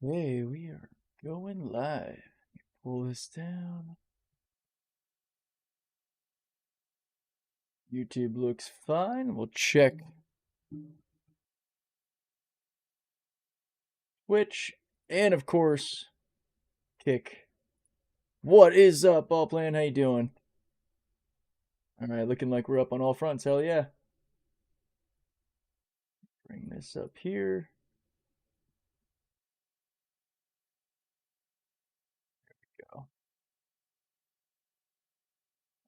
Hey, we are going live. Pull this down. YouTube looks fine. We'll check Twitch and, of course, Kick. What is up, Ballplan? How you doing? All right, looking like we're up on all fronts. Hell yeah. Bring this up here.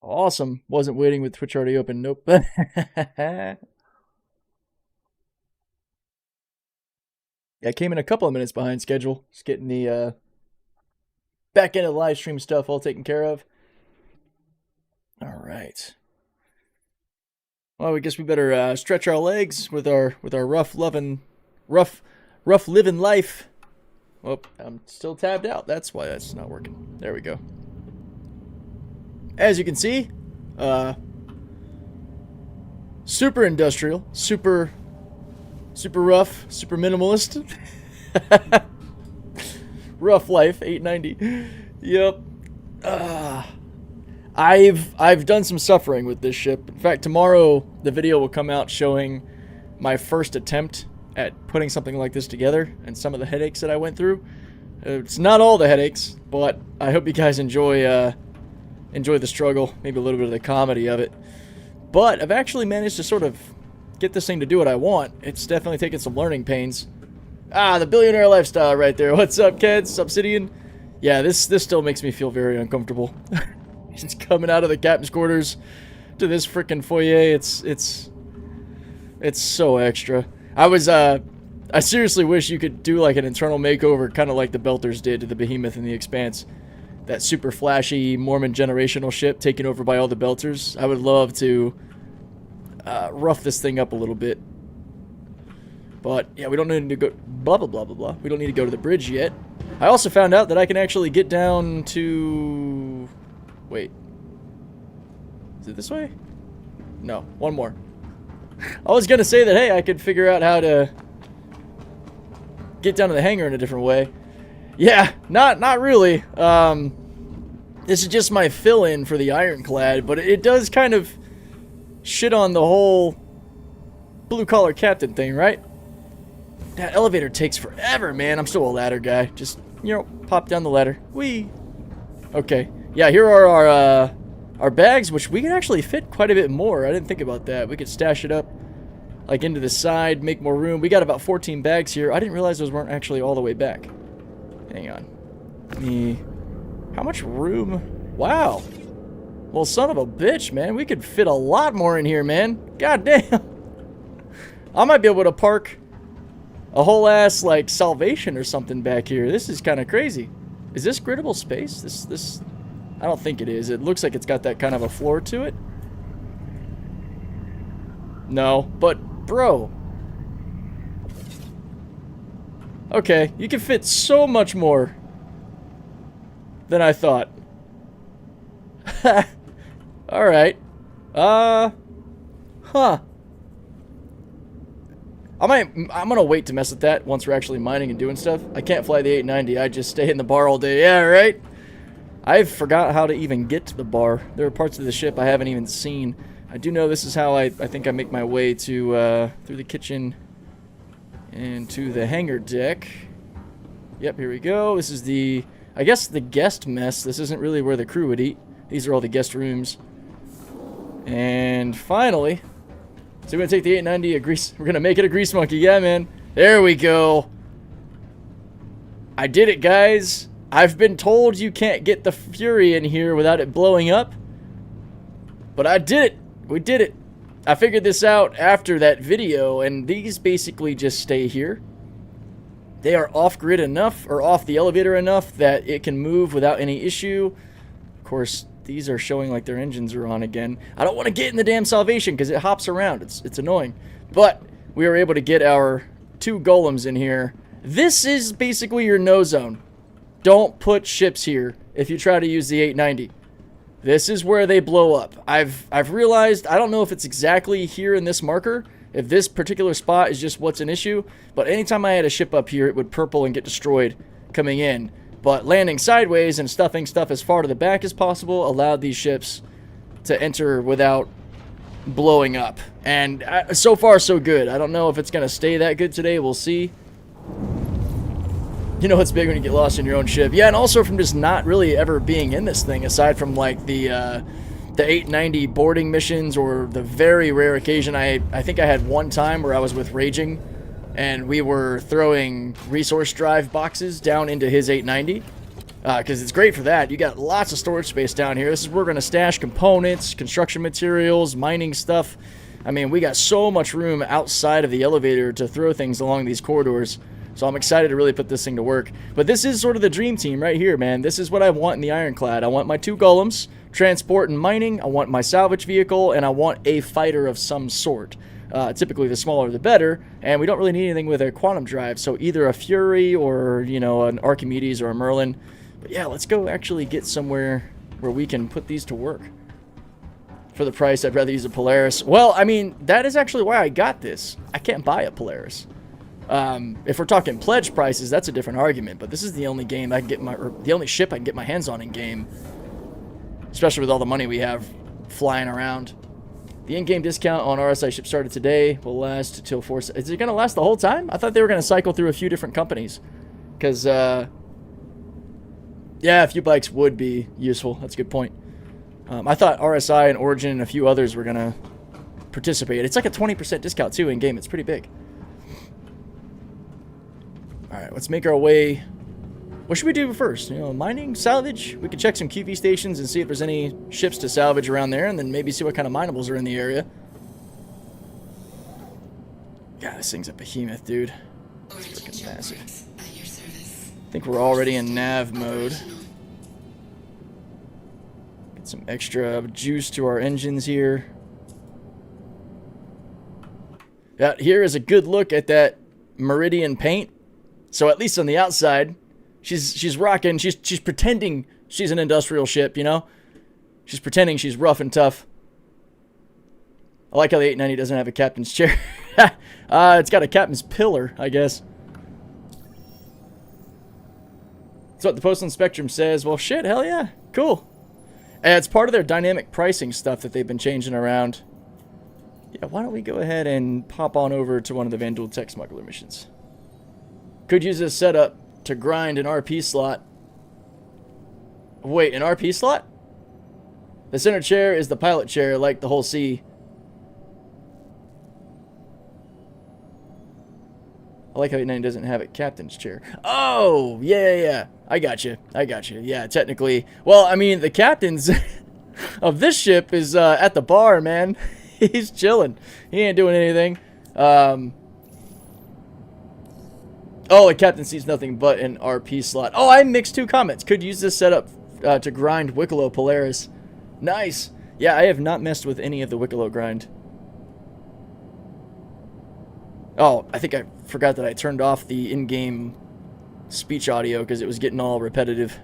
Awesome. Wasn't waiting with Twitch already open. Nope. Yeah, I came in a couple of minutes behind schedule. Just getting the back end of the live stream stuff all taken care of. All right. Well, I guess we better stretch our legs with our rough living life. Oh, I'm still tabbed out. That's why that's not working. There we go. As you can see, super industrial, super rough, super minimalist. Rough life, 890. Yep. I've done some suffering with this ship. In fact, tomorrow the video will come out showing my first attempt at putting something like this together and some of the headaches that I went through. It's not all the headaches, but I hope you guys enjoy the struggle, maybe a little bit of the comedy of it. But I've actually managed to sort of get this thing to do what I want. It's definitely taken some learning pains. Ah, the billionaire lifestyle right there. What's up, kids? Obsidian? Yeah, this still makes me feel very uncomfortable. It's coming out of the captain's quarters to this freaking foyer. It's so extra. I seriously wish you could do like an internal makeover, kind of like the Belters did to the Behemoth in the Expanse. That super flashy Mormon generational ship taken over by all the Belters. I would love to rough this thing up a little bit. But yeah, we don't need to go blah blah blah blah blah. We don't need to go to the bridge yet. I also found out that I can actually get down to... Wait. Is it this way? No, one more. I was gonna say that, hey, I could figure out how to get down to the hangar in a different way. Yeah, not really. This is just my fill-in for the ironclad, but it does kind of shit on the whole blue-collar captain thing, right? That elevator takes forever, man. I'm still a ladder guy. Just, you know, pop down the ladder. Whee! Okay. Yeah, here are our bags, which we can actually fit quite a bit more. I didn't think about that. We could stash it up, like, into the side, make more room. We got about 14 bags here. I didn't realize those weren't actually all the way back. Hang on. How much room? Wow. Well, son of a bitch, man. We could fit a lot more in here, man. God damn. I might be able to park a whole ass, like, Salvation or something back here. This is kind of crazy. Is this griddable space? This... I don't think it is. It looks like it's got that kind of a floor to it. No, but, bro. Okay, you can fit so much more than I thought. Alright. Huh. I'm gonna wait to mess with that once we're actually mining and doing stuff. I can't fly the 890, I just stay in the bar all day. Yeah, right? I forgot how to even get to the bar. There are parts of the ship I haven't even seen. I do know this is how I think I make my way to, through the kitchen and to the hangar deck. Yep, here we go. This is the, I guess, the guest mess. This isn't really where the crew would eat. These are all the guest rooms. And finally, so we're going to take the 890, we're going to make it a grease monkey. Yeah, man. There we go. I did it, guys. I've been told you can't get the Fury in here without it blowing up. But I did it. We did it. I figured this out after that video, and these basically just stay here. They are off-grid enough, or off the elevator enough, that it can move without any issue. Of course, these are showing like their engines are on again. I don't want to get in the damn Salvation because it hops around. It's annoying. But we were able to get our 2 golems in here. This is basically your no zone. Don't put ships here if you try to use the 890. This is where they blow up. I've realized, I don't know if it's exactly here in this marker, if this particular spot is just what's an issue. But anytime I had a ship up here, it would purple and get destroyed coming in. But landing sideways and stuffing stuff as far to the back as possible allowed these ships to enter without blowing up. And so far, so good. I don't know if it's going to stay that good today. We'll see. You know it's big when you get lost in your own ship. Yeah, and also from just not really ever being in this thing, aside from like the 890 boarding missions, or the very rare occasion I think I had one time where I was with Raging and we were throwing resource drive boxes down into his 890, because it's great for that. You got lots of storage space down here. This is where we're going to stash components, construction materials, mining stuff. I mean, we got so much room outside of the elevator to throw things along these corridors. So I'm excited to really put this thing to work. But this is sort of the dream team right here, man. This is what I want in the Ironclad. I want my 2 golems, transport and mining. I want my salvage vehicle, and I want a fighter of some sort. Typically, the smaller the better. And we don't really need anything with a quantum drive. So either a Fury or, you know, an Archimedes or a Merlin. But yeah, let's go actually get somewhere where we can put these to work. For the price, I'd rather use a Polaris. Well, I mean, that is actually why I got this. I can't buy a Polaris. If we're talking pledge prices, that's a different argument. But this is the only game I can get the only ship I can get my hands on in game, especially with all the money we have flying around. The in-game discount on RSI ship started today. Will last till 4. Is it going to last the whole time? I thought they were going to cycle through a few different companies, because yeah, a few bikes would be useful. That's a good point. I thought RSI and Origin and a few others were going to participate. It's like a 20% discount too in game. It's pretty big. Alright, let's make our way. What should we do first? You know, mining, salvage? We could check some QV stations and see if there's any ships to salvage around there, and then maybe see what kind of minables are in the area. God, this thing's a behemoth, dude. It's freaking massive. I think we're already in nav mode. Get some extra juice to our engines here. Yeah, here is a good look at that Meridian paint. So at least on the outside, she's rocking. She's pretending she's an industrial ship, you know. She's pretending she's rough and tough. I like how the 890 doesn't have a captain's chair. It's got a captain's pillar, I guess. That's what the Post Spectrum says. Well, shit, hell yeah, cool. And it's part of their dynamic pricing stuff that they've been changing around. Yeah, why don't we go ahead and pop on over to one of the Vandal Tech Smuggler missions. Could use this setup to grind an RP slot. Wait, an RP slot? The center chair is the pilot chair, like the whole C. I like how 890 doesn't have a captain's chair. Oh, yeah. I got you. Yeah, technically. Well, I mean, the captain's of this ship is at the bar, man. He's chilling. He ain't doing anything. Oh, the captain sees nothing but an RP slot. Oh, I mixed 2 comments. Could use this setup to grind Wicklow Polaris. Nice. Yeah, I have not messed with any of the Wicklow grind. Oh, I think I forgot that I turned off the in-game speech audio because it was getting all repetitive.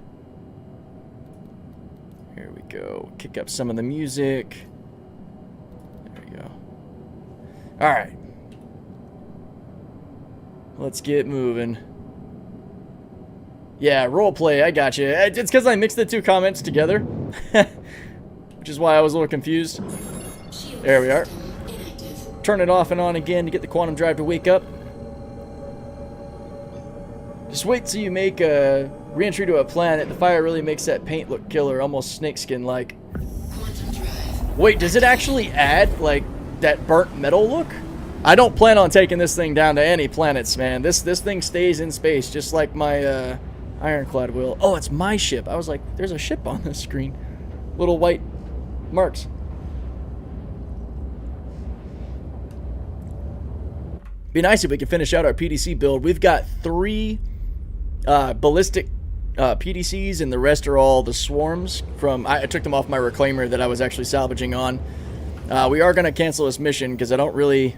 Here we go. Kick up some of the music. There we go. Alright. Let's get moving. Yeah, roleplay, I got you. It's because I mixed the 2 comments together. Which is why I was a little confused. There we are. Turn it off and on again to get the quantum drive to wake up. Just wait till you make a re-entry to a planet. The fire really makes that paint look killer, almost snakeskin-like. Wait, does it actually add, like, that burnt metal look? I don't plan on taking this thing down to any planets, man. This thing stays in space, just like my Ironclad will. Oh, it's my ship. I was like, there's a ship on this screen. Little white marks. Be nice if we could finish out our PDC build. We've got 3 ballistic PDCs, and the rest are all the swarms from... I took them off my reclaimer that I was actually salvaging on. We are going to cancel this mission because I don't really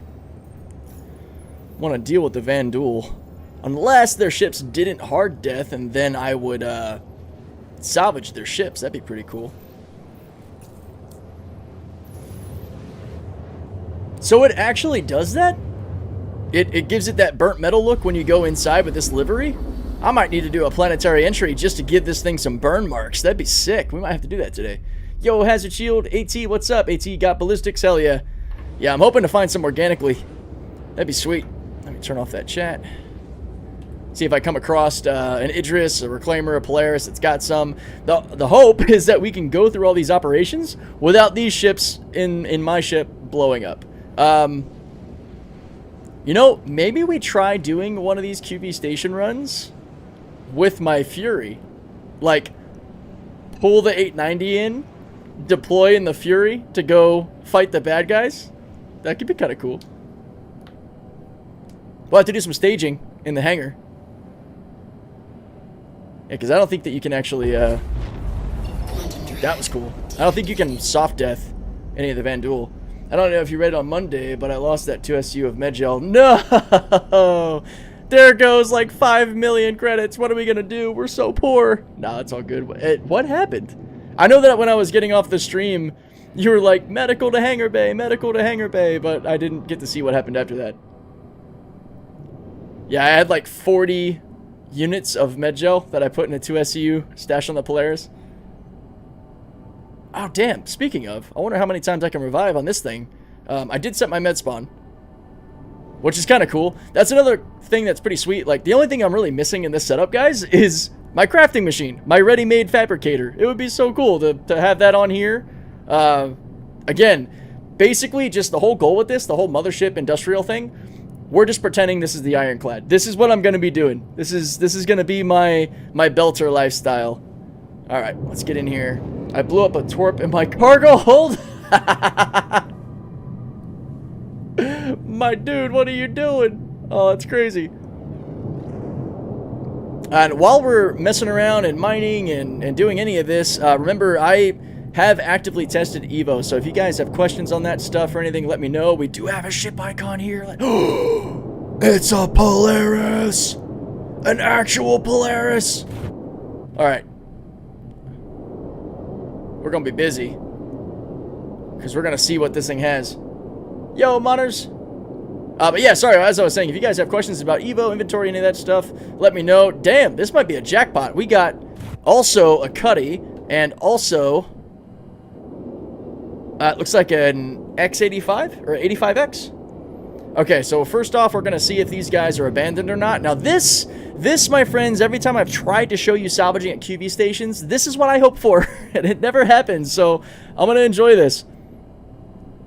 want to deal with the Vandal. Unless their ships didn't hard death, and then I would salvage their ships. That'd be pretty cool. So it actually does that? It gives it that burnt metal look when you go inside with this livery? I might need to do a planetary entry just to give this thing some burn marks. That'd be sick. We might have to do that today. Yo, Hazard Shield, AT, what's up? AT got ballistics, hell yeah. Yeah, I'm hoping to find some organically. That'd be sweet. Let me turn off that chat. See if I come across an Idris, a Reclaimer, a Polaris that's got some. The hope is that we can go through all these operations without these ships in my ship blowing up. You know, maybe we try doing one of these QB station runs with my Fury. Like, pull the 890 in, deploy in the Fury to go fight the bad guys. That could be kind of cool. We'll have to do some staging in the hangar. Yeah, because I don't think that you can actually, that was cool. I don't think you can soft death any of the Van Duel. I don't know if you read it on Monday, but I lost that 2SU of Medgel. No! There goes like 5 million credits. What are we going to do? We're so poor. Nah, it's all good. What happened? I know that when I was getting off the stream, you were like, medical to hangar bay, medical to hangar bay, but I didn't get to see what happened after that. Yeah, I had like 40 units of Medgel that I put in a 2SU stashed on the Polaris. Oh, damn. Speaking of, I wonder how many times I can revive on this thing. I did set my med spawn, which is kind of cool. That's another thing that's pretty sweet. Like, the only thing I'm really missing in this setup, guys, is my crafting machine, my ready-made fabricator. It would be so cool to have that on here. Again, basically just the whole goal with this, the whole mothership industrial thing, we're just pretending this is the Ironclad. This is what I'm going to be doing. This is going to be my belter lifestyle. All right, let's get in here. I blew up a twerp in my cargo hold. My dude, what are you doing? Oh, that's crazy. And while we're messing around and mining and doing any of this, remember, I have actively tested Evo. So if you guys have questions on that stuff or anything, let me know. We do have a ship icon here. Like, it's a Polaris. An actual Polaris. All right. We're going to be busy, because we're going to see what this thing has. Yo, Moners. But yeah, sorry, as I was saying, if you guys have questions about Evo, inventory, any of that stuff, let me know. Damn, this might be a jackpot. We got also a Cuddy, and also, it looks like an X85, or 85X. Okay, so first off, we're going to see if these guys are abandoned or not. Now this, my friends, every time I've tried to show you salvaging at QV stations, this is what I hope for, and it never happens, so I'm going to enjoy this.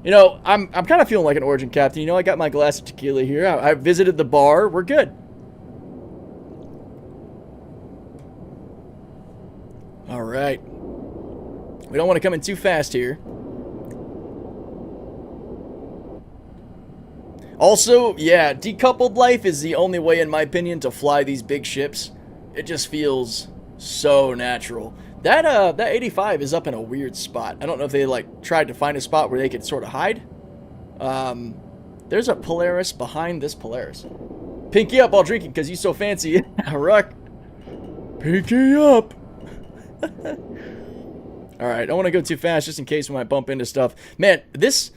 You know, I'm kind of feeling like an Origin captain. You know, I got my glass of tequila here. I visited the bar. We're good. All right. We don't want to come in too fast here. Also, yeah, decoupled life is the only way, in my opinion, to fly these big ships. It just feels so natural. That 85 is up in a weird spot. I don't know if they, like, tried to find a spot where they could sort of hide. There's a Polaris behind this Polaris. Pinky up while drinking because you so fancy. Ruck. Pinky up. Alright, I don't want to go too fast just in case we might bump into stuff. Man, this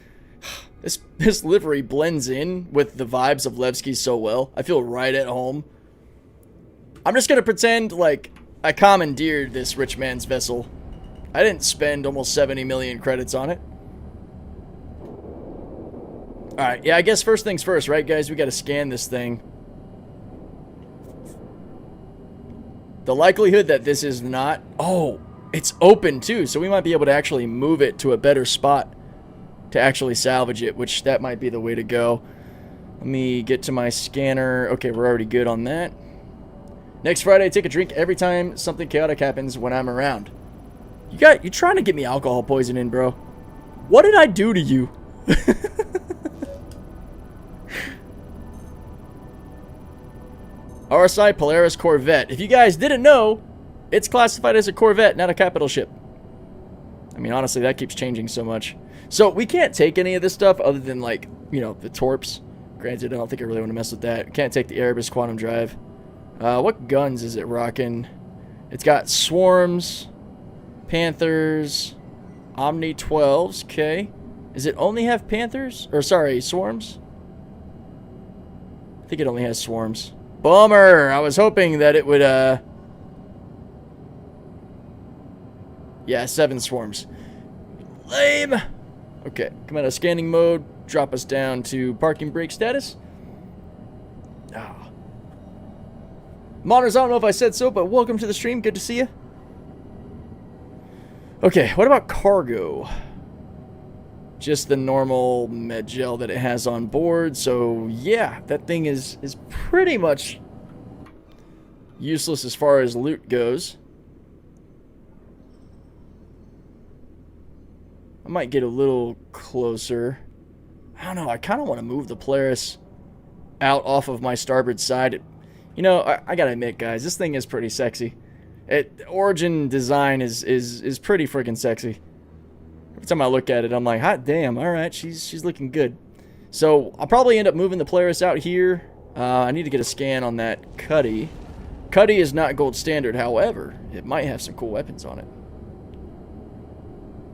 livery blends in with the vibes of Levski so well. I feel right at home. I'm just going to pretend like I commandeered this rich man's vessel. I didn't spend almost 70 million credits on it. Alright, yeah, I guess first things first, right, guys? We got to scan this thing. The likelihood that this is not... Oh, it's open, too, so we might be able to actually move it to a better spot to actually salvage it, which that might be the way to go. Let me get to my scanner. Okay, we're already good on that. Next Friday, take a drink every time something chaotic happens when I'm around. You're trying to get me alcohol poisoning, bro. What did I do to you? RSI Polaris Corvette. If you guys didn't know, it's classified as a Corvette, not a capital ship. I mean, honestly, that keeps changing so much. So we can't take any of this stuff other than, like, you know, the torps. Granted, I don't think I really want to mess with that. Can't take the Erebus Quantum Drive. What guns is it rocking? It's got Swarms, Panthers, Omni 12s, okay. Does it only have Panthers? Or sorry, Swarms? I think it only has Swarms. Bummer! I was hoping that it would, yeah, 7 Swarms. Lame! Okay, come out of scanning mode. Drop us down to parking brake status. Ah. Monitors, I don't know if I said so, but welcome to the stream. Good to see you. Okay, what about cargo? Just the normal med gel that it has on board. So, yeah, that thing is pretty much useless as far as loot goes. I might get a little closer. I don't know. I kind of want to move the Polaris out off of my starboard side. You know, I gotta admit, guys, this thing is pretty sexy. Origin design is pretty freaking sexy. Every time I look at it, I'm like, hot damn, alright, she's looking good. So, I'll probably end up moving the Polaris out here. I need to get a scan on that Cuddy. Cuddy is not gold standard, however, it might have some cool weapons on it.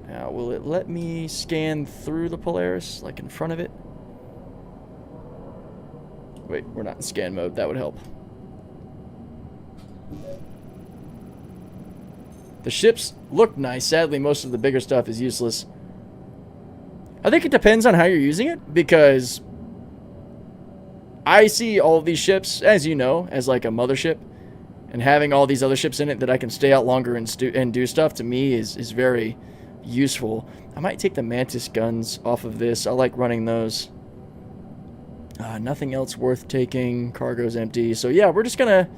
Now, will it let me scan through the Polaris, like in front of it? Wait, we're not in scan mode, that would help. The ships look nice. Sadly, most of the bigger stuff is useless. I think it depends on how you're using it, because I see all of these ships, as you know, as like a mothership, and having all these other ships in it that I can stay out longer and do stuff, to me is very useful. I might take the Mantis guns off of this. I like running those. Nothing else worth taking. Cargo's empty. So yeah, we're just gonna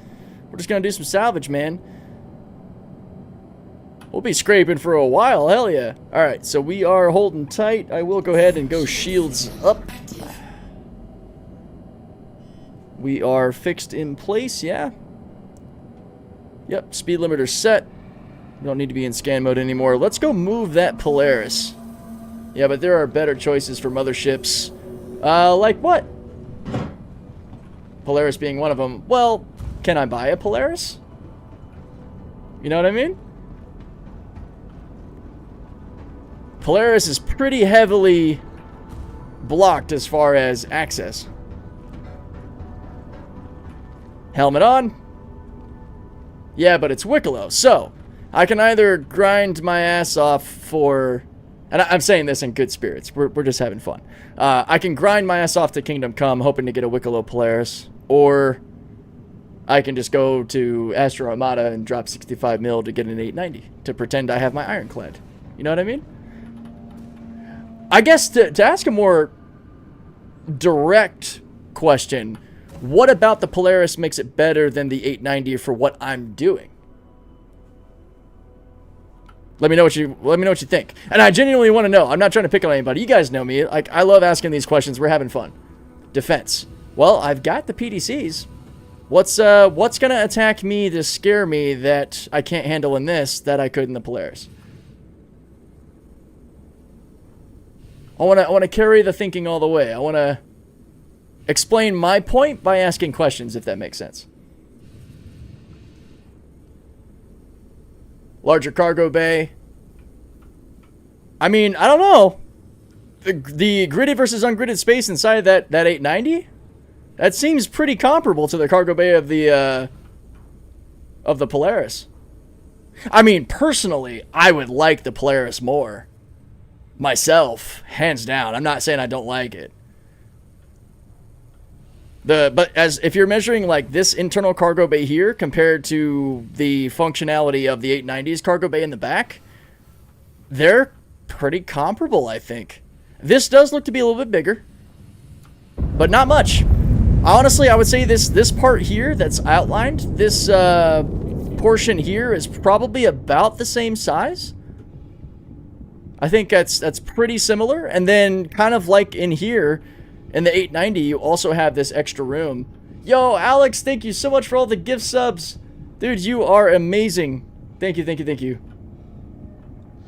do some salvage, man. We'll be scraping for a while, hell yeah. Alright, so we are holding tight. I will go ahead and go shields up. We are fixed in place, yeah. Yep, speed limiter set. We don't need to be in scan mode anymore. Let's go move that Polaris. Yeah, but there are better choices for motherships. Like what? Polaris being one of them. Well, can I buy a Polaris? You know what I mean? Polaris is pretty heavily blocked as far as access. Helmet on. Yeah, but it's Wicklow. So, I can either grind my ass off for... And I'm saying this in good spirits. We're just having fun. I can grind my ass off to Kingdom Come, hoping to get a Wicklow Polaris. Or I can just go to Astro Armada and drop 65 mil to get an 890. To pretend I have my Ironclad. You know what I mean? I guess to ask a more direct question, what about the Polaris makes it better than the 890 for what I'm doing? Let me know what you think. And I genuinely want to know. I'm not trying to pick on anybody. You guys know me. Like, I love asking these questions. We're having fun. Defense. Well, I've got the PDCs. What's gonna attack me to scare me that I can't handle in this that I could in the Polaris? I want to carry the thinking all the way. I want to explain my point by asking questions, if that makes sense. Larger cargo bay. I mean, I don't know. The gridded versus ungridded space inside that 890? That seems pretty comparable to the cargo bay of the Polaris. I mean, personally, I would like the Polaris more. Myself, hands down. I'm not saying I don't like it. But if you're measuring like this internal cargo bay here compared to the functionality of the 890's cargo bay in the back, they're pretty comparable, I think. This does look to be a little bit bigger, but not much. Honestly, I would say this part here that's outlined, this portion here is probably about the same size. I think that's pretty similar. And then kind of like in here, in the 890, you also have this extra room. Yo, Alex, thank you so much for all the gift subs. Dude, you are amazing. Thank you, thank you, thank you.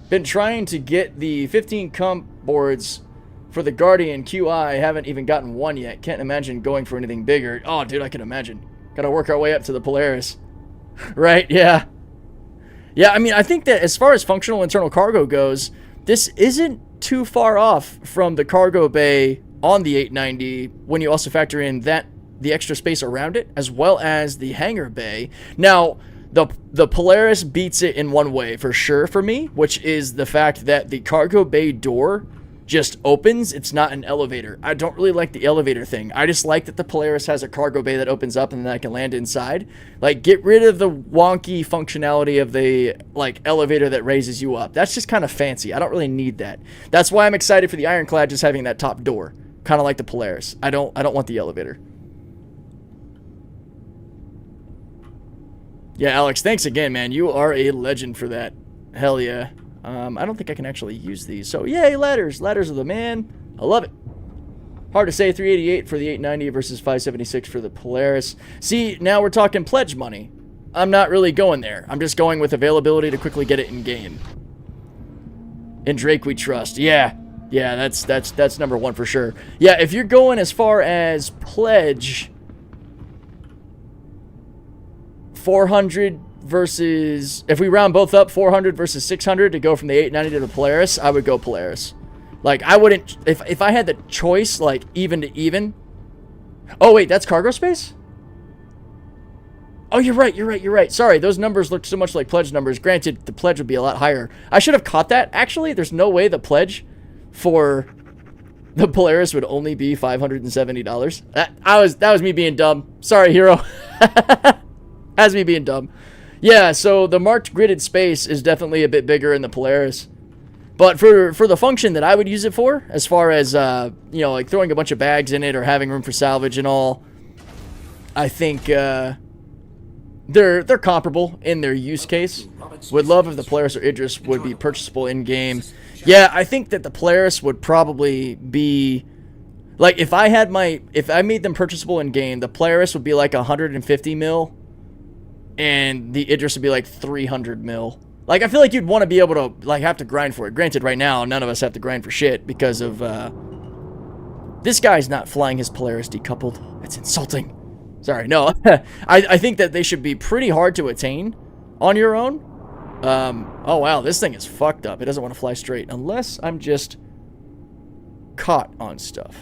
Been trying to get the 15 comp boards for the Guardian QI. Haven't even gotten one yet. Can't imagine going for anything bigger. Oh, dude, I can imagine. Gotta work our way up to the Polaris. Right, yeah. Yeah, I mean, I think that as far as functional internal cargo goes, this isn't too far off from the cargo bay on the 890 when you also factor in that the extra space around it as well as the hangar bay. Now, the Polaris beats it in one way for sure for me, which is the fact that the cargo bay door just opens. It's not an elevator. I don't really like the elevator thing. I just like that the Polaris has a cargo bay that opens up and then I can land inside. Like, get rid of the wonky functionality of the, like, elevator that raises you up. That's just kind of fancy. I don't really need that. That's why I'm excited for the Ironclad just having that top door. Kind of like the Polaris. I don't want the elevator. Yeah, Alex, thanks again, man. You are a legend for that. Hell yeah. I don't think I can actually use these. So, yay, ladders. Ladders are the man. I love it. Hard to say, 388 for the 890 versus 576 for the Polaris. See, now we're talking pledge money. I'm not really going there. I'm just going with availability to quickly get it in game. In Drake we trust. Yeah. Yeah, that's number one for sure. Yeah, if you're going as far as pledge, 400 versus, if we round both up, 400 versus 600 to go from the 890 to the Polaris, I would go Polaris. Like, I wouldn't, if I had the choice, like, even to even. Oh, wait, that's cargo space? Oh, you're right. Sorry, those numbers look so much like pledge numbers. Granted, the pledge would be a lot higher. I should have caught that. Actually, there's no way the pledge for the Polaris would only be $570. That was me being dumb. Sorry, hero. That's me being dumb. Yeah, so the marked gridded space is definitely a bit bigger in the Polaris. But for the function that I would use it for, as far as, you know, like throwing a bunch of bags in it or having room for salvage and all, I think they're comparable in their use case. Would love if the Polaris or Idris would be purchasable in-game. Yeah, I think that the Polaris would probably be... Like, if I made them purchasable in-game, the Polaris would be like 150 mil. And the Idris would be like 300 mil. Like, I feel like you'd want to be able to, like, have to grind for it. Granted, right now, none of us have to grind for shit because of, this guy's not flying his Polaris decoupled. That's insulting. Sorry, no. I think that they should be pretty hard to attain on your own. Oh, wow, this thing is fucked up. It doesn't want to fly straight unless I'm just caught on stuff.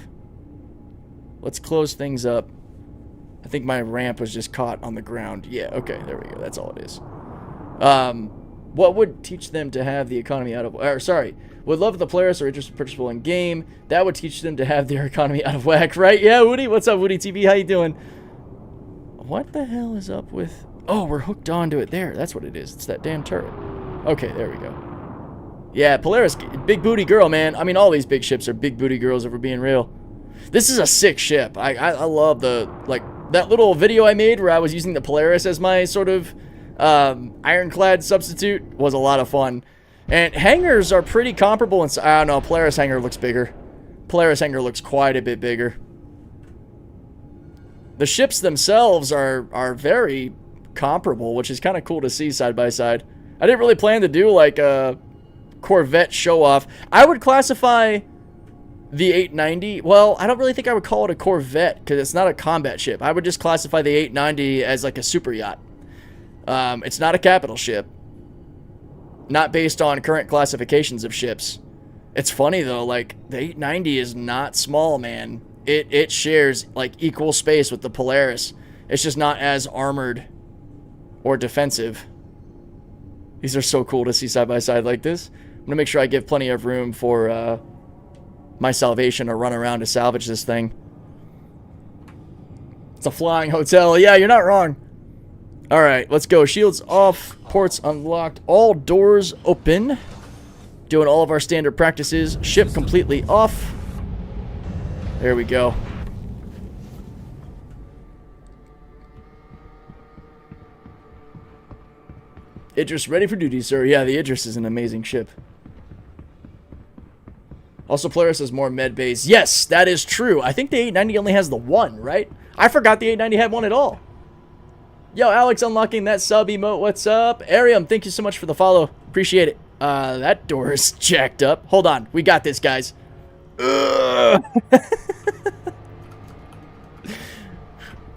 Let's close things up. I think my ramp was just caught on the ground. Yeah, okay, there we go. That's all it is. What would teach them to have the economy out of... Or, sorry. Would love the Polaris or Idris purchasable in game. That would teach them to have their economy out of whack, right? Yeah, Woody. What's up, Woody TV? How you doing? What the hell is up with... Oh, we're hooked onto it there. That's what it is. It's that damn turret. Okay, there we go. Yeah, Polaris, big booty girl, man. I mean, all these big ships are big booty girls if we're being real. This is a sick ship. I love the... Like... That little video I made where I was using the Polaris as my sort of ironclad substitute was a lot of fun. And hangars are pretty comparable. And I don't know, Polaris hangar looks bigger. Polaris hangar looks quite a bit bigger. The ships themselves are very comparable, which is kind of cool to see side by side. I didn't really plan to do like a Corvette show off. I would classify... The 890, well, I don't really think I would call it a Corvette because it's not a combat ship. I would just classify the 890 as like a super yacht. It's not a capital ship. Not based on current classifications of ships. It's funny though, like the 890 is not small, man. It shares like equal space with the Polaris. It's just not as armored or defensive. These are so cool to see side by side like this. I'm gonna make sure I give plenty of room for my salvation or run around to salvage this thing. It's a flying hotel. Yeah, you're not wrong. All right, let's go. Shields off, ports unlocked, all doors open. Doing all of our standard practices. Ship completely off. There we go. Idris ready for duty, sir. Yeah, the Idris is an amazing ship. Also, Polaris has more med bays. Yes, that is true. I think the 890 only has the one, right? I forgot the 890 had one at all. Yo, Alex unlocking that sub emote. What's up? Arium, thank you so much for the follow. Appreciate it. That door is jacked up. Hold on. We got this, guys. I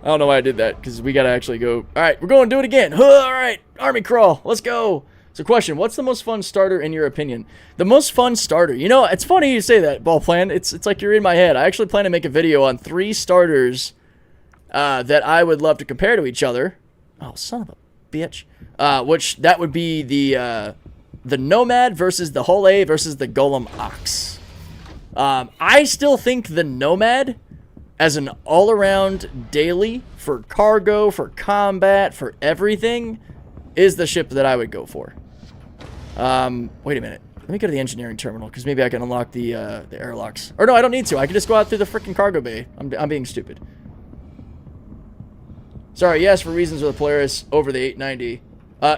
don't know why I did that, because we got to actually go. All right, we're going to do it again. All right, army crawl. Let's go. So question, what's the most fun starter in your opinion? The most fun starter. You know, it's funny you say that, Ball Plan. It's like you're in my head. I actually plan to make a video on 3 starters that I would love to compare to each other. Oh, son of a bitch. Which that would be the Nomad versus the Hull A versus the Golem Ox. I still think the Nomad as an all-around daily for cargo, for combat, for everything is the ship that I would go for. Wait a minute. Let me go to the engineering terminal, because maybe I can unlock the airlocks. Or no, I don't need to. I can just go out through the freaking cargo bay. I'm being stupid. Sorry, yes, for reasons with the Polaris over the 890.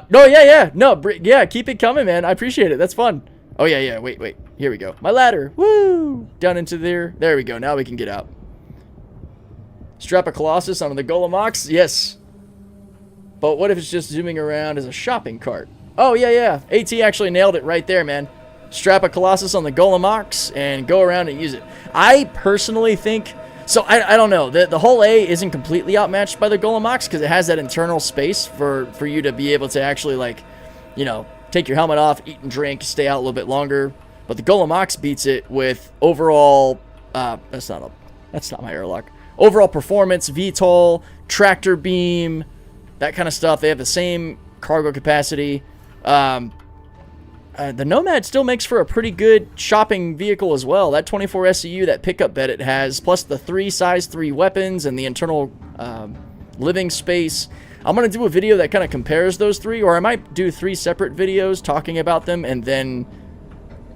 No, yeah. No, yeah, keep it coming, man. I appreciate it. That's fun. Oh, yeah. Wait. Here we go. My ladder. Woo! Down into there. There we go. Now we can get out. Strap a Colossus onto the Golem Ox? Yes. But what if it's just zooming around as a shopping cart? Oh, yeah. AT actually nailed it right there, man. Strap a Colossus on the Golem Ox and go around and use it. I personally think... So, I don't know. The Hull A isn't completely outmatched by the Golem Ox because it has that internal space for you to be able to actually, like, you know, take your helmet off, eat and drink, stay out a little bit longer. But the Golem Ox beats it with overall... that's not my airlock. Overall performance, VTOL, tractor beam, that kind of stuff. They have the same cargo capacity. The Nomad still makes for a pretty good shopping vehicle as well. That 24 SCU, that pickup bed it has, plus the 3 size 3 weapons and the internal living space. I'm going to do a video that kind of compares those 3, or I might do 3 separate videos talking about them and then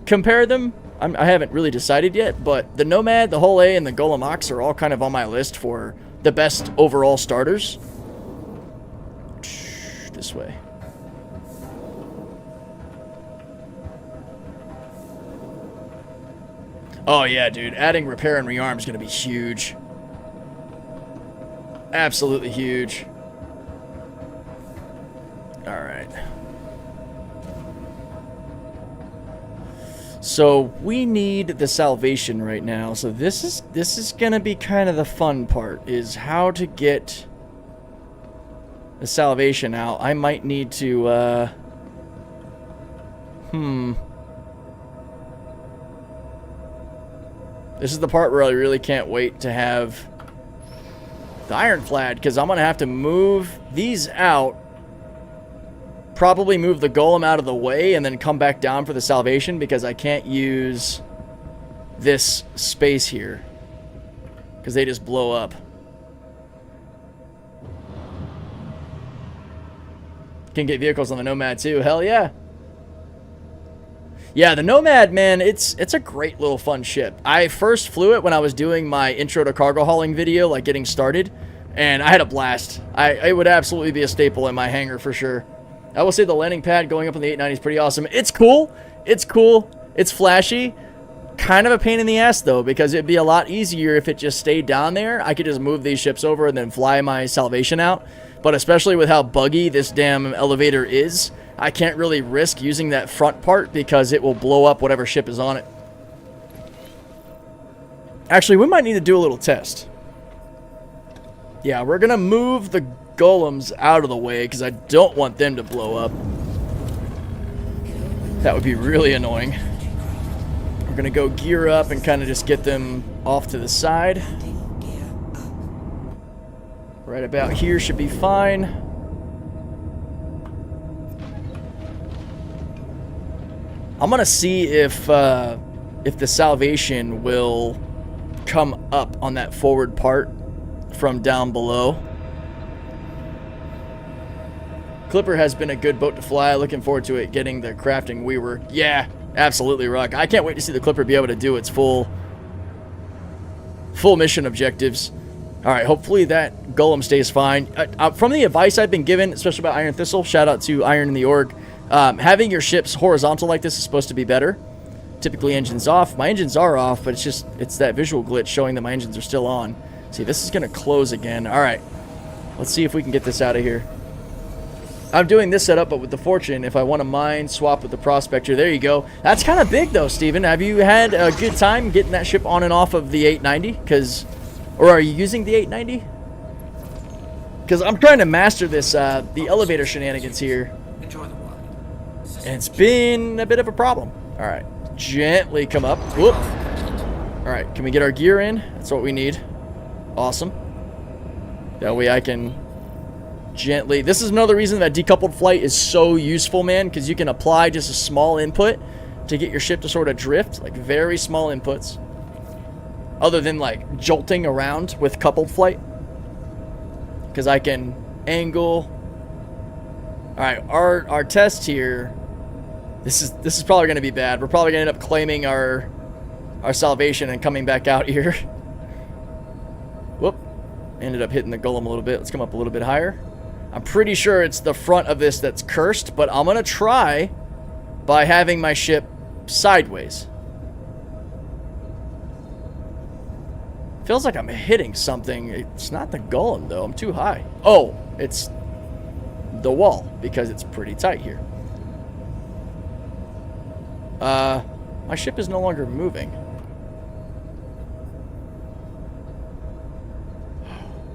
compare them. I haven't really decided yet, but the Nomad, the Hull A, and the Golem Ox are all kind of on my list for the best overall starters. This way. Oh yeah, dude. Adding repair and rearm is going to be huge. Absolutely huge. Alright. So we need the salvation right now. So this is going to be kind of the fun part, is how to get the salvation out. I might need to This is the part where I really can't wait to have the ironclad, because I'm going to have to move these out, probably move the golem out of the way, and then come back down for the salvation, because I can't use this space here, because they just blow up. Can get vehicles on the Nomad too. Hell yeah. Yeah, the Nomad, man, it's a great little fun ship. I first flew it when I was doing my intro to cargo hauling video, like getting started, and I had a blast. It would absolutely be a staple in my hangar for sure. I will say the landing pad going up on the 890 is pretty awesome. It's cool. It's cool. It's flashy. Kind of a pain in the ass, though, because it'd be a lot easier if it just stayed down there. I could just move these ships over and then fly my salvation out. But especially with how buggy this damn elevator is, I can't really risk using that front part because it will blow up whatever ship is on it. Actually, we might need to do a little test. Yeah, we're going to move the golems out of the way because I don't want them to blow up. That would be really annoying. We're going to go gear up and kind of just get them off to the side. Right about here should be fine. I'm gonna see if the salvation will come up on that forward part from down below. Clipper has been a good boat to fly. Looking forward to it getting the crafting rework. Yeah, absolutely, Ruck. I can't wait to see the Clipper be able to do its full mission objectives. All right, hopefully that golem stays fine. From the advice I've been given, especially by Iron Thistle, shout out to Iron in the Org, having your ships horizontal like this is supposed to be better. Typically engines off. My engines are off, but it's that visual glitch showing that my engines are still on. See, this is going to close again. All right, let's see if we can get this out of here. I'm doing this setup, but with the Fortune, if I want to mine, swap with the Prospector. There you go. That's kind of big, though, Steven. Have you had a good time getting that ship on and off of the 890? Or are you using the 890? Because I'm trying to master this, the elevator shenanigans here. Enjoy the walk. And it's been a bit of a problem. All right, gently come up. Whoop. All right, can we get our gear in? That's what we need. Awesome. That way I can gently... This is another reason that decoupled flight is so useful, man, because you can apply just a small input to get your ship to sort of drift, like very small inputs. Other than like jolting around with coupled flight. Because I can angle. Alright, our test here. This is probably gonna be bad. We're probably gonna end up claiming our salvation and coming back out here. Whoop. Ended up hitting the golem a little bit. Let's come up a little bit higher. I'm pretty sure it's the front of this that's cursed, but I'm gonna try by having my ship sideways. Feels like I'm hitting something. It's not the golem though. I'm too high. Oh, it's the wall because it's pretty tight here. My ship is no longer moving.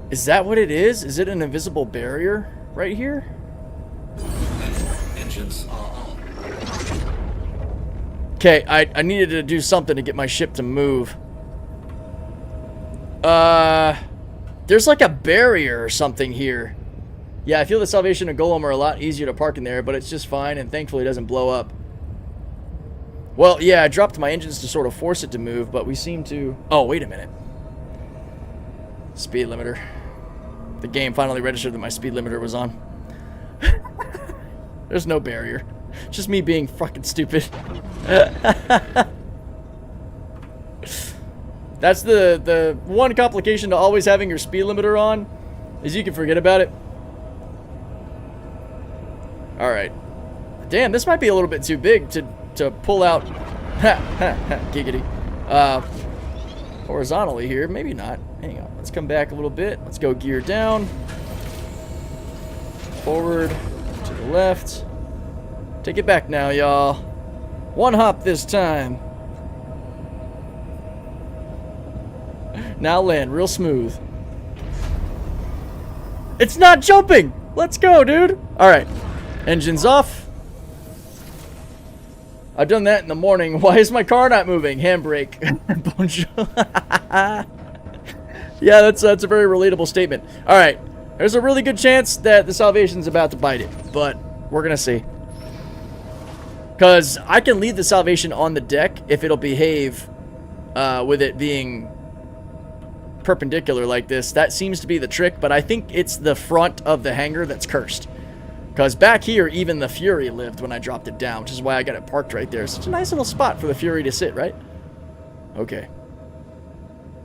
Is that what it is? Is it an invisible barrier right here? Engines are on. Okay, I needed to do something to get my ship to move. There's like a barrier or something here. Yeah, I feel the Salvation and Golem are a lot easier to park in there, but it's just fine, and thankfully it doesn't blow up. Well, yeah, I dropped my engines to sort of force it to move, but we seem to... Oh, wait a minute. Speed limiter. The game finally registered that my speed limiter was on. There's no barrier. Just me being fucking stupid. That's the one complication to always having your speed limiter on, is you can forget about it. Alright. Damn, this might be a little bit too big to pull out. Giggity. Horizontally here. Maybe not. Hang on. Let's come back a little bit. Let's go gear down. Forward. To the left. Take it back now, y'all. One hop this time. Now land real smooth. It's not jumping! Let's go, dude! Alright. Engines off. I've done that in the morning. Why is my car not moving? Handbrake. Yeah, that's a very relatable statement. Alright. There's a really good chance that the Salvation's about to bite it, but we're gonna see. Because I can leave the Salvation on the deck if it'll behave with it being perpendicular like this. That seems to be the trick, but I think it's the front of the hangar that's cursed. Because back here, even the Fury lived when I dropped it down, which is why I got it parked right there. Such a nice little spot for the Fury to sit, right? Okay.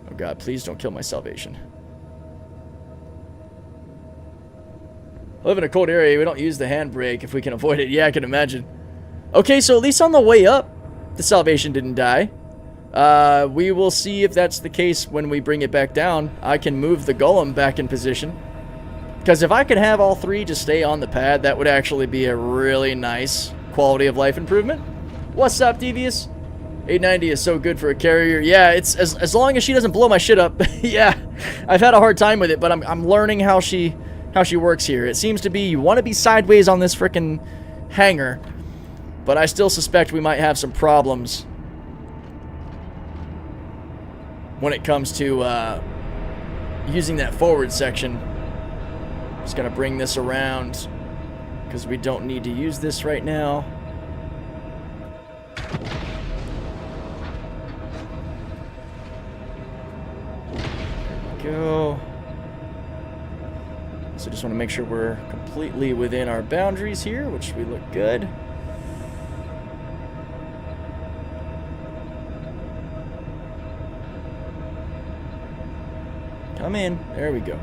Oh god, please don't kill my Salvation. I live in a cold area. We don't use the handbrake if we can avoid it. Yeah, I can imagine. Okay, so at least on the way up, the Salvation didn't die. We will see if that's the case when we bring it back down. I can move the Golem back in position. Because if I could have all three just stay on the pad, that would actually be a really nice quality of life improvement. What's up, Devious? 890 is so good for a carrier. Yeah, it's as long as she doesn't blow my shit up. Yeah, I've had a hard time with it, but I'm learning how she works here. It seems to be you want to be sideways on this frickin' hangar, but I still suspect we might have some problems when it comes to using that forward section. Just gonna bring this around because we don't need to use this right now. There we go. So just want to make sure we're completely within our boundaries here, which we look good. Come in. There we go.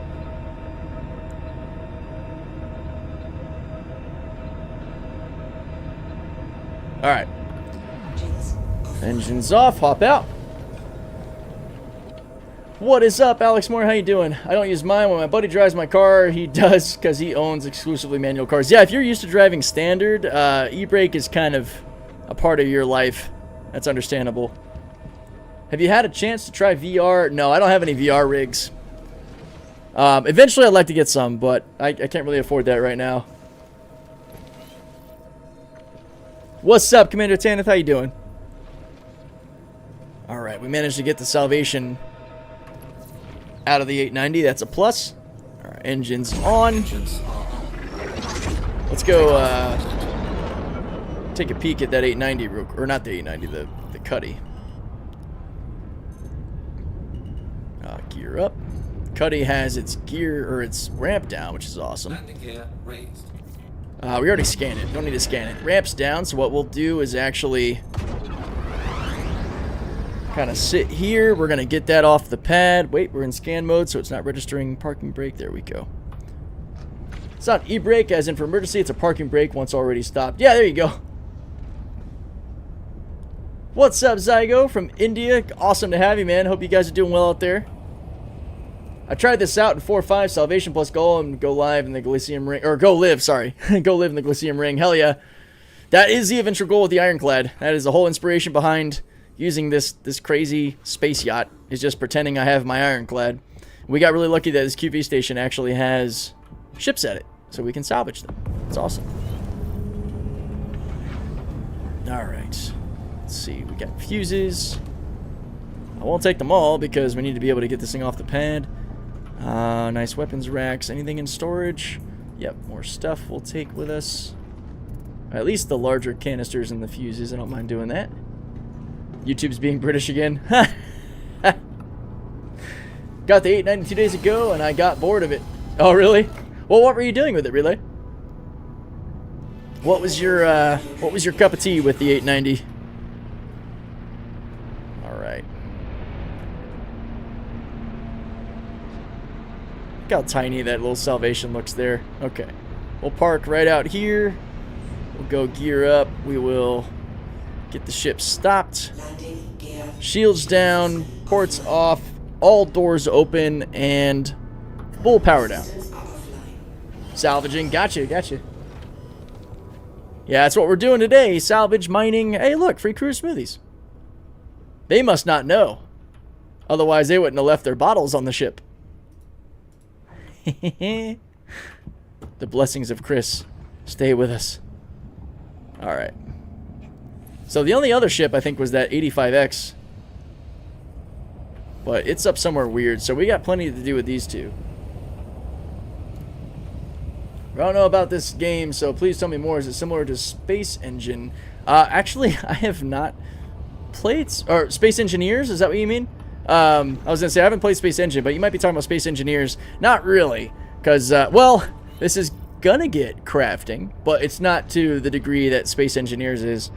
Alright. Engines off. Hop out. What is up, Alex Moore? How you doing? I don't use mine. When my buddy drives my car, he does because he owns exclusively manual cars. Yeah, if you're used to driving standard, e-brake is kind of a part of your life. That's understandable. Have you had a chance to try VR? No, I don't have any VR rigs. Eventually I'd like to get some, but I can't really afford that right now. What's up, Commander Tanith? How you doing? All right, we managed to get the salvation out of the 890. That's a plus. All right, engines on. Let's go take a peek at that 890, or not the 890, the Cuddy. Gear up. Cuddy has its gear, or its ramp down, which is awesome. We already scanned it. Don't need to scan it. Ramp's down, so what we'll do is actually kind of sit here. We're going to get that off the pad. Wait, we're in scan mode, so it's not registering parking brake. There we go. It's not e-brake, as in for emergency. It's a parking brake once already stopped. Yeah, there you go. What's up, Zygo from India? Awesome to have you, man. Hope you guys are doing well out there. I tried this out in 4.5 Salvation plus Go and go live in the Glacium Ring, or go live, sorry. Go live in the Glacium Ring. Hell yeah. That is the eventual goal with the Ironclad. That is the whole inspiration behind using this crazy space yacht, is just pretending I have my Ironclad. We got really lucky that this QV station actually has ships at it, so we can salvage them. It's awesome. Alright. Let's see, we got fuses. I won't take them all because we need to be able to get this thing off the pad. Nice weapons racks. Anything in storage? Yep, more stuff we'll take with us. At least the larger canisters and the fuses. I don't mind doing that. YouTube's being British again. Got the 890 2 days ago and I got bored of it. Oh, really? Well, what were you doing with it, Relay? What was your cup of tea with the 890? All right. Look how tiny that little salvation looks there. Okay. We'll park right out here. We'll go gear up. We will get the ship stopped. Shields down. Ports off. All doors open. And full power down. Salvaging. Gotcha. Gotcha. Yeah, that's what we're doing today. Salvage, mining. Hey, look. Free crew smoothies. They must not know. Otherwise, they wouldn't have left their bottles on the ship. The blessings of Chris stay with us. Alright. So the only other ship I think was that 85X. But it's up somewhere weird, so we got plenty to do with these two. I don't know about this game, so please tell me more. Is it similar to Space Engine? Actually, I have not played... Or Space Engineers? Is that what you mean? I was going to say, I haven't played Space Engine, but you might be talking about Space Engineers. Not really, because, well, this is going to get crafting, but it's not to the degree that Space Engineers is.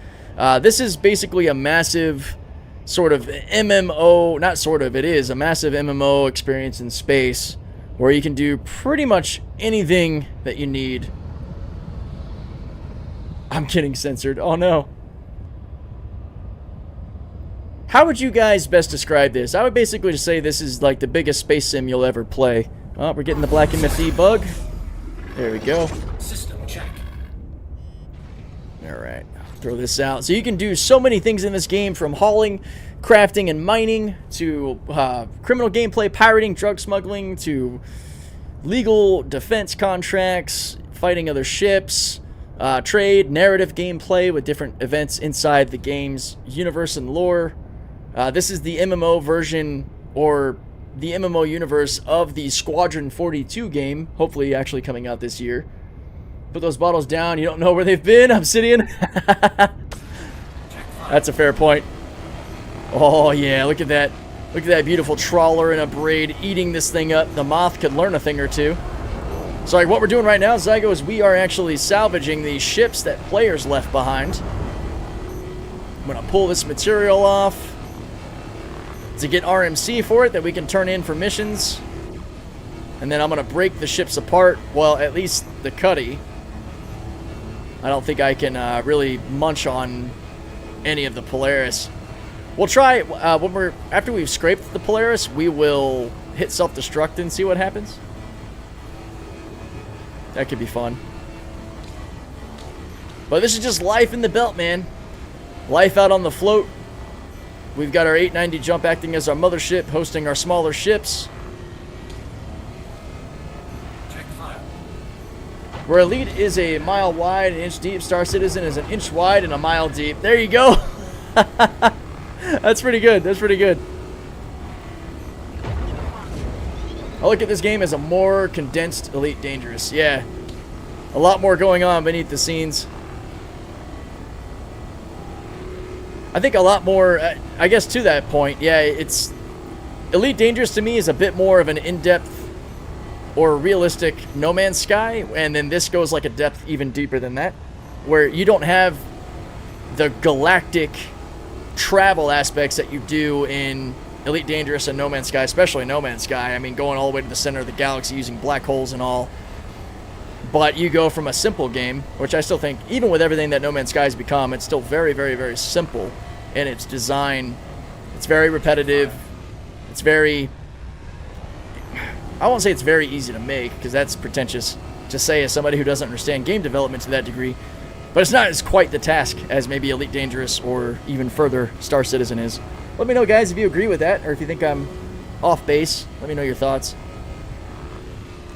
This is basically a massive sort of MMO, not sort of, it is a massive MMO experience in space, where you can do pretty much anything that you need. I'm getting censored. Oh, no. How would you guys best describe this? I would basically just say this is like the biggest space sim you'll ever play. Oh, we're getting the black MFD bug. There we go. System check. Alright, throw this out. So you can do so many things in this game, from hauling, crafting, and mining, to criminal gameplay, pirating, drug smuggling, to legal defense contracts, fighting other ships, trade, narrative gameplay with different events inside the game's universe and lore. This is the MMO version, or the MMO universe of the Squadron 42 game, hopefully actually coming out this year. Put those bottles down. You don't know where they've been, Obsidian. That's a fair point. Oh, yeah, look at that. Look at that beautiful trawler and a braid eating this thing up. The moth could learn a thing or two. So like, what we're doing right now, Zygo, is we are actually salvaging these ships that players left behind. I'm going to pull this material off to get RMC for it that we can turn in for missions. And then I'm going to break the ships apart. Well, at least the Cuddy. I don't think I can really munch on any of the Polaris. We'll try when after we've scraped the Polaris, we will hit self-destruct and see what happens. That could be fun. But this is just life in the belt, man. Life out on the float. We've got our 890 jump acting as our mothership, hosting our smaller ships. Where Elite is a mile wide, an inch deep, Star Citizen is an inch wide and a mile deep. There you go. That's pretty good. That's pretty good. I look at this game as a more condensed Elite Dangerous. Yeah. A lot more going on beneath the scenes. I think a lot more, I guess to that point, yeah, it's... Elite Dangerous to me is a bit more of an in-depth or realistic No Man's Sky, and then this goes like a depth even deeper than that, where you don't have the galactic travel aspects that you do in Elite Dangerous and No Man's Sky, especially No Man's Sky. I mean, going all the way to the center of the galaxy using black holes and all. But you go from a simple game, which I still think, even with everything that No Man's Sky has become, it's still very, very, very simple in its design. It's very repetitive. It's very... I won't say it's very easy to make, because that's pretentious to say as somebody who doesn't understand game development to that degree. But it's not as quite the task as maybe Elite Dangerous or even further Star Citizen is. Let me know, guys, if you agree with that, or if you think I'm off base. Let me know your thoughts.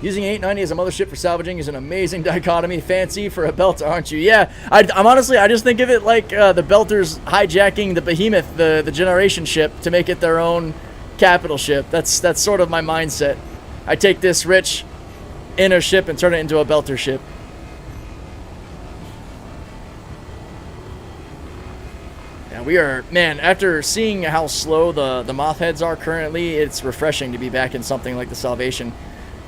Using 890 as a mothership for salvaging is an amazing dichotomy. Fancy for a belter, aren't you? Yeah, I'm honestly, I just think of it like the belters hijacking the behemoth, the generation ship, to make it their own capital ship. That's sort of my mindset. I take this rich inner ship and turn it into a belter ship. Yeah, we are, man, after seeing how slow the moth heads are currently, it's refreshing to be back in something like the Salvation.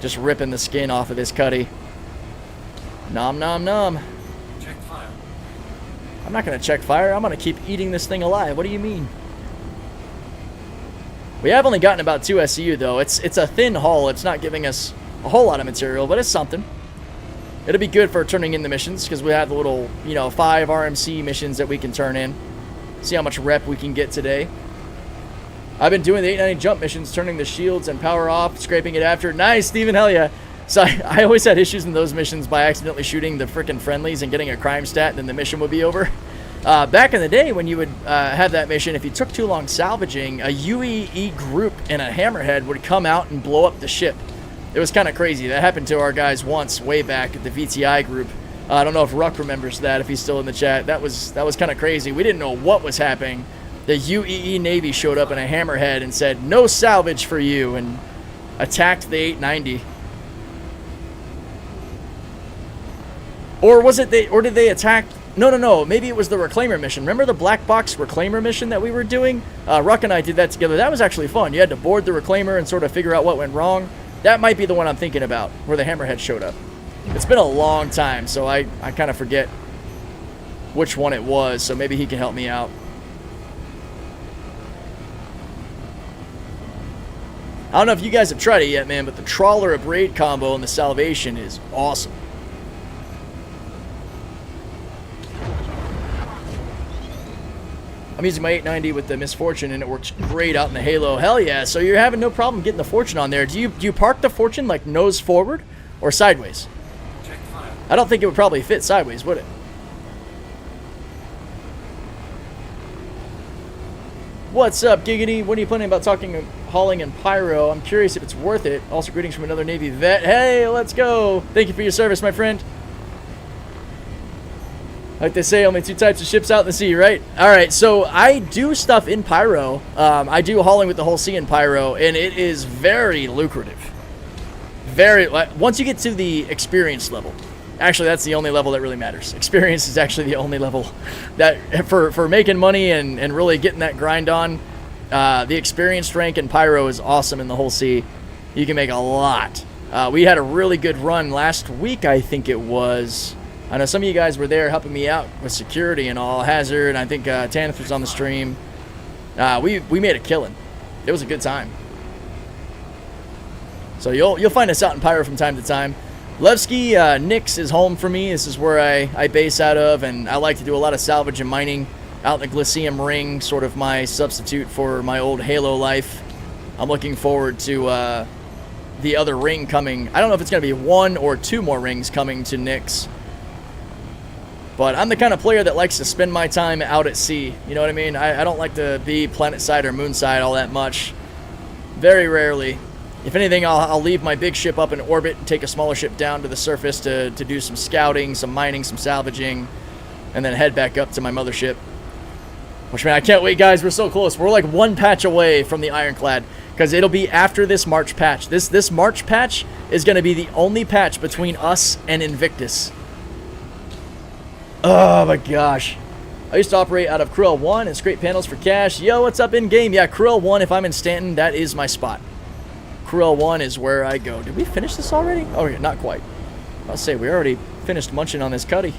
Just ripping the skin off of this cutty. Nom nom nom. Check fire. I'm not going to check fire. I'm going to keep eating this thing alive. What do you mean? We have only gotten about 2 SCU, though. It's a thin hull. It's not giving us a whole lot of material, but it's something. It'll be good for turning in the missions, because we have the little, 5 RMC missions that we can turn in. See how much rep we can get today. I've been doing the 890 jump missions, turning the shields and power off, scraping it after. Nice, Steven, hell yeah. So I always had issues in those missions by accidentally shooting the frickin' friendlies and getting a crime stat, and then the mission would be over. Back in the day when you would have that mission, if you took too long salvaging, a UEE group and a hammerhead would come out and blow up the ship. It was kind of crazy. That happened to our guys once, way back at the VTI group. I don't know if Ruck remembers that, if he's still in the chat. That was kind of crazy. We didn't know what was happening. The UEE Navy showed up in a hammerhead and said, "No salvage for you," and attacked the 890. Or was it or did they attack? No. Maybe it was the Reclaimer mission. Remember the black box Reclaimer mission that we were doing? Ruck and I did that together. That was actually fun. You had to board the Reclaimer and sort of figure out what went wrong. That might be the one I'm thinking about, where the hammerhead showed up. It's been a long time, so I kind of forget which one it was, so maybe he can help me out. I don't know if you guys have tried it yet, man, but the Trawler Abrade combo in the Salvation is awesome. I'm using my 890 with the Misfortune, and it works great out in the Halo. Hell yeah, so you're having no problem getting the Fortune on there. Do you park the Fortune like nose forward or sideways? Check fire. I don't think it would probably fit sideways, would it? What's up, Giggity? When are you planning about hauling in Pyro? I'm curious if it's worth it. Also, greetings from another Navy vet. Hey, let's go. Thank you for your service, my friend. Like they say, only 2 types of ships out in the sea, right? All right, so I do stuff in Pyro. I do hauling with the whole sea in Pyro, and it is very lucrative. Once you get to the experience level. Actually, that's the only level that really matters. Experience is actually the only level that for making money and really getting that grind on. The experienced rank in Pyro is awesome in the whole sea. You can make a lot. We had a really good run last week, I think it was. I know some of you guys were there helping me out with security and all. Hazard, and I think Tanith was on the stream. We made a killing. It was a good time. So you'll find us out in Pyro from time to time. Levski, Nix is home for me. This is where I base out of, and I like to do a lot of salvage and mining out in the Glyceum Ring, sort of my substitute for my old Halo life. I'm looking forward to the other ring coming. I don't know if it's going to be 1 or 2 more rings coming to Nix. But I'm the kind of player that likes to spend my time out at sea. You know what I mean? I don't like to be planet side or moon side all that much. Very rarely. If anything, I'll leave my big ship up in orbit and take a smaller ship down to the surface to do some scouting, some mining, some salvaging, and then head back up to my mothership. Which, man, I can't wait, guys. We're so close. We're like one patch away from the Ironclad, because it'll be after this March patch. This March patch is going to be the only patch between us and Invictus. Oh, my gosh. I used to operate out of Cruel 1 and scrape panels for cash. Yo, what's up in-game? Yeah, Cruel 1, if I'm in Stanton, that is my spot. Cruel 1 is where I go. Did we finish this already? Oh, yeah, not quite. I'll say we already finished munching on this cutty.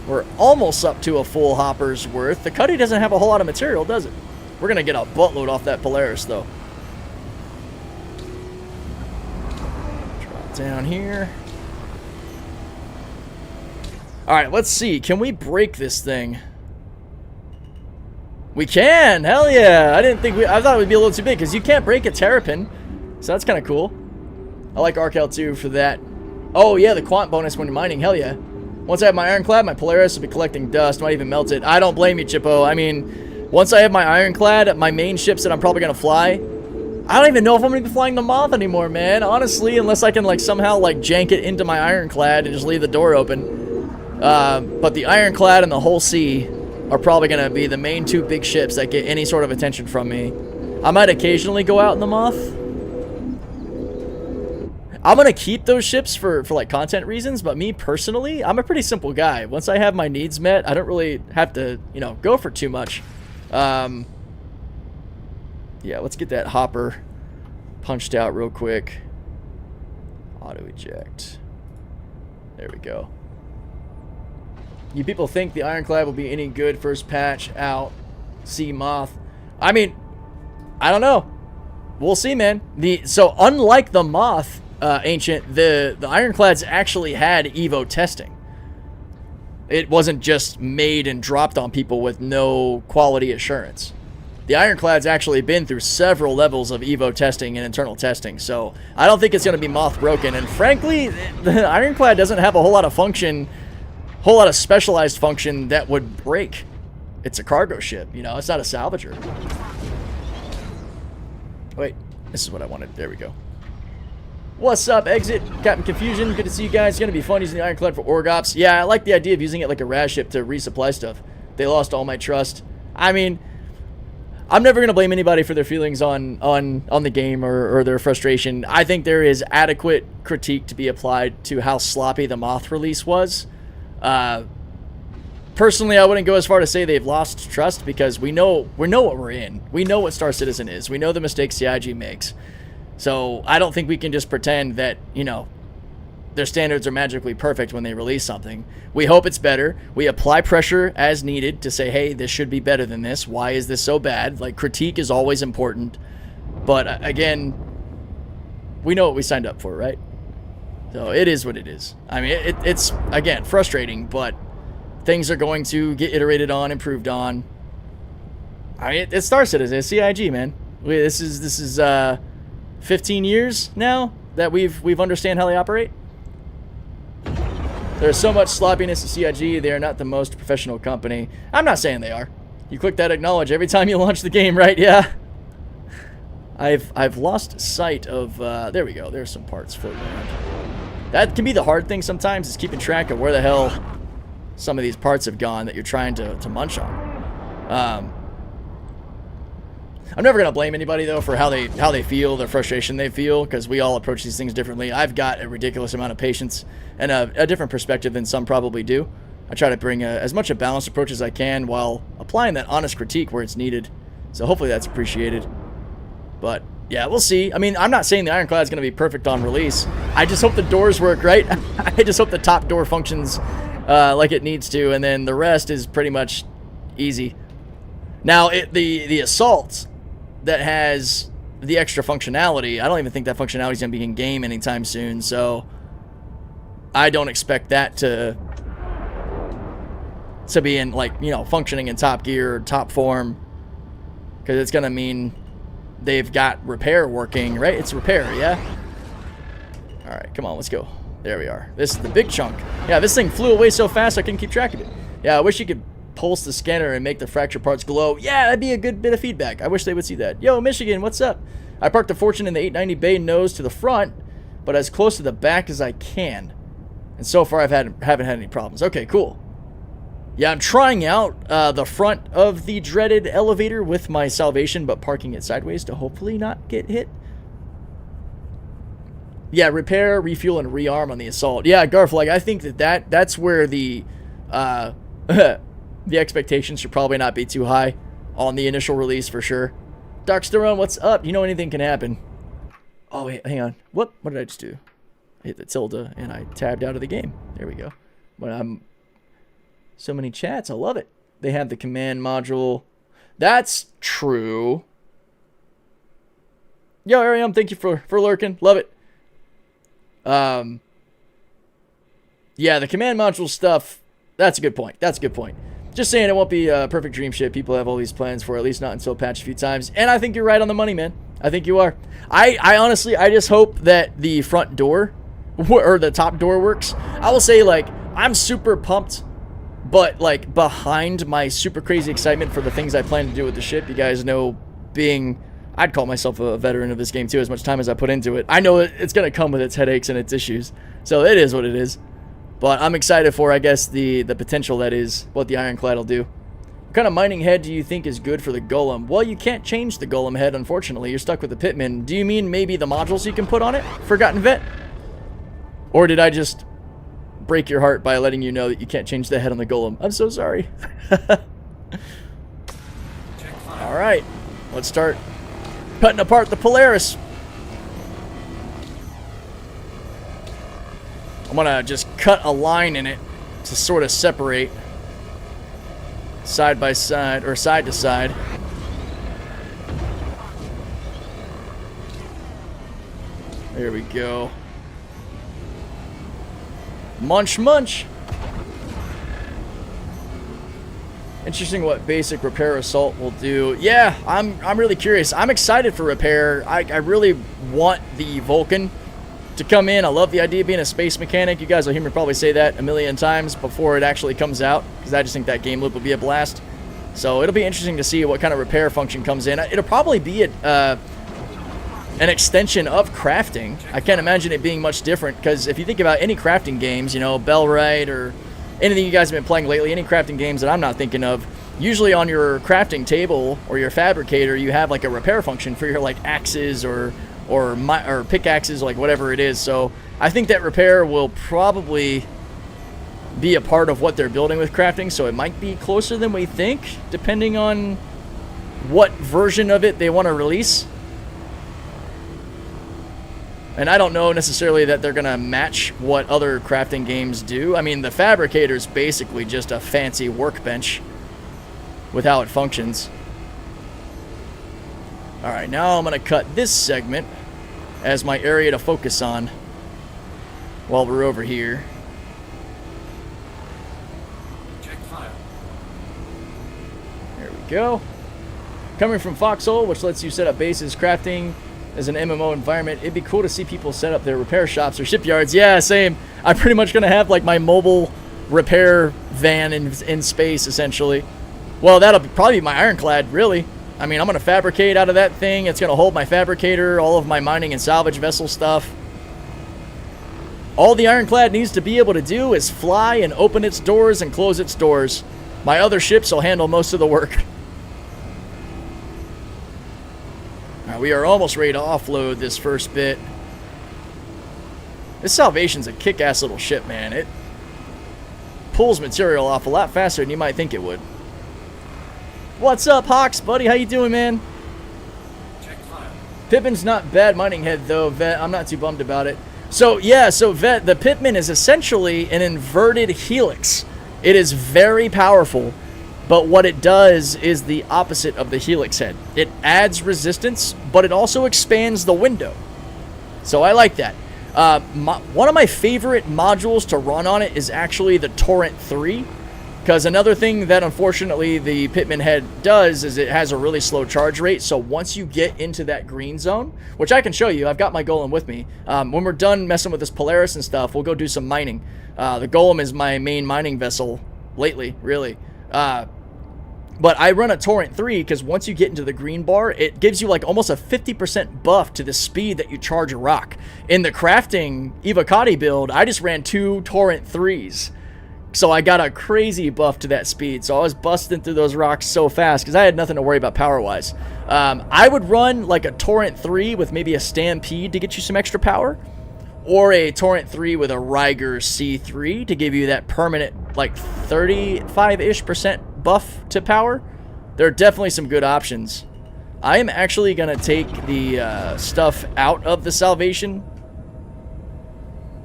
We're almost up to a full hopper's worth. The cutty doesn't have a whole lot of material, does it? We're going to get a buttload off that Polaris, though. Drop down here. All right, let's see. Can we break this thing? We can! Hell yeah! I thought it would be a little too big, because you can't break a Terrapin. So that's kind of cool. I like Arcal 2 for that. Oh, yeah, the quant bonus when you're mining. Hell yeah. Once I have my Ironclad, my Polaris will be collecting dust. Might even melt it. I don't blame you, Chippo. I mean, once I have my Ironclad, my main ships that I'm probably going to fly, I don't even know if I'm going to be flying the Moth anymore, man. Honestly, unless I can, like, somehow, like, jank it into my Ironclad and just leave the door open. But the Ironclad and the Whole Sea are probably going to be the main two big ships that get any sort of attention from me. I might occasionally go out in the Moth. I'm going to keep those ships for like content reasons, but me personally, I'm a pretty simple guy. Once I have my needs met, I don't really have to, you know, go for too much. Yeah, let's get that hopper punched out real quick. Auto eject. There we go. You people think the Ironclad will be any good first patch out? See Moth. I mean, I don't know. We'll see, man. So unlike the Moth, Ancient, the Ironclads actually had Evo testing. It wasn't just made and dropped on people with no quality assurance. The Ironclad's actually been through several levels of Evo testing and internal testing, so I don't think it's going to be Moth broken. And frankly, the Ironclad doesn't have a whole lot of function, whole lot of specialized function that would break. It's a cargo ship, you know, it's not a salvager. Wait, this is what I wanted. There we go. What's up, Exit? Captain Confusion, good to see you guys. It's going to be fun using the Ironclad for Org Ops. Yeah, I like the idea of using it like a Raz ship to resupply stuff. They lost all my trust. I mean, I'm never going to blame anybody for their feelings on the game or their frustration. I think there is adequate critique to be applied to how sloppy the Moth release was. Personally, I wouldn't go as far to say they've lost trust, because we know what we're in. We know what Star Citizen is. We know the mistakes CIG makes. So I don't think we can just pretend that, you know, their standards are magically perfect when they release something. We hope it's better. We apply pressure as needed to say, hey, this should be better than this. Why is this so bad? Like, critique is always important. But again, we know what we signed up for, right? So it is what it is. I mean, it's again, frustrating, but things are going to get iterated on, improved on. I mean, it's Star Citizen, it's CIG, man. This is 15 years now that we've understand how they operate. There's so much sloppiness at CIG. They are not the most professional company. I'm not saying they are. You click that acknowledge every time you launch the game, right? Yeah. I've lost sight of there we go. There's some parts floating around. That can be the hard thing sometimes, is keeping track of where the hell some of these parts have gone that you're trying to munch on. I'm never going to blame anybody, though, for how they feel, their frustration they feel, because we all approach these things differently. I've got a ridiculous amount of patience and a different perspective than some probably do. I try to bring as much a balanced approach as I can while applying that honest critique where it's needed. So hopefully that's appreciated. But, yeah, we'll see. I mean, I'm not saying the Ironclad is going to be perfect on release. I just hope the doors work, right? I just hope the top door functions like it needs to, and then the rest is pretty much easy. Now, the Assault that has the extra functionality, I don't even think that functionality is going to be in game anytime soon, so I don't expect that to be in, like, you know, functioning in top gear or top form, because it's going to mean they've got repair working, right? It's repair, yeah? All right, come on, let's go. There we are. This is the big chunk. Yeah, this thing flew away so fast I couldn't keep track of it. Yeah, I wish you could pulse the scanner and make the fracture parts glow. Yeah, that'd be a good bit of feedback. I wish they would see that. Yo, Michigan, what's up? I parked the Fortune in the 890 bay nose to the front, but as close to the back as I can. And so far, haven't had any problems. Okay, cool. Yeah, I'm trying out the front of the dreaded elevator with my Salvation, but parking it sideways to hopefully not get hit. Yeah, repair, refuel, and rearm on the Assault. Yeah, Garflag, I think that's where the the expectations should probably not be too high on the initial release for sure. Darkstone, what's up? You know anything can happen. Oh, wait, hang on. What did I just do? I hit the tilde and I tabbed out of the game. There we go. But I'm... So many chats. I love it. They have the command module. That's true. Yo, Ariam, thank you for lurking. Love it. Yeah, the command module stuff, that's a good point. That's a good point. Just saying it won't be a perfect dream shit. People have all these plans for, at least not until patched a few times. And I think you're right on the money, man. I think you are. I honestly, I just hope that the front door or the top door works. I will say, like, I'm super pumped, but, like, behind my super crazy excitement for the things I plan to do with the ship. You guys know, I'd call myself a veteran of this game too, as much time as I put into it. I know it's going to come with its headaches and its issues. So it is what it is. But I'm excited for, I guess, the potential that is what the Ironclad will do. What kind of mining head do you think is good for the Golem? Well, you can't change the Golem head, unfortunately. You're stuck with the Pitman. Do you mean maybe the modules you can put on it? Forgotten Vet? Or did I just break your heart by letting you know that you can't change the head on the Golem? I'm so sorry. Alright, let's start cutting apart the Polaris. I'm gonna just cut a line in it to sort of separate side by side, or side to side. There we go. Munch, munch. Interesting what basic repair assault will do. Yeah, I'm really curious. I'm excited for repair. I really want the Vulcan to come in. I love the idea of being a space mechanic. You guys will hear me probably say that a million times before it actually comes out, because I just think that game loop will be a blast. So it'll be interesting to see what kind of repair function comes in. It'll probably be an extension of crafting. I can't imagine it being much different, because if you think about any crafting games, you know, Bellrite or anything you guys have been playing lately, any crafting games that I'm not thinking of, usually on your crafting table or your fabricator, you have like a repair function for your like axes or pickaxes, like whatever it is. So I think that repair will probably be a part of what they're building with crafting, so it might be closer than we think, depending on what version of it they want to release. And I don't know necessarily that they're going to match what other crafting games do. I mean, the fabricator's basically just a fancy workbench with how it functions. Alright, now I'm going to cut this segment as my area to focus on while we're over here. Check file. There we go. Coming from Foxhole, which lets you set up bases, crafting as an MMO environment, it'd be cool to see people set up their repair shops or shipyards. Yeah, same. I'm pretty much going to have like my mobile repair van in space, essentially. Well, that'll probably be my Ironclad, really. I mean, I'm going to fabricate out of that thing. It's going to hold my fabricator, all of my mining and salvage vessel stuff. All the Ironclad needs to be able to do is fly and open its doors and close its doors. My other ships will handle most of the work. Alright, we are almost ready to offload this first bit. This Salvation's a kick-ass little ship, man. It pulls material off a lot faster than you might think it would. What's up, Hawks, buddy? How you doing, man? Check file. Pippin's not bad mining head, though, Vet. I'm not too bummed about it. So, yeah, Vet, the Pippin is essentially an inverted helix. It is very powerful, but what it does is the opposite of the helix head. It adds resistance, but it also expands the window. So I like that. One of my favorite modules to run on it is actually the Torrent 3. Because another thing that unfortunately the Pitman head does is it has a really slow charge rate. So once you get into that green zone, which I can show you, I've got my Golem with me. When we're done messing with this Polaris and stuff, we'll go do some mining. The Golem is my main mining vessel lately, really. But I run a Torrent 3 because once you get into the green bar, it gives you like almost a 50% buff to the speed that you charge a rock. In the crafting Evocati build, I just ran 2 Torrent 3s. So I got a crazy buff to that speed. So I was busting through those rocks so fast because I had nothing to worry about power-wise. I would run like a Torrent 3 with maybe a Stampede to get you some extra power. Or a Torrent 3 with a Ryger C3 to give you that permanent like 35-ish% buff to power. There are definitely some good options. I am actually going to take the stuff out of the Salvation,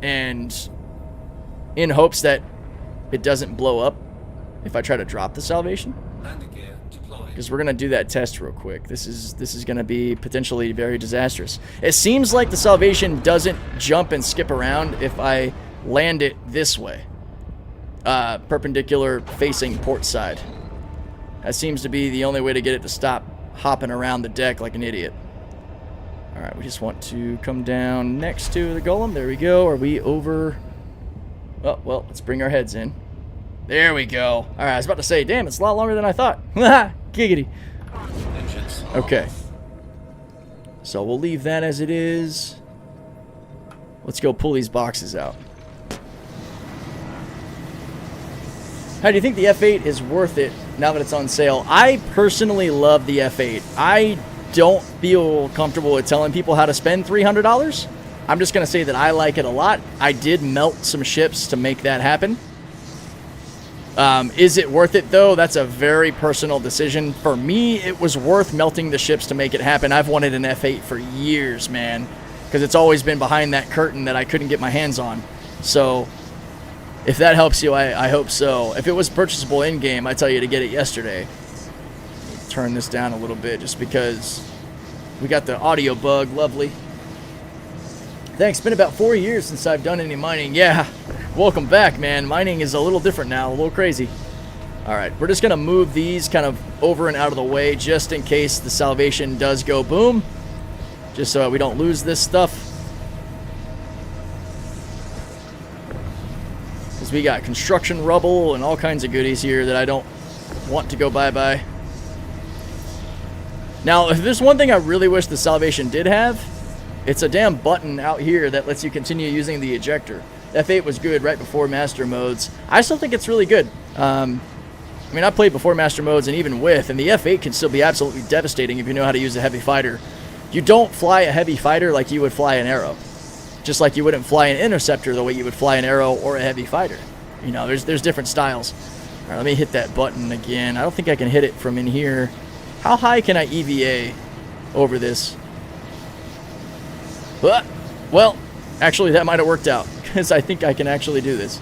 and in hopes that it doesn't blow up if I try to drop the Salvation. Because we're going to do that test real quick. This is going to be potentially very disastrous. It seems like the Salvation doesn't jump and skip around if I land it this way. Perpendicular facing port side. That seems to be the only way to get it to stop hopping around the deck like an idiot. Alright, we just want to come down next to the golem. There we go. Are we over? Oh, well, let's bring our heads in. There we go. Alright, I was about to say, damn, it's a lot longer than I thought. Giggity. Okay. So we'll leave that as it is. Let's go pull these boxes out. How do you think the F8 is worth it now that it's on sale? I personally love the F8. I don't feel comfortable with telling people how to spend $300. I'm just going to say that I like it a lot. I did melt some ships to make that happen. Is it worth it, though? That's a very personal decision. For me, it was worth melting the ships to make it happen. I've wanted an F8 for years, man, because it's always been behind that curtain that I couldn't get my hands on. So if that helps you, I hope so. If it was purchasable in-game, I tell you to get it yesterday. Turn this down a little bit just because we got the audio bug. Lovely. Thanks. It's been about 4 years since I've done any mining. Yeah, welcome back, man. Mining is a little different now, a little crazy. All right, we're just going to move these kind of over and out of the way just in case the Salvation does go boom, just so we don't lose this stuff. Because we got construction rubble and all kinds of goodies here that I don't want to go bye-bye. Now, if there's one thing I really wish the Salvation did have, it's a damn button out here that lets you continue using the ejector. F8 was good right before Master Modes. I still think it's really good. I mean, I played before Master Modes and even with, and the F8 can still be absolutely devastating if you know how to use a heavy fighter. You don't fly a heavy fighter like you would fly an arrow. Just like you wouldn't fly an interceptor the way you would fly an arrow or a heavy fighter. You know, there's different styles. All right, let me hit that button again. I don't think I can hit it from in here. How high can I EVA over this? Well, actually, that might have worked out, because I think I can actually do this.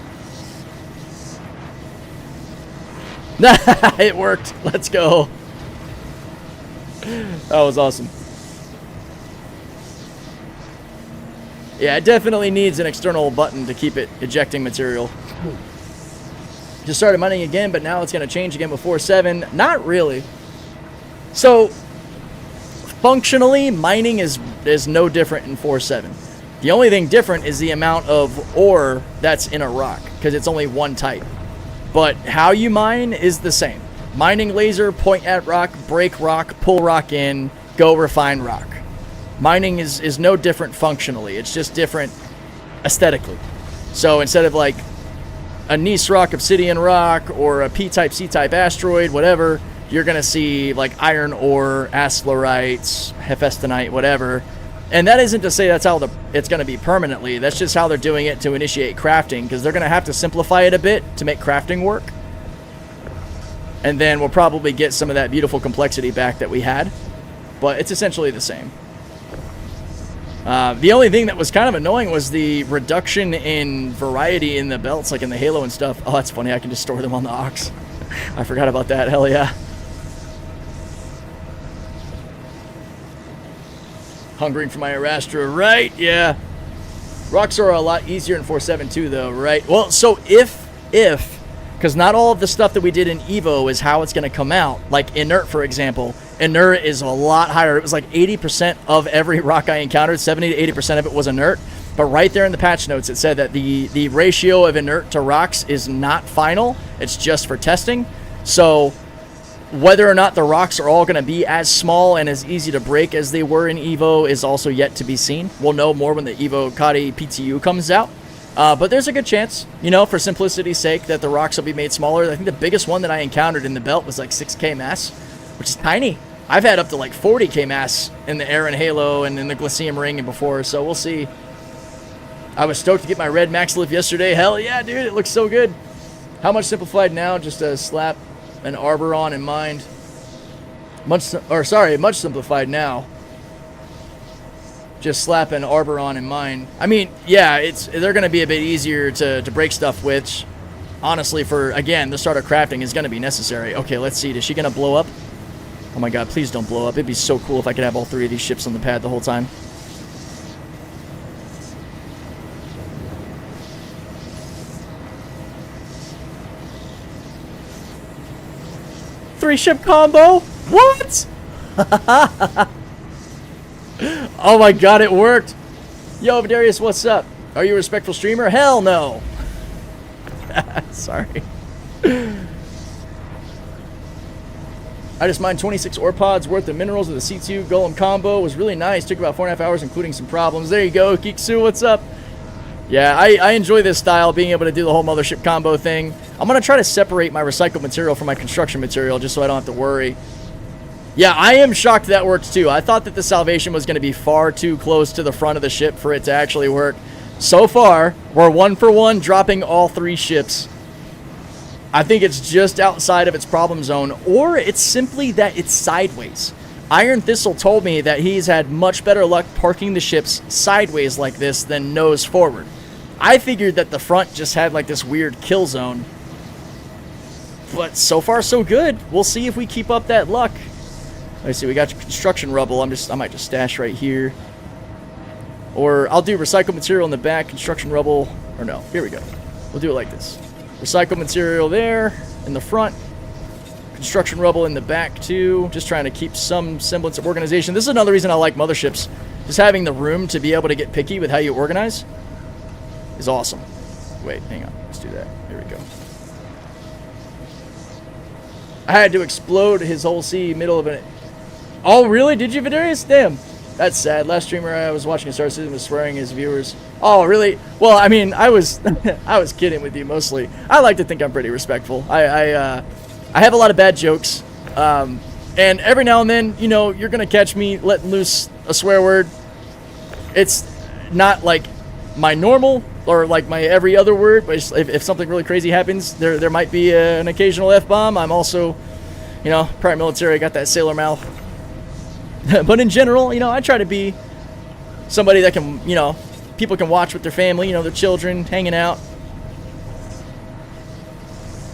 It worked. Let's go. That was awesome. Yeah, it definitely needs an external button to keep it ejecting material. Just started mining again, but now it's going to change again before 7. Not really. So, functionally, mining is no different in 4.7. The only thing different is the amount of ore that's in a rock, because it's only one type. But how you mine is the same. Mining laser, point at rock, break rock, pull rock in, go refine rock. Mining is no different functionally. It's just different aesthetically. So instead of like a gneiss rock, obsidian rock, or a P-type, C-type asteroid, whatever, you're going to see like iron ore, aslarites, hephaestonite, whatever. And that isn't to say that's how it's going to be permanently. That's just how they're doing it to initiate crafting, because they're going to have to simplify it a bit to make crafting work. And then we'll probably get some of that beautiful complexity back that we had. But it's essentially the same. The only thing that was kind of annoying was the reduction in variety in the belts, like in the Halo and stuff. Oh, that's funny. I can just store them on the aux. I forgot about that. Hell yeah. Hungering for my Arastra, right? Yeah. Rocks are a lot easier in 4.7 too, though, right? Well, so if, because not all of the stuff that we did in Evo is how it's going to come out. Like Inert, for example. Inert is a lot higher. It was like 80% of every rock I encountered, 70 to 80% of it was Inert. But right there in the patch notes, it said that the ratio of Inert to rocks is not final. It's just for testing. So Whether or not the rocks are all going to be as small and as easy to break as they were in Evo is also yet to be seen. We'll know more when the Evo Kadi PTU comes out. But there's a good chance, you know, for simplicity's sake, that the rocks will be made smaller. I think the biggest one that I encountered in the belt was like 6K mass, which is tiny. I've had up to like 40K mass in the Air and Halo and in the Glacium Ring and before, so we'll see. I was stoked to get my red max lift yesterday. Hell yeah, dude, it looks so good. How much simplified now? Just a slap an arbor on in mind. Much simplified now. Just slap an arbor on in mind. I mean, yeah, they're going to be a bit easier to break stuff, which honestly, for again the start of crafting is going to be necessary. Okay, let's see. Is she going to blow up? Oh my god, please don't blow up. It'd be so cool if I could have all 3 of these ships on the pad the whole time. Three-ship combo? What? Oh my god, it worked. Yo, Vidarius, what's up? Are you a respectful streamer? Hell no. Sorry. I just mined 26 ore pods worth of minerals with a C2 golem combo. Was really nice. Took about 4.5 hours, including some problems. There you go, Kiksu, what's up? Yeah, I enjoy this style, being able to do the whole mothership combo thing. I'm going to try to separate my recycled material from my construction material just so I don't have to worry. Yeah, I am shocked that worked too. I thought that the Salvation was going to be far too close to the front of the ship for it to actually work. So far, we're 1 for 1, dropping all 3 ships. I think it's just outside of its problem zone, or it's simply that it's sideways. Iron Thistle told me that he's had much better luck parking the ships sideways like this than nose forward. I figured that the front just had like this weird kill zone. But so far so good. We'll see if we keep up that luck. Let's see, we got construction rubble. I might just stash right here. Or I'll do recycled material in the back, construction rubble. Or no, here we go. We'll do it like this. Recycled material there in the front. Construction rubble in the back too. Just trying to keep some semblance of organization. This is another reason I like motherships. Just having the room to be able to get picky with how you organize is awesome. Wait, hang on. Let's do that. Here we go. I had to explode his whole sea middle of it. Oh, really? Did you, Vidarius? Damn. That's sad. Last streamer I was watching STAR-CYWL was swearing his viewers. Oh, really? Well, I mean, I was I was kidding with you mostly. I like to think I'm pretty respectful. I have a lot of bad jokes. And every now and then, you know, you're going to catch me letting loose a swear word. It's not like my normal or like my every other word, but if something really crazy happens, there might be an occasional F-bomb. I'm also, you know, prior military, got that sailor mouth. But in general, you know, I try to be somebody that can, you know, people can watch with their family, you know, their children, hanging out.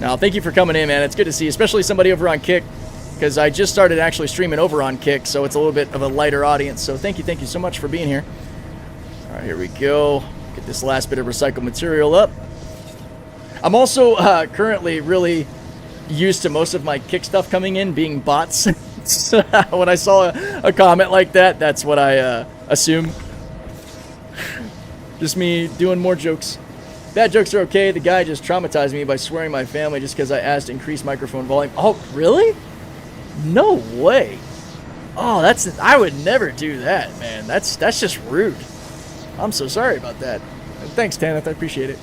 Now, thank you for coming in, man. It's good to see you, especially somebody over on Kick, because I just started actually streaming over on Kick, so it's a little bit of a lighter audience. So thank you so much for being here. All right, here we go. Get this last bit of recycled material up. I'm also currently really used to most of my Kick stuff coming in being bots. When I saw a comment like that, that's what I assume. Just me doing more jokes. Bad jokes are okay. The guy just traumatized me by swearing my family just because I asked to increase microphone volume. Oh, really? No way. Oh, I would never do that, man. That's just rude. I'm so sorry about that. Thanks, Tanith. I appreciate it.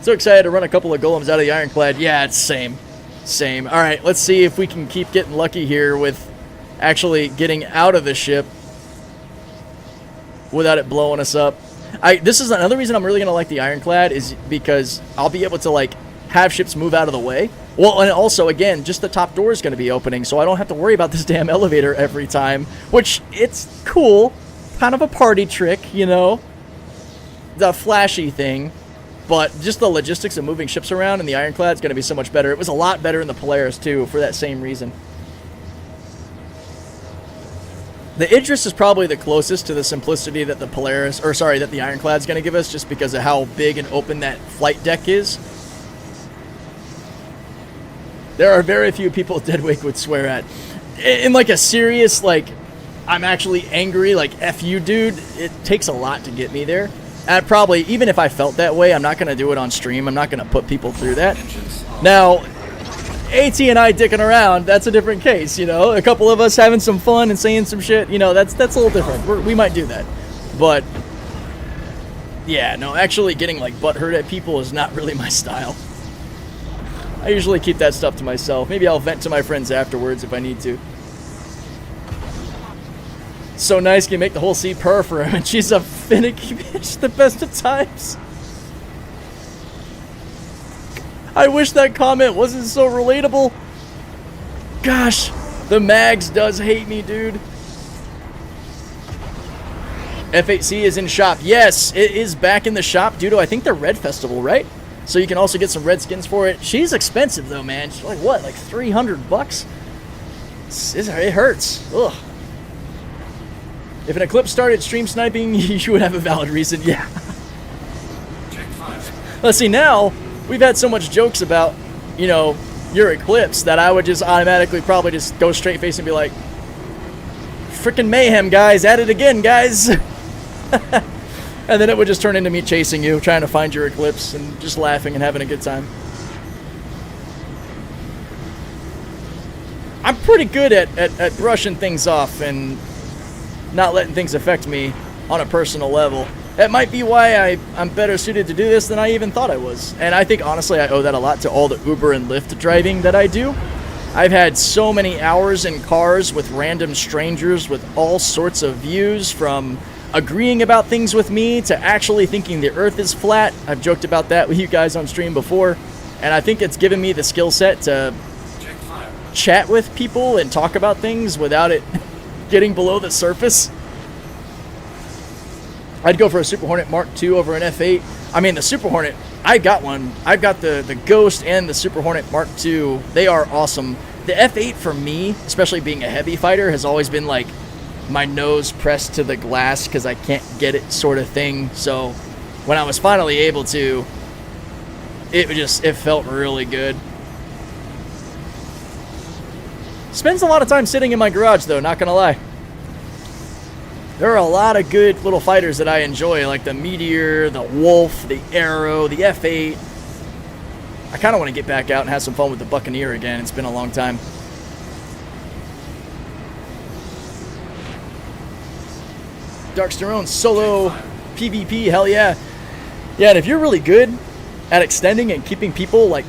So excited to run a couple of golems out of the ironclad. Yeah, it's same. All right, let's see if we can keep getting lucky here with actually getting out of the ship without it blowing us up. This is another reason I'm really going to like the ironclad, is because I'll be able to like have ships move out of the way. Well, and also, again, just the top door is going to be opening, so I don't have to worry about this damn elevator every time, which it's cool. Kind of a party trick, you know, the flashy thing. But just the logistics of moving ships around in the ironclad is going to be so much better. It was a lot better in the Polaris, too, for that same reason. The Idris is probably the closest to the simplicity that the Polaris, or sorry, that the Ironclad's going to give us, just because of how big and open that flight deck is. There are very few people Deadwake would swear at. In like a serious, like, I'm actually angry, like, F you, dude, it takes a lot to get me there. And probably, even if I felt that way, I'm not going to do it on stream. I'm not going to put people through that. Now, AT and I dicking around, that's a different case, you know? A couple of us having some fun and saying some shit, you know, that's a little different. We might do that. But, yeah, no, actually getting, like, butthurt at people is not really my style. I usually keep that stuff to myself. Maybe I'll vent to my friends afterwards if I need to. So nice, can make the whole sea purr for him, and she's a finicky bitch the best of times. I wish that comment wasn't so relatable. Gosh, the Mags does hate me, dude. F8C is in shop. Yes, it is back in the shop due to, I think, the Red Festival, right? So you can also get some red skins for it. She's expensive, though, man. She's like, what, like 300 bucks? It hurts. Ugh. If an Eclipse started stream sniping, you would have a valid reason. Yeah. Check 5. Let's see, now, we've had so much jokes about, you know, your Eclipse that I would just automatically probably just go straight face and be like, frickin' mayhem, guys. At it again, guys. And then it would just turn into me chasing you, trying to find your Eclipse and just laughing and having a good time. I'm pretty good at brushing things off and not letting things affect me on a personal level. That might be why I'm better suited to do this than I even thought I was. And I think, honestly, I owe that a lot to all the Uber and Lyft driving that I do. I've had so many hours in cars with random strangers with all sorts of views, from agreeing about things with me to actually thinking the earth is flat. I've joked about that with you guys on stream before. And I think it's given me the skill set to chat with people and talk about things without it getting below the surface. I'd go for a Super Hornet Mark II over an F8. I mean, the Super Hornet, I got one. I've got the Ghost and the Super Hornet Mark II. They are awesome. The F8 for me, especially being a heavy fighter, has always been like my nose pressed to the glass because I can't get it sort of thing. So when I was finally able to, it felt really good. Spends a lot of time sitting in my garage, though, not gonna lie. There are a lot of good little fighters that I enjoy, like the Meteor, the Wolf, the Arrow, the F8. I kind of want to get back out and have some fun with the Buccaneer again. It's been a long time. Darksterone solo PvP, hell yeah. Yeah, and if you're really good at extending and keeping people, like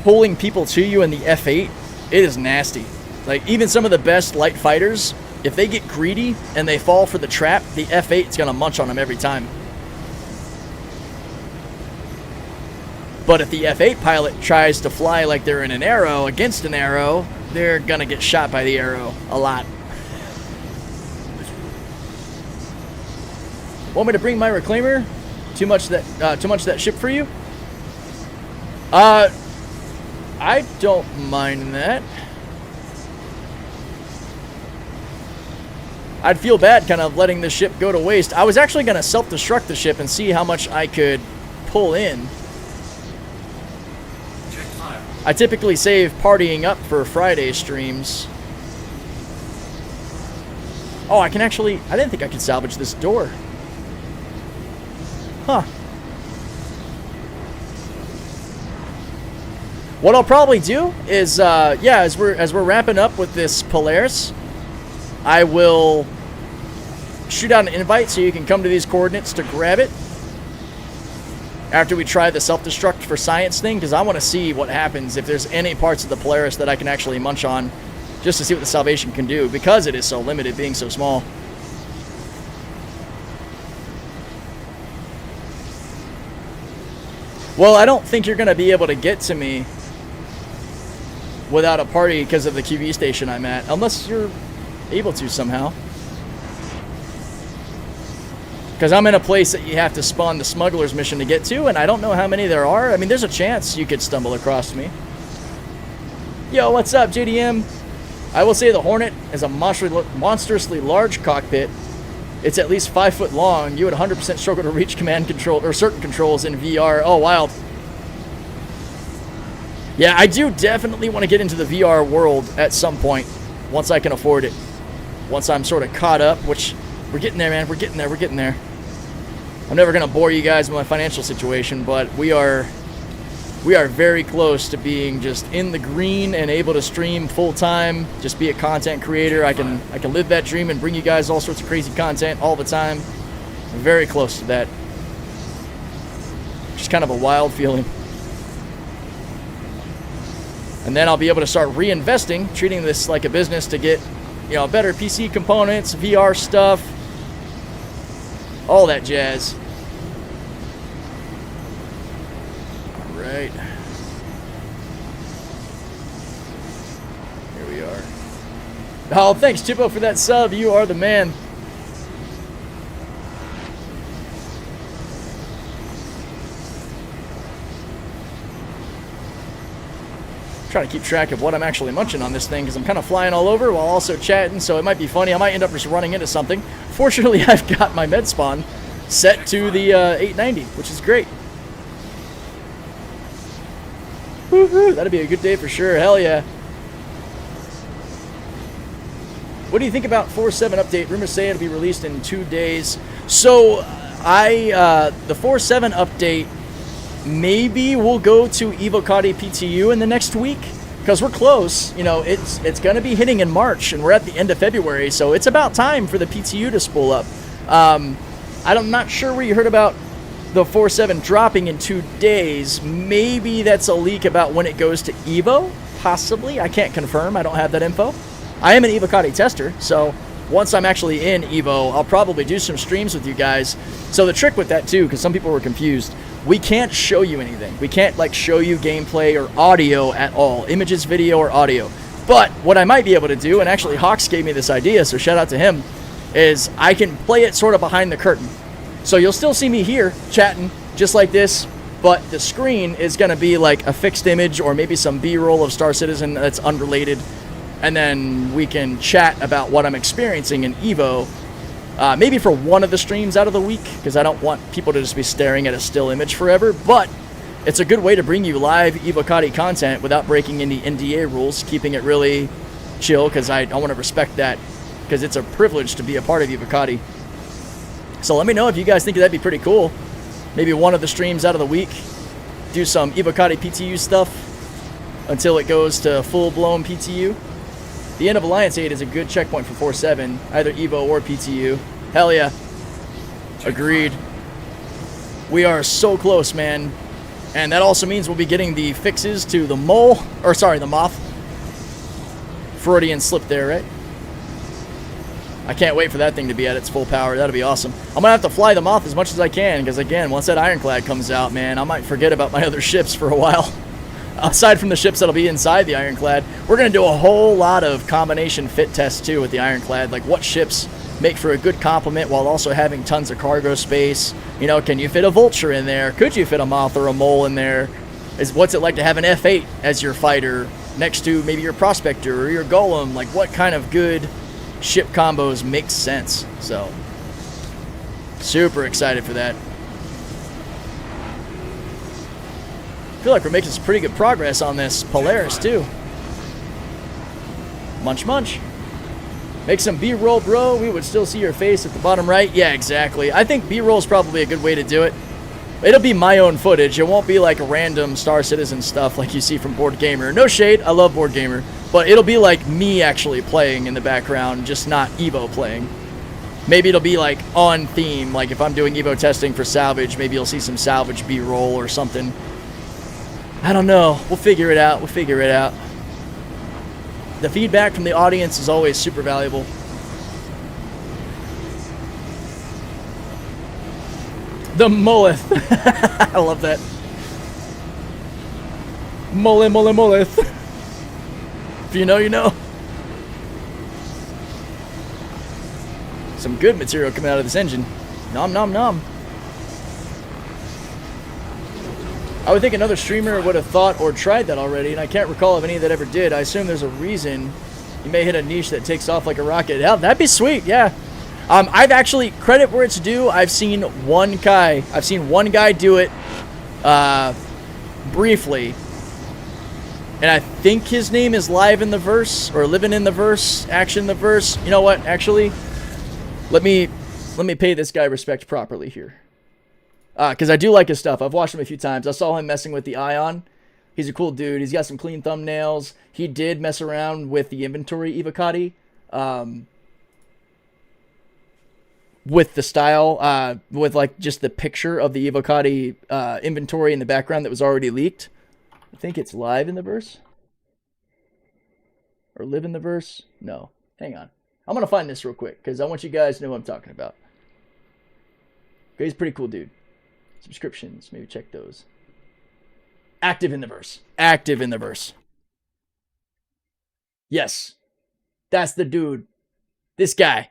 pulling people to you in the F8, it is nasty. Like, even some of the best light fighters, if they get greedy and they fall for the trap, the F8 is going to munch on them every time. But if the F8 pilot tries to fly like they're in an Arrow against an Arrow, they're going to get shot by the Arrow a lot. Want me to bring my Reclaimer? Too much that ship for you? I don't mind that. I'd feel bad kind of letting the ship go to waste. I was actually going to self-destruct the ship and see how much I could pull in. I typically save partying up for Friday streams. Oh, I can actually... I didn't think I could salvage this door. Huh. What I'll probably do is, yeah, as we're wrapping up with this Polaris, I will shoot out an invite so you can come to these coordinates to grab it after we try the self-destruct for science thing, because I want to see what happens if there's any parts of the Polaris that I can actually munch on, just to see what the Salvation can do, because it is so limited, being so small. Well, I don't think you're going to be able to get to me without a party because of the QV station I'm at, unless you're able to somehow. Because I'm in a place that you have to spawn the smuggler's mission to get to, and I don't know how many there are. I mean, there's a chance you could stumble across me. Yo, what's up, JDM? I will say the Hornet is a monstrously large cockpit. It's at least 5 foot long. You would 100% struggle to reach command control or certain controls in VR. Oh, wild. Yeah, I do definitely want to get into the VR world at some point, once I can afford it. Once I'm sort of caught up, which we're getting there, man. We're getting there. We're getting there. I'm never going to bore you guys with my financial situation, but we are we are very close to being just in the green and able to stream full time, just be a content creator. I can live that dream and bring you guys all sorts of crazy content all the time. I'm very close to that. Just kind of a wild feeling. And then I'll be able to start reinvesting, treating this like a business to get, you know, better PC components, VR stuff, all that jazz. All right. Here we are. Oh, thanks, Chippo, for that sub. You are the man. Trying to keep track of what I'm actually munching on this thing because I'm kind of flying all over while also chatting, so it might be funny. I might end up just running into something. Fortunately, I've got my med spawn set to the 890, which is great. Woohoo! That'd be a good day for sure. Hell yeah. What do you think about 4.7 update? Rumors say it'll be released in 2 days. So the 4.7 update, maybe we'll go to Evocati PTU in the next week because we're close. You know, it's going to be hitting in March and we're at the end of February, so it's about time for the PTU to spool up. I'm not sure where you heard about the 4.7 dropping in 2 days. Maybe that's a leak about when it goes to Evo, possibly. I can't confirm. I don't have that info. I am an Evocati tester, so once I'm actually in Evo, I'll probably do some streams with you guys. So the trick with that too, because some people were confused, we can't show you anything. We can't like show you gameplay or audio at all. Images, video, or audio. But what I might be able to do, and actually Hawks gave me this idea, so shout out to him, is I can play it sort of behind the curtain. So you'll still see me here chatting just like this, but the screen is going to be like a fixed image or maybe some B-roll of Star Citizen that's unrelated. And then we can chat about what I'm experiencing in Evo. Maybe for one of the streams out of the week, because I don't want people to just be staring at a still image forever, but it's a good way to bring you live Evocati content without breaking any NDA rules, keeping it really chill, because I want to respect that, because it's a privilege to be a part of Evocati. So let me know if you guys think that'd be pretty cool. Maybe one of the streams out of the week, do some Evocati PTU stuff until it goes to full-blown PTU. The end of Alliance 8 is a good checkpoint for 4.7, either Evo or PTU. Hell yeah. Agreed. We are so close, man. And that also means we'll be getting the fixes to the mole, or sorry, the moth. Freudian slip there, right? I can't wait for that thing to be at its full power. That'll be awesome. I'm gonna have to fly the moth as much as I can, because again, once that ironclad comes out, man, I might forget about my other ships for a while. Aside from the ships that'll be inside the ironclad, we're going to do a whole lot of combination fit tests too with the ironclad, like what ships make for a good complement while also having tons of cargo space. You know, can you fit a vulture in there? Could you fit a moth or a mole in there? What's it like to have an F8 as your fighter next to maybe your prospector or your golem? Like what kind of good ship combos make sense? So super excited for that. I feel like we're making some pretty good progress on this Polaris too. Munch munch. Make some B-roll, bro. We would still see your face at the bottom right. Yeah, exactly. I think B-roll is probably a good way to do it. It'll be my own footage. It won't be like random Star Citizen stuff like you see from Board Gamer. No shade, I love Board Gamer. But it'll be like me actually playing in the background, just not Evo playing. Maybe it'll be like on theme. Like if I'm doing Evo testing for Salvage, maybe you'll see some Salvage B-roll or something. I don't know. We'll figure it out. We'll figure it out. The feedback from the audience is always super valuable. The Moleth. I love that. Moleth. If you know, you know. Some good material coming out of this engine. Nom nom nom. I would think another streamer would have thought or tried that already, and I can't recall of any that ever did. I assume there's a reason. You may hit a niche that takes off like a rocket. Yeah, that'd be sweet, yeah. I've actually, credit where it's due, I've seen one guy do it briefly. And I think his name is Live in the Verse, or Living in the Verse, Action the Verse. You know what, actually, let me pay this guy respect properly here. Because I do like his stuff. I've watched him a few times. I saw him messing with the Ion, He's a cool dude. He's got some clean thumbnails. He did mess around with the inventory Evocati, with the style, with like just the picture of the Evocati inventory in the background that was already leaked. I think it's live in the verse. Or live in the verse? No. Hang on. I'm going to find this real quick because I want you guys to know what I'm talking about. Okay, he's a pretty cool dude. Subscriptions, maybe check those. Active in the verse. Active in the verse. Yes. That's the dude. This guy.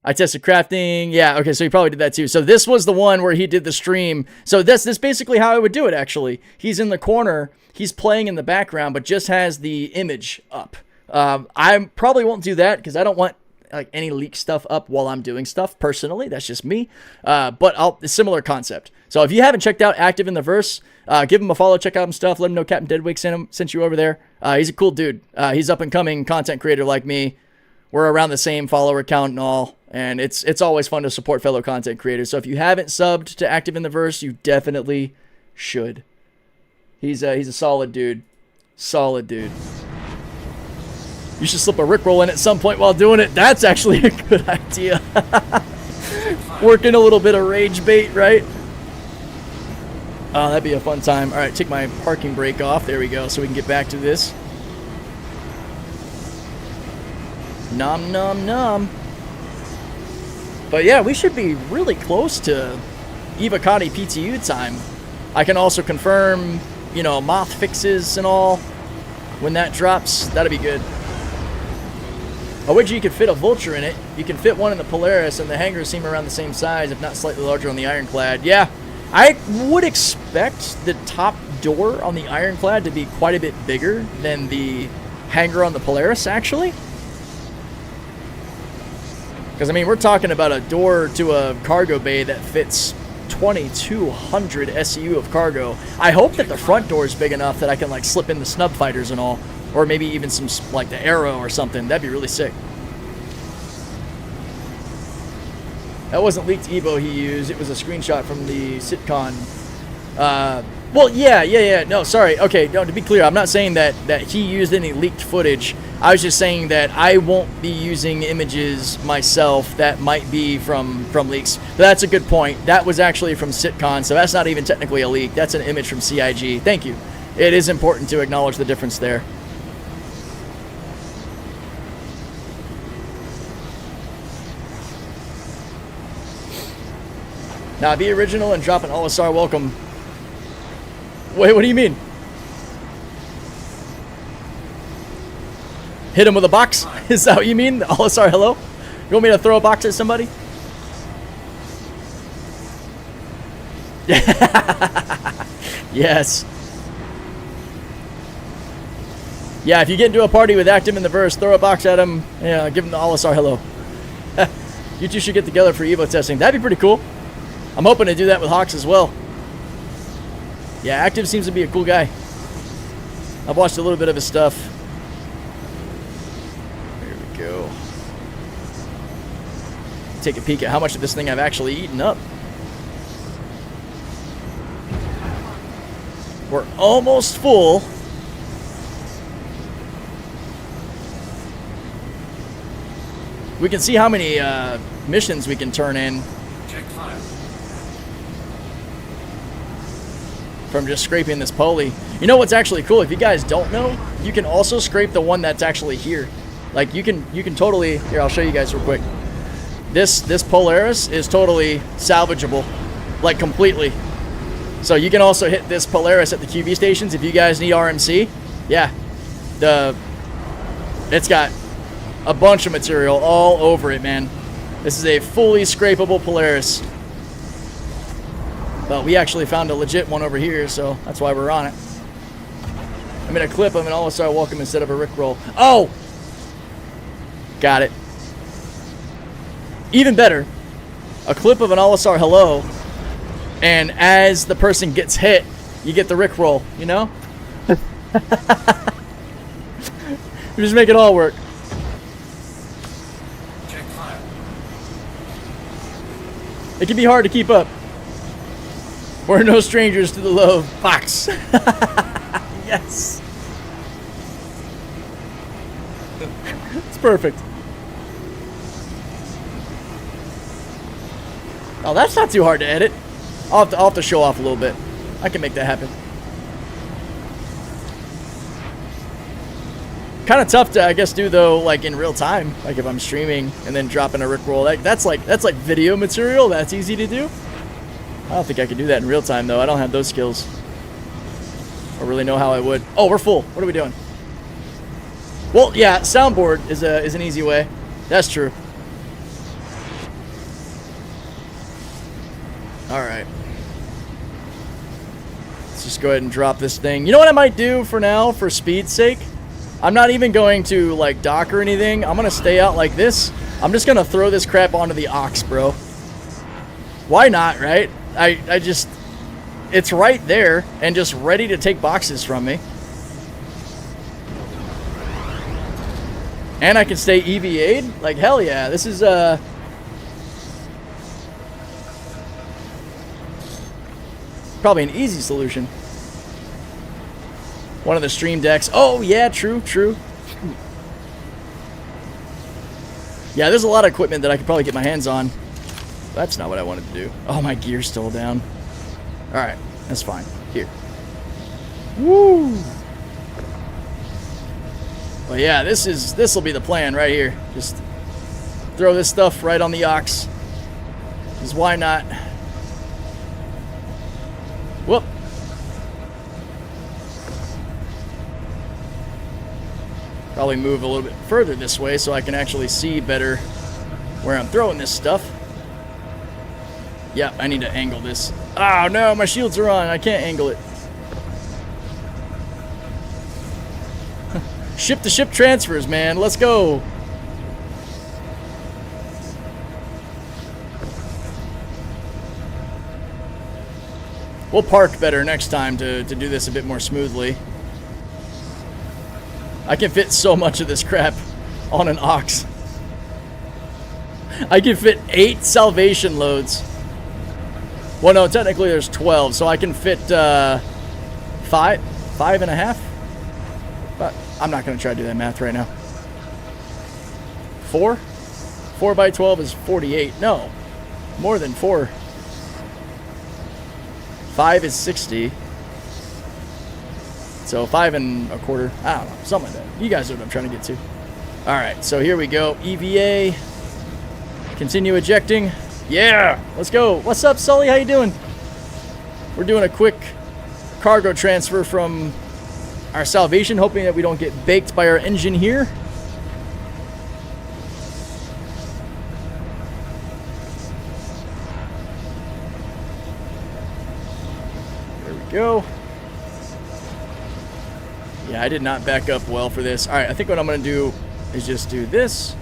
I tested crafting. Yeah, okay, so he probably did that too. So this was the one where he did the stream. So this is basically how I would do it, actually. He's in the corner. He's playing in the background, but just has the image up. I probably won't do that because I don't want like any leak stuff up while I'm doing stuff personally. That's just me. But a similar concept. So if you haven't checked out Active in the Verse, give him a follow, check out his stuff. Let him know Captain Deadwake sent you over there. He's a cool dude. He's up and coming content creator like me. We're around the same follower count and all. And it's always fun to support fellow content creators. So if you haven't subbed to Active in the Verse, you definitely should. He's a solid dude. Solid dude. You should slip a Rickroll in at some point while doing it. That's actually a good idea. Working a little bit of rage bait, right? Oh, that'd be a fun time. All right, take my parking brake off. There we go, so we can get back to this. Nom, nom, nom. But yeah, we should be really close to Evocati PTU time. I can also confirm, you know, moth fixes and all. When that drops, that'd be good. I wish you could fit a Vulture in it. You can fit one in the Polaris, and the hangars seem around the same size, if not slightly larger on the Ironclad. Yeah, I would expect the top door on the Ironclad to be quite a bit bigger than the hangar on the Polaris, actually. Because, I mean, we're talking about a door to a cargo bay that fits 2,200 SEU of cargo. I hope that the front door is big enough that I can, like, slip in the snub fighters and all. Or maybe even some, like, the Arrow or something. That'd be really sick. That wasn't leaked Evo he used. It was a screenshot from the sitcon. Well, yeah. No, sorry. Okay, no, to be clear, I'm not saying that he used any leaked footage. I was just saying that I won't be using images myself that might be from leaks. But that's a good point. That was actually from sitcon, so that's not even technically a leak. That's an image from CIG. Thank you. It is important to acknowledge the difference there. Now, be original and drop an OLISAR welcome. Wait, what do you mean? Hit him with a box? Is that what you mean? OLISAR hello? You want me to throw a box at somebody? Yes. Yeah, if you get into a party with Active in the Verse, throw a box at him. Yeah, give him the OLISAR hello. You two should get together for Evo testing. That'd be pretty cool. I'm hoping to do that with Hawks as well. Yeah, Active seems to be a cool guy. I've watched a little bit of his stuff. There we go. Take a peek at how much of this thing I've actually eaten up. We're almost full. We can see how many missions we can turn in. Check file. From just scraping this pulley. You know what's actually cool? If you guys don't know, you can also scrape the one that's actually here. Like you can totally, here I'll show you guys real quick. This Polaris is totally salvageable, like completely. So you can also hit this Polaris at the QV stations if you guys need RMC. Yeah, it's got a bunch of material all over it, man. This is a fully scrapable Polaris. But we actually found a legit one over here, so that's why we're on it. I'm in a clip of an OLISAR welcome instead of a Rickroll. Oh! Got it. Even better, a clip of an OLISAR hello, and as the person gets hit, you get the Rickroll, you know? We just make it all work. Check file. It can be hard to keep up. We're no strangers to the love box. Yes. It's perfect. Oh, that's not too hard to edit. I'll have to show off a little bit. I can make that happen. Kind of tough to, I guess, do though, like in real time. Like if I'm streaming and then dropping a Rickroll, that's like video material. That's easy to do. I don't think I could do that in real time though. I don't have those skills. I really know how I would. Oh, we're full. What are we doing? Well, yeah, soundboard is an easy way. That's true. All right. Let's just go ahead and drop this thing. You know what I might do for now, for speed's sake? I'm not even going to, like, dock or anything. I'm going to stay out like this. I'm just going to throw this crap onto the aux, bro. Why not, right? I just... It's right there and just ready to take boxes from me. And I can stay EVA'd? Like, hell yeah. This is, probably an easy solution. One of the stream decks. Oh, yeah, true. Yeah, there's a lot of equipment that I could probably get my hands on. That's not what I wanted to do. Oh, my gear's still down. All right, that's fine. Here. Woo! But yeah, this will be the plan right here. Just throw this stuff right on the aux. Because why not? Whoop. Probably move a little bit further this way so I can actually see better where I'm throwing this stuff. Yep, I need to angle this. Oh no, my shields are on. I can't angle it. Ship-to-ship transfers, man. Let's go. We'll park better next time to do this a bit more smoothly. I can fit so much of this crap on an aux. I can fit 8 salvation loads. Well, no, technically there's 12, so I can fit 5.5. But I'm not going to try to do that math right now. 4? 4 by 12 is 48. No, more than 4. 5 is 60. So 5 1/4. I don't know, something like that. You guys know what I'm trying to get to. All right, so here we go. EVA. Continue ejecting. Yeah, let's go. What's up, Sully? How you doing? We're doing a quick cargo transfer from our Salvation, hoping that we don't get baked by our engine here. There we go. Yeah, I did not back up well for this. All right, I think what I'm going to do is just do this,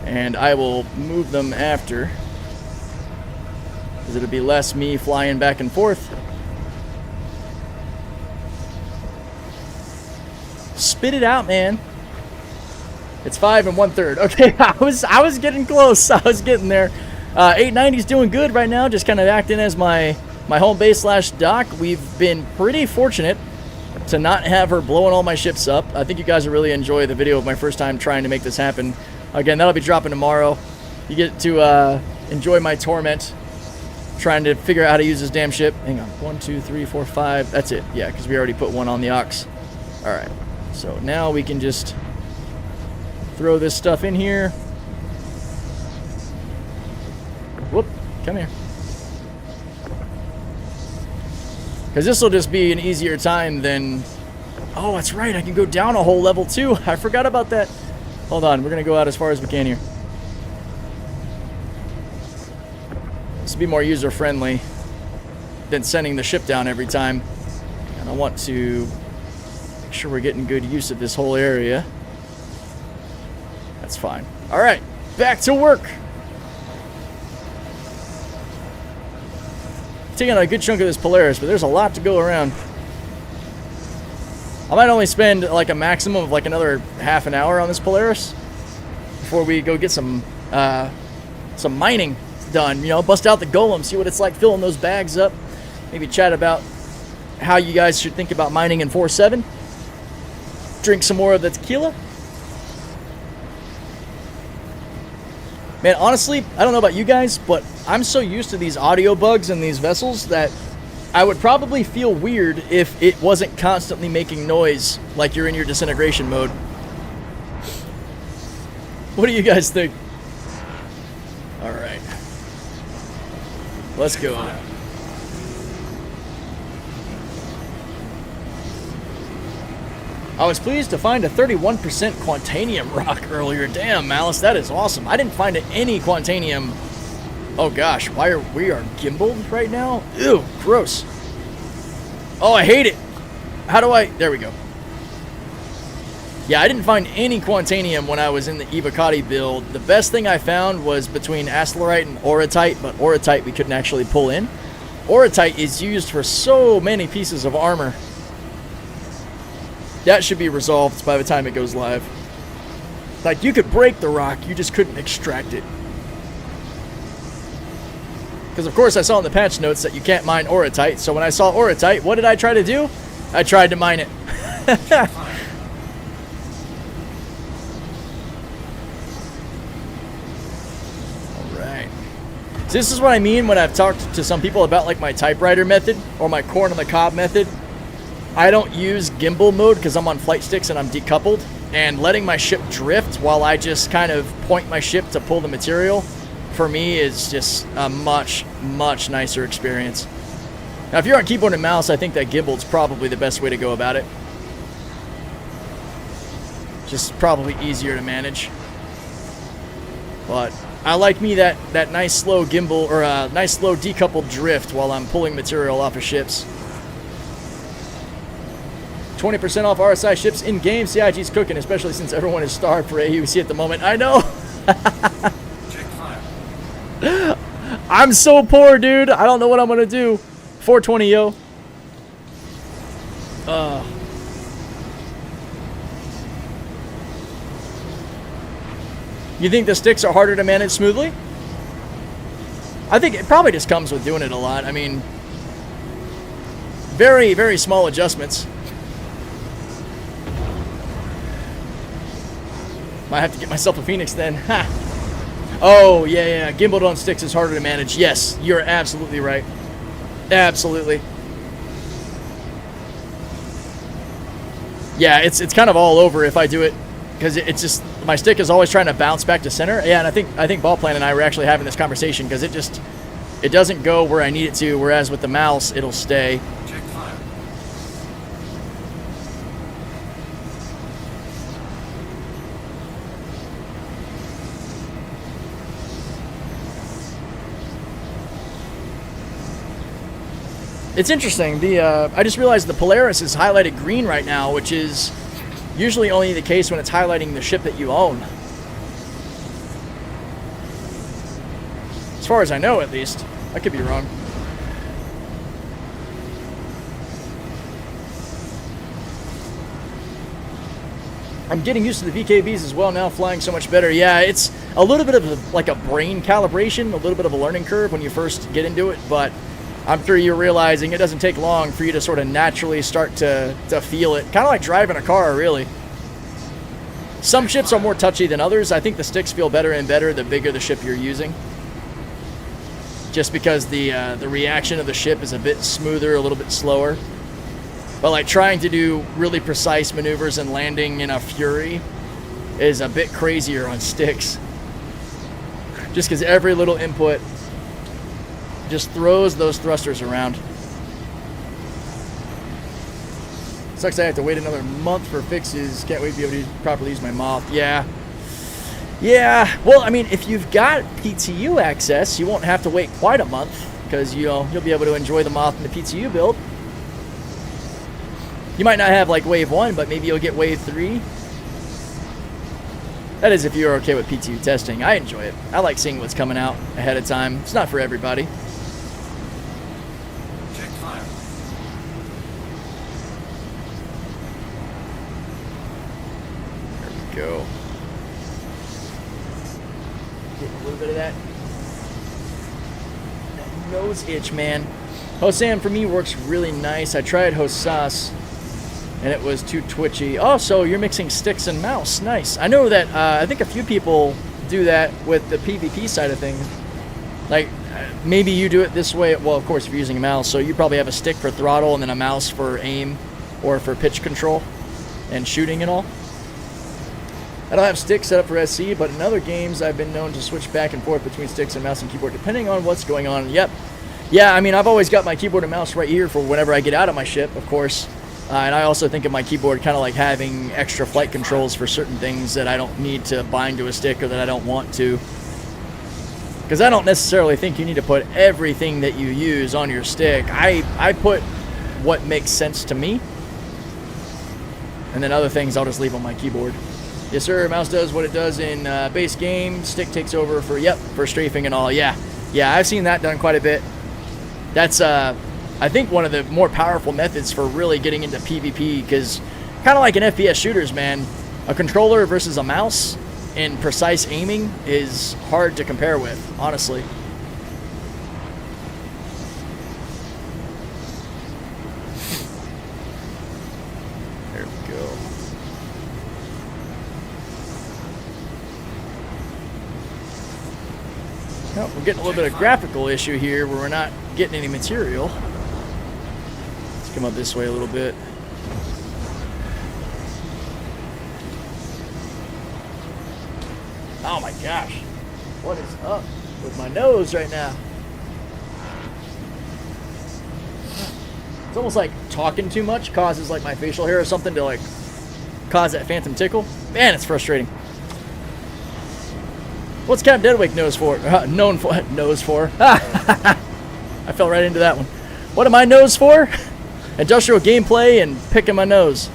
and I will move them after, because it'll be less me flying back and forth. Spit it out, man. It's 5 1/3. Okay, I was getting close. I was getting there. 890's doing good right now, just kind of acting as my home base / dock. We've been pretty fortunate to not have her blowing all my ships up. I think you guys will really enjoy the video of my first time trying to make this happen. Again, that'll be dropping tomorrow. You get to enjoy my torment trying to figure out how to use this damn ship. Hang on. 1, 2, 3, 4, 5. That's it. Yeah, because we already put one on the aux. All right. So now we can just throw this stuff in here. Whoop. Come here. Because this will just be an easier time than... Oh, that's right. I can go down a whole level too. I forgot about that. Hold on. We're going to go out as far as we can here. This will be more user-friendly than sending the ship down every time. And I want to make sure we're getting good use of this whole area. That's fine. All right. Back to work. Taking a good chunk of this Polaris, but there's a lot to go around. I might only spend like a maximum of like another half an hour on this Polaris before we go get some mining done. You know, bust out the golem, see what it's like filling those bags up. Maybe chat about how you guys should think about mining in 4.7. drink some more of the tequila. Man, honestly, I don't know about you guys, but I'm so used to these audio bugs in these vessels that I would probably feel weird if it wasn't constantly making noise like you're in your disintegration mode. What do you guys think? Alright. Let's go. I was pleased to find a 31% Quantanium rock earlier. Damn, Malice, that is awesome. I didn't find any Quantanium. Oh gosh, we are gimbaled right now? Ew, gross. Oh, I hate it. How do I... There we go. Yeah, I didn't find any Quantanium when I was in the Evocati build. The best thing I found was between Astrolite and Aurotite, but Aurotite we couldn't actually pull in. Aurotite is used for so many pieces of armor. That should be resolved by the time it goes live. Like, you could break the rock, you just couldn't extract it. Because, of course, I saw in the patch notes that you can't mine Aurotite, so when I saw Aurotite, what did I try to do? I tried to mine it. Alright. So this is what I mean when I've talked to some people about, like, my typewriter method, or my corn on the cob method. I don't use gimbal mode because I'm on flight sticks and I'm decoupled, and letting my ship drift while I just kind of point my ship to pull the material, for me, is just a much, much nicer experience. Now, if you're on keyboard and mouse, I think that gimbal is probably the best way to go about it. Just probably easier to manage. But I like me that nice slow gimbal, or nice slow decoupled drift while I'm pulling material off of ships. 20% off RSI ships in game. CIG's cooking, especially since everyone is starved for AUC at the moment. I know. I'm so poor, dude. I don't know what I'm gonna do. 420, yo. You think the sticks are harder to manage smoothly? I think it probably just comes with doing it a lot. I mean, very, very small adjustments. Might have to get myself a Phoenix then. Ha! Oh, yeah. Gimbaled on sticks is harder to manage. Yes, you're absolutely right. Absolutely. Yeah, it's kind of all over if I do it, because it's just, my stick is always trying to bounce back to center. Yeah, and I think Ballplan and I were actually having this conversation, because it doesn't go where I need it to, whereas with the mouse, it'll stay. It's interesting. I just realized the Polaris is highlighted green right now, which is usually only the case when it's highlighting the ship that you own. As far as I know, at least. I could be wrong. I'm getting used to the VKBs as well now, flying so much better. Yeah, it's a little bit of like a brain calibration, a little bit of a learning curve when you first get into it, but I'm sure you're realizing it doesn't take long for you to sort of naturally start to feel it. Kind of like driving a car, really. Some ships are more touchy than others. I think the sticks feel better and better the bigger the ship you're using. Just because the reaction of the ship is a bit smoother, a little bit slower. But like trying to do really precise maneuvers and landing in a Fury is a bit crazier on sticks. Just because every little input just throws those thrusters around. Sucks I have to wait another month for fixes. Can't wait to be able to properly use my moth. Yeah. Well, I mean, if you've got PTU access, you won't have to wait quite a month, because you'll be able to enjoy the moth in the PTU build. You might not have like wave 1, but maybe you'll get wave 3. That is if you're okay with PTU testing. I enjoy it. I like seeing what's coming out ahead of time. It's not for everybody. Go. Get a little bit of that nose itch, man. Hosam for me works really nice. I tried Hosas and it was too twitchy. Oh, so you're mixing sticks and mouse. Nice. I know that I think a few people do that with the PvP side of things. Like, maybe you do it this way. Well, of course, if you're using a mouse, so you probably have a stick for throttle and then a mouse for aim or for pitch control and shooting and all. I don't have sticks set up for SC, but in other games, I've been known to switch back and forth between sticks and mouse and keyboard, depending on what's going on. Yep. Yeah, I mean, I've always got my keyboard and mouse right here for whenever I get out of my ship, of course. And I also think of my keyboard kind of like having extra flight controls for certain things that I don't need to bind to a stick or that I don't want to. Because I don't necessarily think you need to put everything that you use on your stick. I put what makes sense to me. And then other things I'll just leave on my keyboard. Yes, sir. Mouse does what it does in base game. Stick takes over for, yep, for strafing and all. Yeah. Yeah, I've seen that done quite a bit. That's, I think, one of the more powerful methods for really getting into PvP, because kind of like in FPS shooters, man, a controller versus a mouse in precise aiming is hard to compare with, honestly. There we go. Oh, we're getting a little bit of graphical issue here where we're not getting any material. Let's come up this way a little bit. Oh my gosh. What is up with my nose right now? It's almost like talking too much causes like my facial hair or something to like cause that phantom tickle. Man, it's frustrating. What's Captain Deadwake known for? Nose for? I fell right into that one. What am I nose for? Industrial gameplay and picking my nose.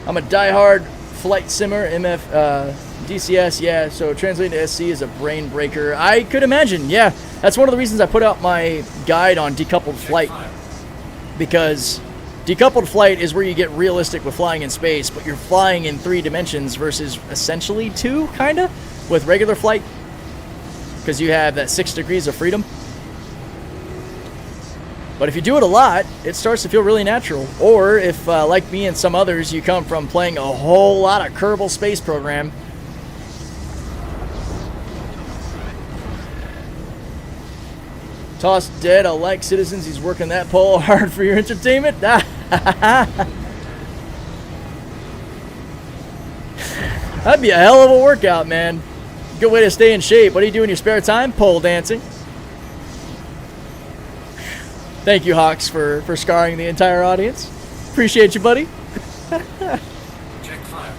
I'm a diehard flight simmer, MF, DCS, yeah, so translating to SC is a brain breaker. I could imagine, yeah. That's one of the reasons I put out my guide on decoupled flight. Because decoupled flight is where you get realistic with flying in space, but you're flying in 3 dimensions versus essentially 2, kinda, with regular flight. Because you have that 6 degrees of freedom. But if you do it a lot, it starts to feel really natural. Or if, like me and some others, you come from playing a whole lot of Kerbal Space Program. Toss dead, I like Citizens. He's working that pole hard for your entertainment. That'd be a hell of a workout, man. Good way to stay in shape. What do you do in your spare time? Pole dancing. Thank you, Hawks, for scarring the entire audience. Appreciate you, buddy. Check fire.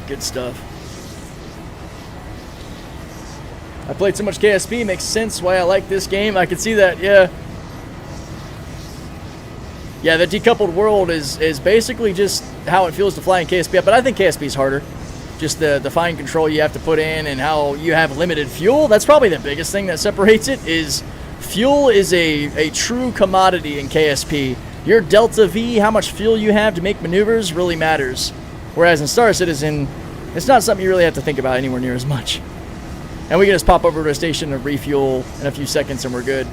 Good stuff. I played so much KSP, makes sense why I like this game. I can see that, yeah. Yeah, the decoupled world is basically just how it feels to fly in KSP, but I think KSP is harder. Just the fine control you have to put in and how you have limited fuel. That's probably the biggest thing that separates it is fuel is a true commodity in KSP. Your delta V, how much fuel you have to make maneuvers, really matters. Whereas in Star Citizen, it's not something you really have to think about anywhere near as much. And we can just pop over to a station and refuel in a few seconds and we're good.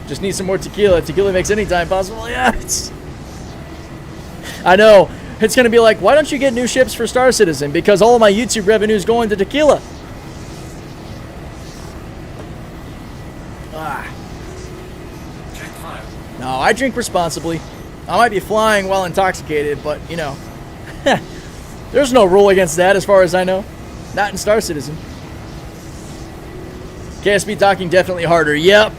Just need some more tequila. Tequila makes any time possible. Yeah, I know. It's going to be like, why don't you get new ships for Star Citizen? Because all of my YouTube revenue is going to tequila. No, I drink responsibly. I might be flying while intoxicated, but, you know, there's no rule against that as far as I know. Not in Star Citizen. KSP docking definitely harder. Yep.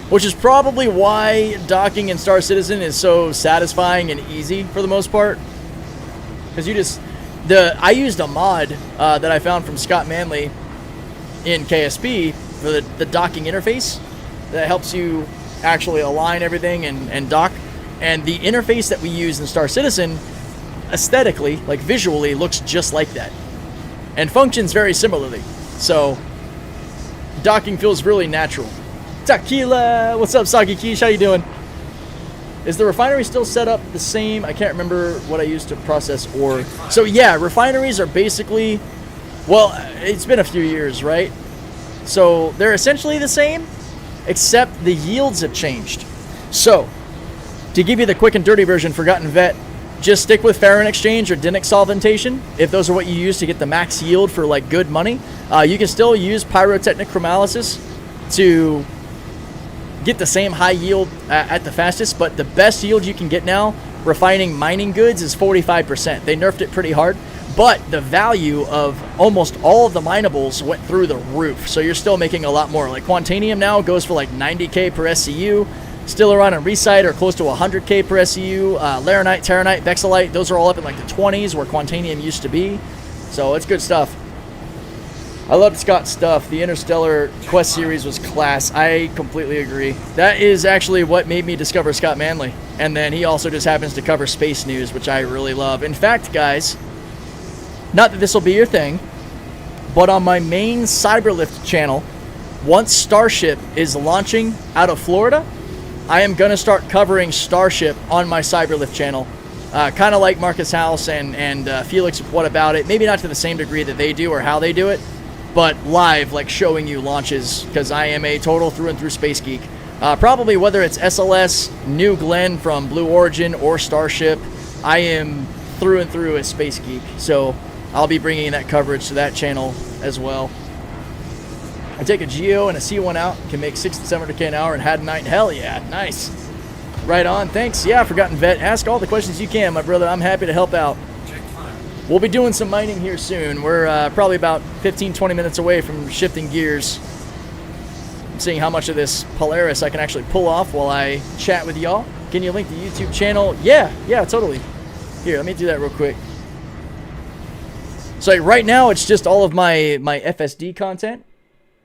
Which is probably why docking in Star Citizen is so satisfying and easy for the most part. Because you just... I used a mod that I found from Scott Manley in KSP for the docking interface that helps you actually align everything and dock. And the interface that we use in Star Citizen aesthetically, like visually, looks just like that and functions very similarly. So docking feels really natural. Tequila, what's up, Soggy Quiche? How you doing? Is the refinery still set up the same? I can't remember what I used to process ore. So yeah, refineries are basically, well, it's been a few years, right? So they're essentially the same, except the yields have changed. So, to give you the quick and dirty version, Forgotten Vet, just stick with Farron Exchange or Dinic solventation. If those are what you use to get the max yield for like good money, you can still use pyrotechnic chromolysis to get the same high yield at the fastest, but the best yield you can get now refining mining goods is 45%. They nerfed it pretty hard, but the value of almost all of the minables went through the roof, so you're still making a lot more. Like Quantanium now goes for like 90k per SCU. Stellaron and Recite are close to 100k per SCU. Laranite, Terranite, Vexilite, those are all up in like the 20s where Quantanium used to be. So it's good stuff. I loved Scott's stuff. The Interstellar Quest series was class. I completely agree. That is actually what made me discover Scott Manley. And then he also just happens to cover space news, which I really love. In fact, guys, not that this will be your thing, but on my main Cyberlift channel, once Starship is launching out of Florida, I am going to start covering Starship on my Cyberlift channel. Kind of like Marcus House and Felix What About It. Maybe not to the same degree that they do or how they do it, but live, like showing you launches, because I am a total through and through space geek. Probably whether it's SLS, New Glenn from Blue Origin, or Starship, I am through and through a space geek. So I'll be bringing that coverage to that channel as well. I take a Geo and a C1 out, can make 600 to 700k an hour and had night. Hell yeah, nice. Right on, thanks. Yeah, Forgotten Vet, ask all the questions you can, my brother. I'm happy to help out. We'll be doing some mining here soon. We're probably about 15-20 minutes away from shifting gears. I'm seeing how much of this Polaris I can actually pull off while I chat with y'all. Can you link the YouTube channel? Yeah, totally. Here, let me do that real quick. So right now, it's just all of my FSD content,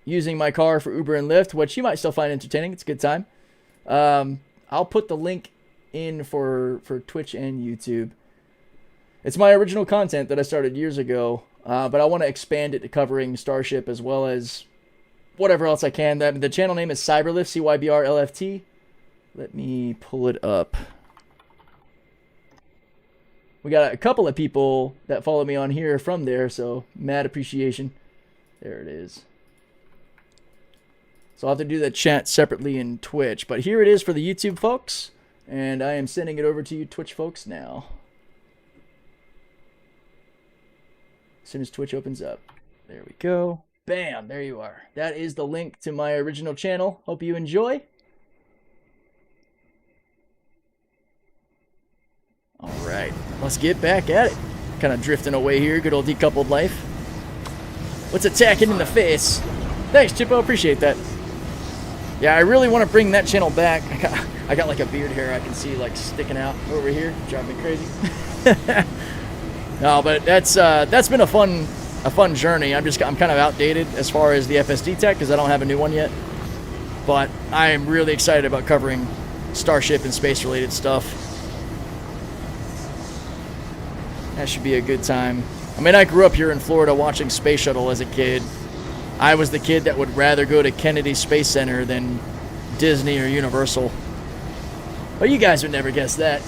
using my car for Uber and Lyft, which you might still find entertaining. It's a good time. I'll put the link in for Twitch and YouTube. It's my original content that I started years ago, but I want to expand it to covering Starship as well as whatever else I can. The channel name is Cyberlift, CYBRLFT. Let me pull it up. We got a couple of people that follow me on here from there, so mad appreciation. There it is. So I'll have to do that chat separately in Twitch. But here it is for the YouTube folks. And I am sending it over to you Twitch folks now. As soon as Twitch opens up. There we go. Bam, there you are. That is the link to my original channel. Hope you enjoy. Alright, let's get back at it. Kind of drifting away here. Good old decoupled life. What's attacking in the face? Thanks, Chippo. Appreciate that. Yeah, I really want to bring that channel back. I got like a beard hair I can see like sticking out over here, driving me crazy. No, but that's been a fun journey. I'm kind of outdated as far as the FSD tech because I don't have a new one yet. But I am really excited about covering Starship and space related stuff. That should be a good time. I mean, I grew up here in Florida watching Space Shuttle as a kid. I was the kid that would rather go to Kennedy Space Center than Disney or Universal. But you guys would never guess that.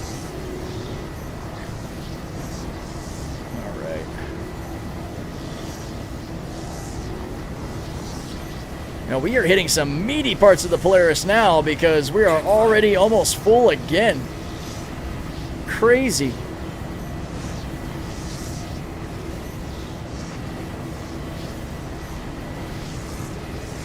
Alright. Now we are hitting some meaty parts of the Polaris now because we are already almost full again. Crazy.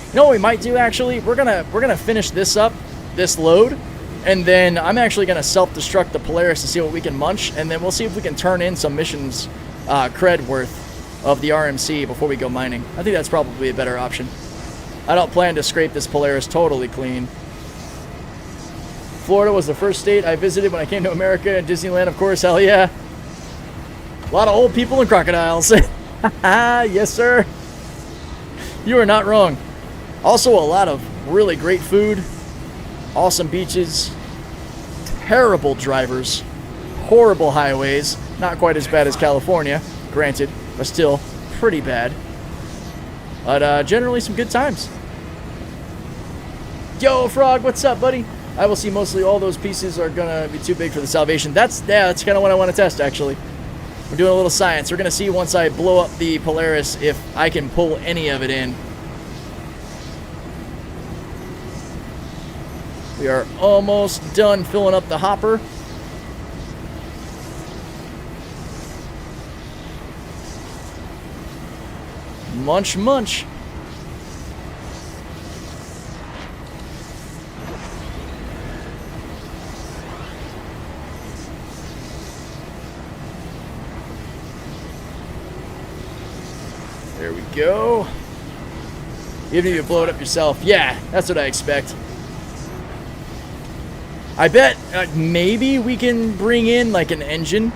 You know what we might do actually? We're gonna finish this up, this load, and then I'm actually gonna self-destruct the Polaris to see what we can munch, and then we'll see if we can turn in some missions cred worth of the RMC before we go mining. I think that's probably a better option. I don't plan to scrape this Polaris totally clean. Florida was the first state I visited when I came to America, and Disneyland, of course, hell yeah. A lot of old people and crocodiles. Yes, sir. You are not wrong. Also, a lot of really great food, awesome beaches, terrible drivers, horrible highways, not quite as bad as California, granted, but still pretty bad. But generally some good times. Yo, Frog, what's up, buddy? I will see mostly all those pieces are gonna be too big for the Salvation. That's kind of what I want to test, actually. We're doing a little science. We're gonna see once I blow up the Polaris if I can pull any of it in. We are almost done filling up the hopper. Munch, munch. There we go. Even if you blow it up yourself. Yeah, that's what I expect. I bet maybe we can bring in like an engine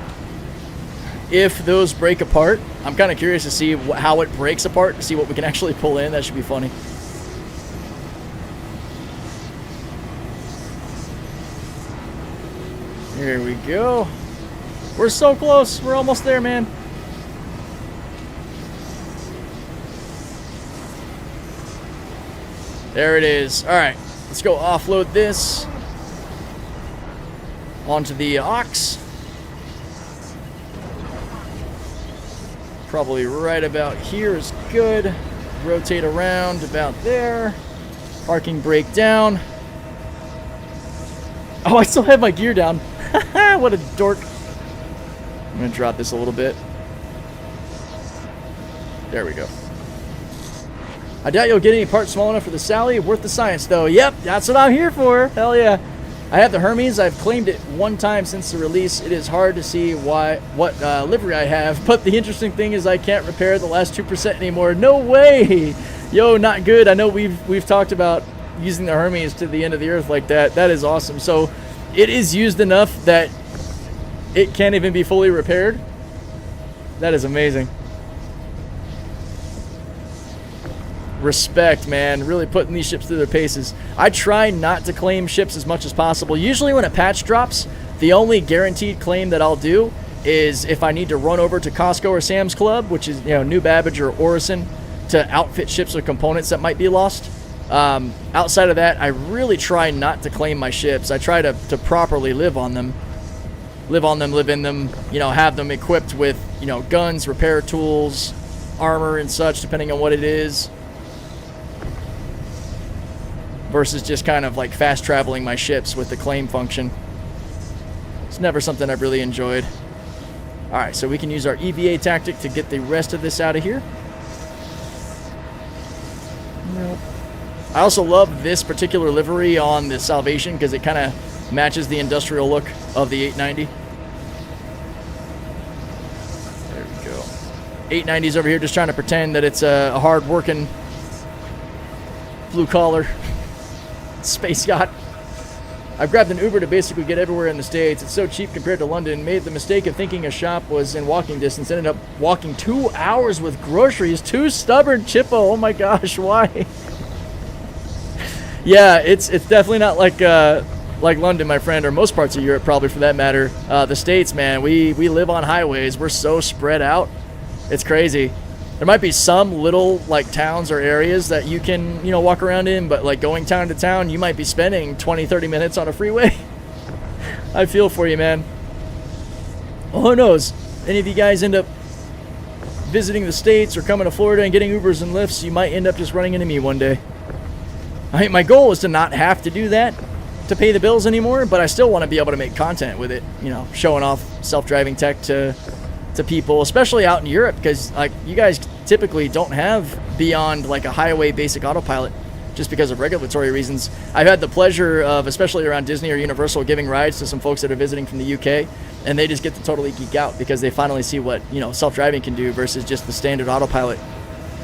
if those break apart. I'm kind of curious to see how it breaks apart, to see what we can actually pull in. That should be funny. Here we go. We're so close. We're almost there, man. There it is. All right, let's go offload this onto the aux. Probably right about here is good. Rotate around about there. Parking brake down. Oh, I still have my gear down. What a dork. I'm gonna drop this a little bit. There we go. I doubt you'll get any parts small enough for the Sally. Worth the science, though. Yep, that's what I'm here for. Hell yeah. I have the Hermes. I've claimed it one time since the release. It is hard to see what livery I have, but the interesting thing is I can't repair the last 2% anymore. No way. Yo, not good. I know we've talked about using the Hermes to the end of the earth like that. That is awesome. So it is used enough that it can't even be fully repaired. That is amazing. Respect, man. Really putting these ships through their paces. I try not to claim ships as much as possible. Usually when a patch drops, the only guaranteed claim that I'll do is if I need to run over to Costco or Sam's Club, which is, you know, New Babbage or Orison, to outfit ships or components that might be lost. Outside of that, I really try not to claim my ships. I try to properly live on them. Live in them, you know, have them equipped with, you know, guns, repair tools, armor and such, depending on what it is. Versus just kind of like fast traveling my ships with the claim function. It's never something I've really enjoyed. Alright, so we can use our EVA tactic to get the rest of this out of here. Nope. I also love this particular livery on the Salvation because it kind of matches the industrial look of the 890. There we go. 890's over here just trying to pretend that it's a hard-working blue-collar space yacht. I've grabbed an Uber to basically get everywhere in the States. It's so cheap compared to London. Made the mistake of thinking a shop was in walking distance. Ended up walking 2 hours with groceries. Too stubborn, Chippo. Oh my gosh, why? Yeah, it's definitely not like London, my friend, or most parts of Europe probably for that matter. The States, man, we live on highways. We're so spread out. It's crazy. There might be some little like towns or areas that you can, you know, walk around in, but like going town to town, you might be spending 20-30 minutes on a freeway. I feel for you, man. Well, who knows? Any of you guys end up visiting the States or coming to Florida and getting Ubers and Lyfts, you might end up just running into me one day. I mean, my goal is to not have to do that to pay the bills anymore, but I still want to be able to make content with it, you know, showing off self-driving tech to people, especially out in Europe, because like you guys typically don't have beyond like a highway basic autopilot just because of regulatory reasons. I've had the pleasure of, especially around Disney or Universal, giving rides to some folks that are visiting from the UK, and they just get to totally geek out because they finally see what, you know, self-driving can do versus just the standard autopilot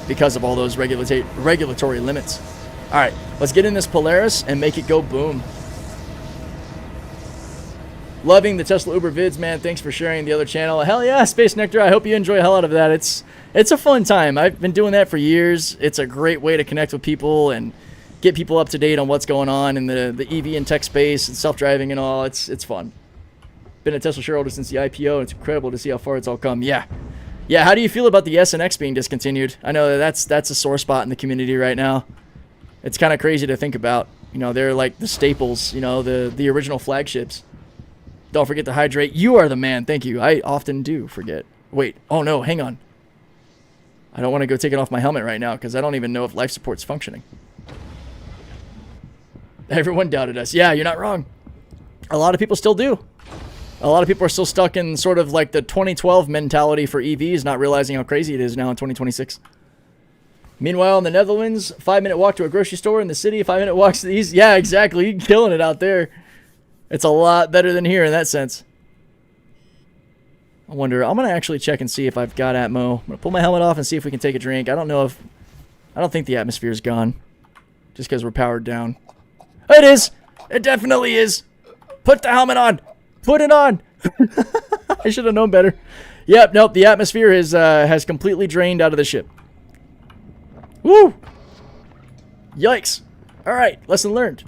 because of all those regulatory limits. All right, let's get in this Polaris and make it go boom. Loving the Tesla Uber vids, man. Thanks for sharing the other channel. Hell yeah, Space Nectar. I hope you enjoy the hell out of that. It's a fun time. I've been doing that for years. It's a great way to connect with people and get people up to date on what's going on in the EV and tech space and self-driving and all. It's fun. Been a Tesla shareholder since the IPO. It's incredible to see how far it's all come. Yeah. Yeah, how do you feel about the S and X being discontinued? I know that's a sore spot in the community right now. It's kind of crazy to think about. You know, they're like the staples, you know, the original flagships. Don't forget to hydrate. You are the man. Thank you. I often do forget. Wait. Oh, no. Hang on. I don't want to go take it off my helmet right now because I don't even know if life support's functioning. Everyone doubted us. Yeah, you're not wrong. A lot of people still do. A lot of people are still stuck in sort of like the 2012 mentality for EVs, not realizing how crazy it is now in 2026. Meanwhile, in the Netherlands, 5-minute walk to a grocery store. In the city, 5-minute walks to the east. Yeah, exactly. You're killing it out there. It's a lot better than here in that sense. I wonder, I'm going to actually check and see if I've got Atmo. I'm going to pull my helmet off and see if we can take a drink. I don't think the atmosphere is gone. Just because we're powered down. It is! It definitely is! Put the helmet on! Put it on! I should have known better. Yep, nope, the atmosphere has completely drained out of the ship. Woo! Yikes. Alright, lesson learned.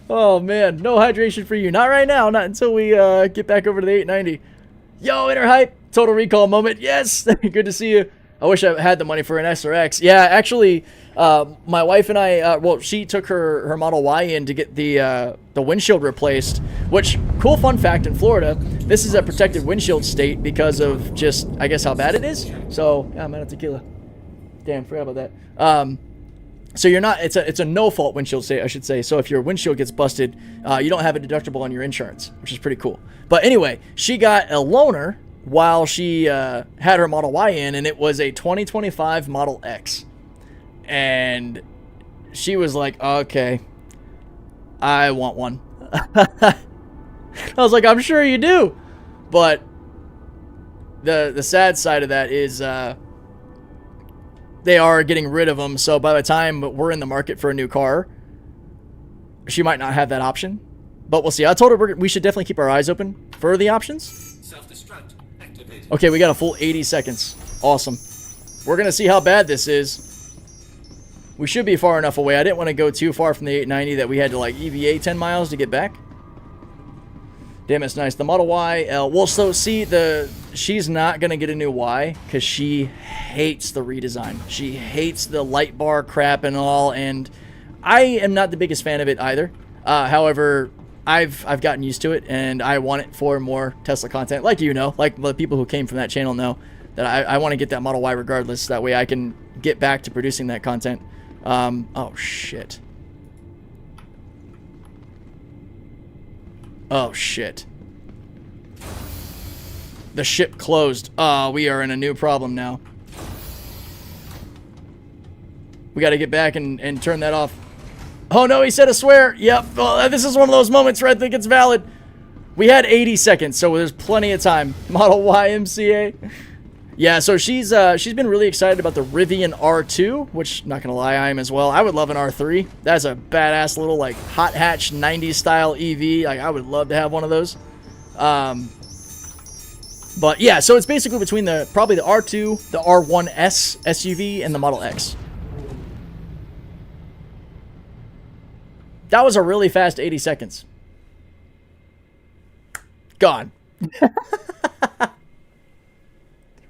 Oh, man. No hydration for you. Not right now. Not until we get back over to the 890. Yo, Inner Hype. Total Recall moment. Yes! Good to see you. I wish I had the money for an SRX. Yeah, actually, my wife and I, well, she took her Model Y in to get the windshield replaced, which, cool fun fact in Florida, this is a protected windshield state because of just, I guess, how bad it is. So, yeah, I'm out of tequila. Damn, forgot about that. So you're not, it's a no-fault windshield state, I should say. So if your windshield gets busted, you don't have a deductible on your insurance, which is pretty cool. But anyway, she got a loaner while she had her Model Y in, and it was a 2025 Model X. And she was like, okay, I want one. I was like, I'm sure you do. But the sad side of that is they are getting rid of them. So by the time we're in the market for a new car, she might not have that option. But we'll see. I told her we should definitely keep our eyes open for the options. Self-destruct activated. Okay, we got a full 80 seconds. Awesome. We're going to see how bad this is. We should be far enough away. I didn't want to go too far from the 890 that we had to like EVA 10 miles to get back. Damn, it's nice. The Model Y, well, so see, she's not going to get a new Y because she hates the redesign. She hates the light bar crap and all, and I am not the biggest fan of it either. However, I've gotten used to it, and I want it for more Tesla content. Like you know, like the people who came from that channel know that I want to get that Model Y regardless. That way I can get back to producing that content. Oh, shit. Oh, shit. The ship closed. Oh, we are in a new problem now. We got to get back and turn that off. Oh, no, he said a swear. Yep. Well, this is one of those moments where I think it's valid. We had 80 seconds, so there's plenty of time. Model Y MCA. Yeah, so she's been really excited about the Rivian R2, which, not gonna lie, I am as well. I would love an R3. That's a badass little, like, hot hatch 90s style EV. Like, I would love to have one of those. But yeah, so it's basically between probably the R2, the R1S SUV, and the Model X. That was a really fast 80 seconds. Gone.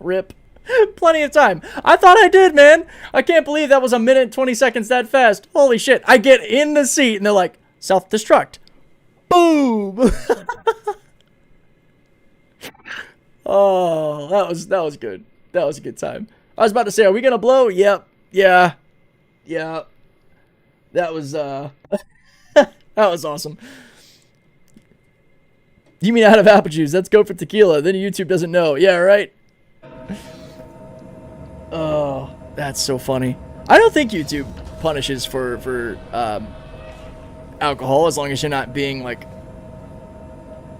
Rip. Plenty of time. I thought I did, man. I can't believe that was a minute and 20 seconds that fast. Holy shit. I get in the seat and they're like, self-destruct. Boom. Oh, that was good. That was a good time. I was about to say, are we going to blow? Yep. Yeah. Yeah. That was, that was awesome. You mean out of apple juice? Let's go for tequila. Then YouTube doesn't know. Yeah, right? Oh, that's so funny. I don't think YouTube punishes for alcohol as long as you're not being like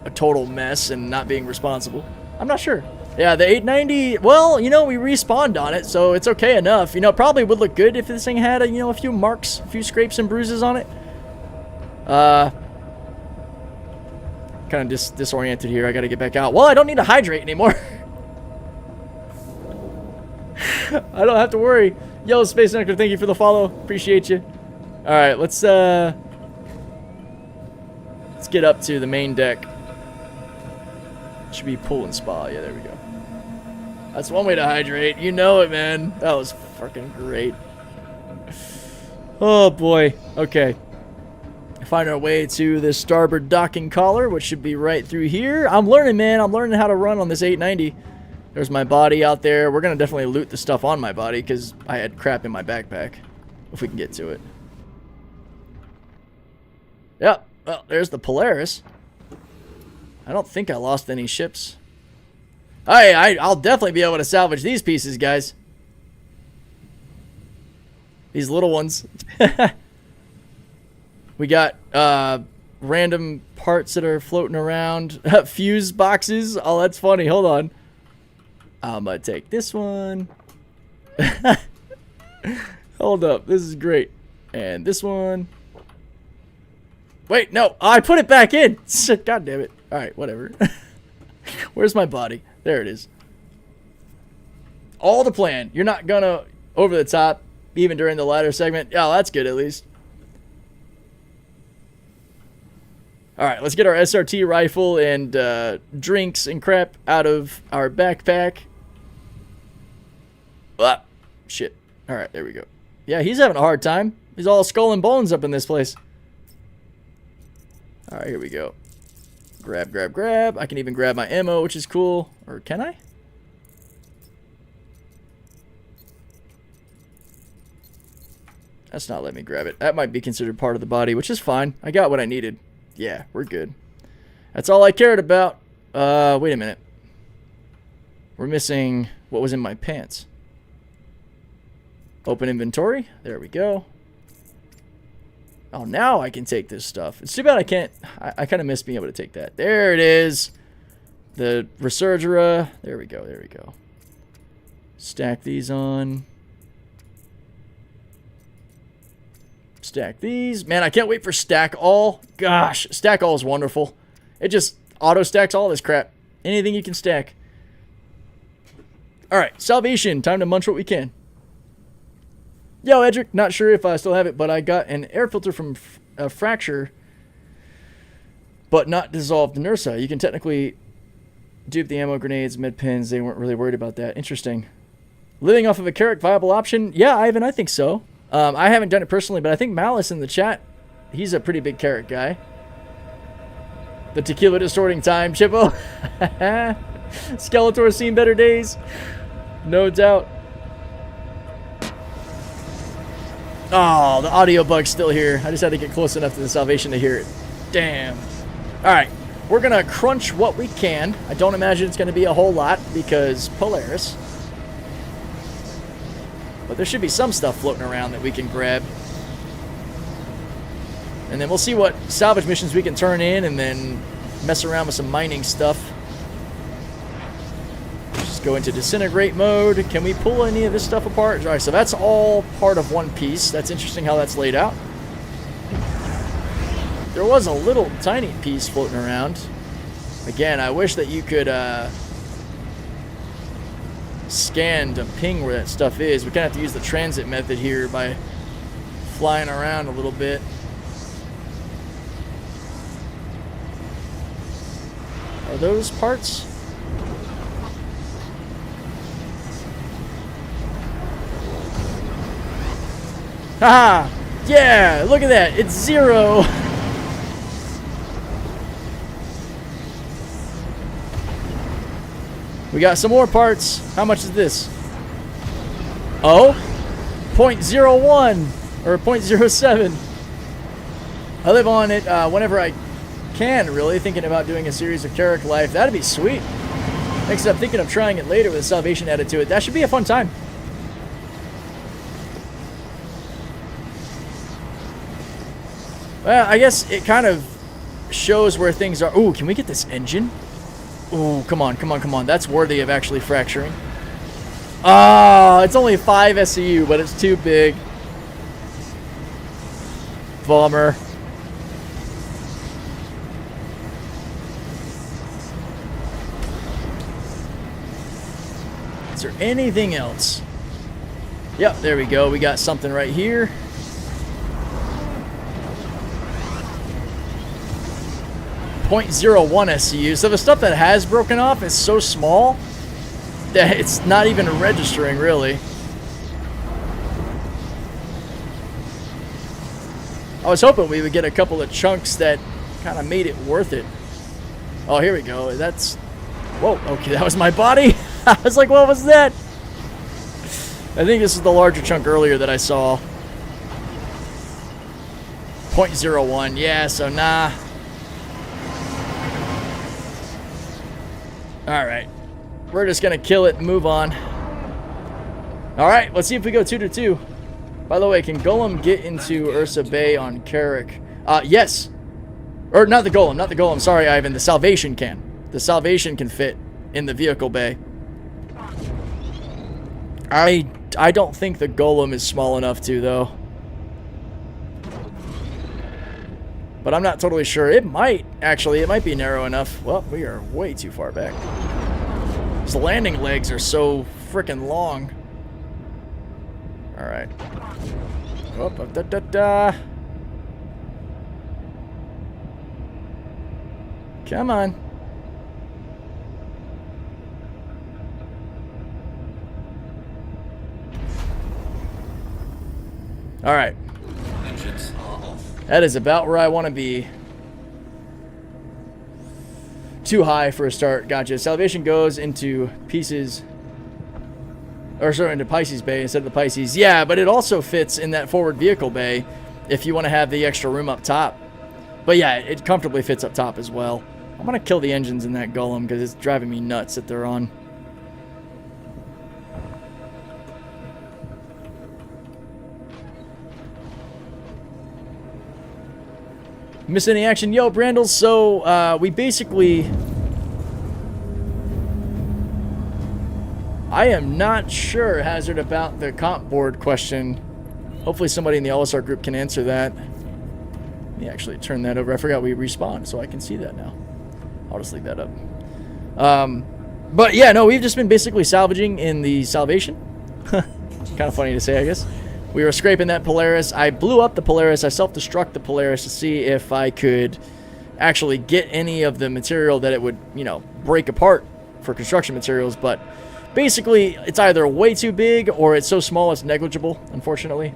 a total mess and not being responsible. I'm not sure. Yeah, the 890, well, you know, we respawned on it, so it's okay enough. You know, it probably would look good if this thing had, a few marks, a few scrapes and bruises on it. Kind of disoriented here. I gotta get back out. Well, I don't need to hydrate anymore. I don't have to worry. Yo, Space Nectar, thank you for the follow. Appreciate you. Alright, let's get up to the main deck. Should be pool and spa. Yeah, there we go. That's one way to hydrate. You know it, man. That was fucking great. Oh, boy. Okay. Find our way to this starboard docking collar, which should be right through here. I'm learning, man. I'm learning how to run on this 890. There's my body out there. We're going to definitely loot the stuff on my body because I had crap in my backpack. if we can get to it. Yep. Well, there's the Polaris. I don't think I lost any ships. I'll definitely be able to salvage these pieces, guys. These little ones. We got random parts that are floating around. Fuse boxes. Oh, that's funny. Hold on. I'm going to take this one. Hold up. This is great. And this one. Wait, no. I put it back in. God damn it. All right, whatever. Where's my body? There it is. All the plan. You're not going to over the top, even during the ladder segment. Yeah, that's good at least. All right, let's get our SRT rifle and drinks and crap out of our backpack. Ah, shit. All right, there we go. Yeah, he's having a hard time. He's all skull and bones up in this place. All right, here we go. Grab, grab, grab. I can even grab my ammo, which is cool. Or can I? That's not letting me grab it. That might be considered part of the body, which is fine. I got what I needed. Yeah, we're good. That's all I cared about. Wait a minute. We're missing what was in my pants. Open inventory. There we go. Oh, now I can take this stuff. It's too bad I can't. I kind of miss being able to take that. There it is. The Resurgera. There we go. There we go. Stack these on. Stack these. Man, I can't wait for Stack All. Gosh, Stack All is wonderful. It just auto stacks all this crap. Anything you can stack. All right, Salvation. Time to munch what we can. Yo, Edric, not sure if I still have it, but I got an air filter from Fracture, but not dissolved Nursa. You can technically dupe the ammo grenades, med pins. They weren't really worried about that. Interesting. Living off of a Carrick, viable option? Yeah, Ivan, I think so. I haven't done it personally, but I think Malice in the chat, he's a pretty big Carrick guy. The tequila distorting time, Chippo. Skeletor's seen better days. No doubt. Oh, the audio bug's still here. I just had to get close enough to the Salvation to hear it. Damn. Alright, we're going to crunch what we can. I don't imagine it's going to be a whole lot because Polaris. But there should be some stuff floating around that we can grab. And then we'll see what salvage missions we can turn in and then mess around with some mining stuff. Just go into disintegrate mode. Can we pull any of this stuff apart? All right, so that's all part of one piece. That's interesting how that's laid out. There was a little tiny piece floating around. Again, I wish that you could scan to ping where that stuff is. We kind of have to use the transit method here by flying around a little bit. Are those parts? Haha! Yeah! Look at that! It's 0! We got some more parts. How much is this? Oh? 0.01 or 0.07. I live on it whenever I can, really. Thinking about doing a series of Carrick Life. That'd be sweet. Next up, thinking of trying it later with a Salvation added to it. That should be a fun time. Well, I guess it kind of shows where things are. Ooh, can we get this engine? Ooh, come on, come on, come on. That's worthy of actually fracturing. Oh, it's only 5 SCU, but it's too big. Bummer. Is there anything else? Yep, there we go. We got something right here. .01 SCU. So the stuff that has broken off is so small that it's not even registering, really. I was hoping we would get a couple of chunks that kind of made it worth it. Oh, here we go. That's... Whoa, okay, that was my body. I was like, what was that? I think this is the larger chunk earlier that I saw. .01. Yeah, so nah. Alright. We're just going to kill it and move on. Alright, let's see if we go 2-2. By the way, can Golem get into Ursa Bay on Carrick? Yes. Or not the Golem. Sorry, Ivan. The Salvation can. The Salvation can fit in the vehicle bay. I don't think the Golem is small enough to, though. But I'm not totally sure. It might, actually. It might be narrow enough. Well, we are way too far back. These landing legs are so freaking long. Alright. Oh, da-da-da. Come on. Alright. Engines are off. That is about where I want to be. Too high for a start. Gotcha. Salvation goes into Pieces. Or sorry, into Pisces Bay instead of the Pisces. Yeah, but it also fits in that forward vehicle bay if you want to have the extra room up top. But yeah, it comfortably fits up top as well. I'm going to kill the engines in that Golem because it's driving me nuts that they're on. Miss any action? Yo, Brandles. So, we basically... I am not sure, Hazard, about the comp board question. Hopefully somebody in the OLISAR group can answer that. Let me actually turn that over. I forgot we respawned, so I can see that now. I'll just leave that up. But yeah, no, we've just been basically salvaging in the Salvation. Kind of funny to say, I guess. We were scraping that Polaris. I blew up the Polaris. I self-destruct the Polaris to see if I could actually get any of the material that it would, you know, break apart for construction materials. But basically, it's either way too big or it's so small it's negligible, unfortunately.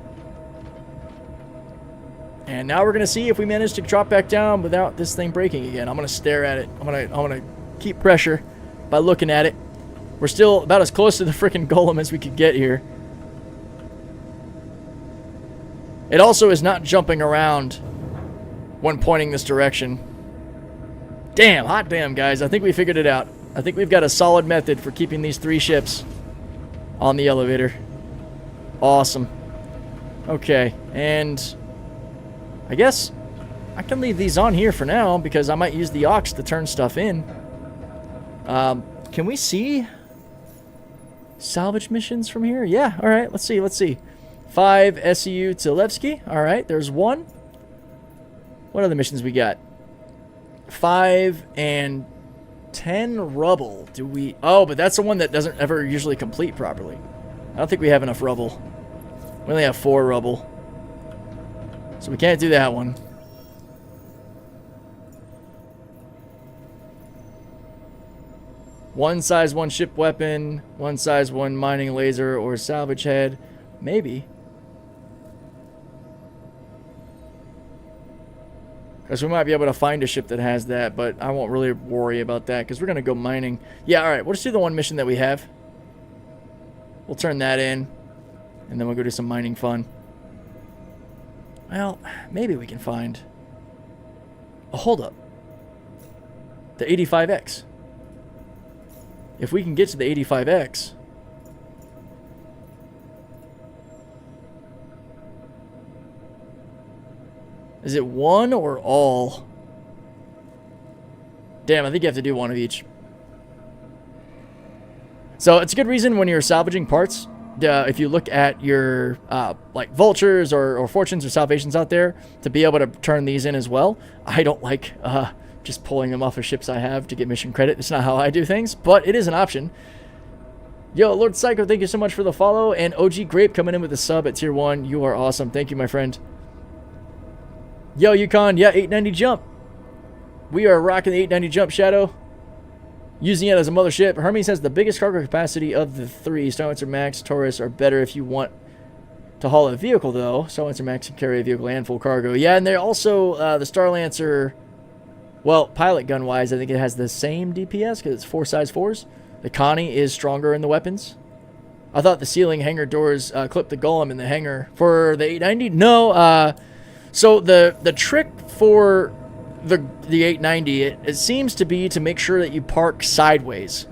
And now we're going to see if we manage to drop back down without this thing breaking again. I'm going to stare at it. I'm going to keep pressure by looking at it. We're still about as close to the freaking Golem as we could get here. It also is not jumping around when pointing this direction. Damn, hot damn, guys. I think we figured it out. I think we've got a solid method for keeping these 3 ships on the elevator. Awesome. Okay, and I guess I can leave these on here for now because I might use the aux to turn stuff in. Can we see salvage missions from here? Yeah, all right, let's see. 5 SEU to Levski. All right, there's 1. What other missions we got? 5 and 10 rubble. Do we... Oh, but that's the one that doesn't ever usually complete properly. I don't think we have enough rubble. We only have 4 rubble. So we can't do that one. One size 1 ship weapon, 1 size 1 mining laser or salvage head. Maybe. Because we might be able to find a ship that has that, but I won't really worry about that because we're going to go mining. Yeah, alright, we'll just do the one mission that we have. We'll turn that in, and then we'll go do some mining fun. Well, maybe we can find... Oh, hold up. The 85X. If we can get to the 85X... Is it 1 or all? Damn, I think you have to do 1 of each. So it's a good reason when you're salvaging parts, if you look at your like vultures or fortunes or salvations out there, to be able to turn these in as well. I don't like just pulling them off of ships I have to get mission credit. It's not how I do things, but it is an option. Yo, Lord Psycho, thank you so much for the follow. And OG Grape coming in with a sub at tier 1. You are awesome. Thank you, my friend. Yo, Yukon, yeah, 890 jump. We are rocking the 890 jump, Shadow. Using it as a mothership. Hermes has the biggest cargo capacity of the 3. Starlancer Max, Taurus are better if you want to haul a vehicle, though. Starlancer Max can carry a vehicle and full cargo. Yeah, and they also, the Starlancer, well, pilot gun-wise, I think it has the same DPS because it's 4 size 4s. The Connie is stronger in the weapons. I thought the ceiling hangar doors clipped the Golem in the hangar for the 890. No, So the trick for the 890, it seems to be to make sure that you park sideways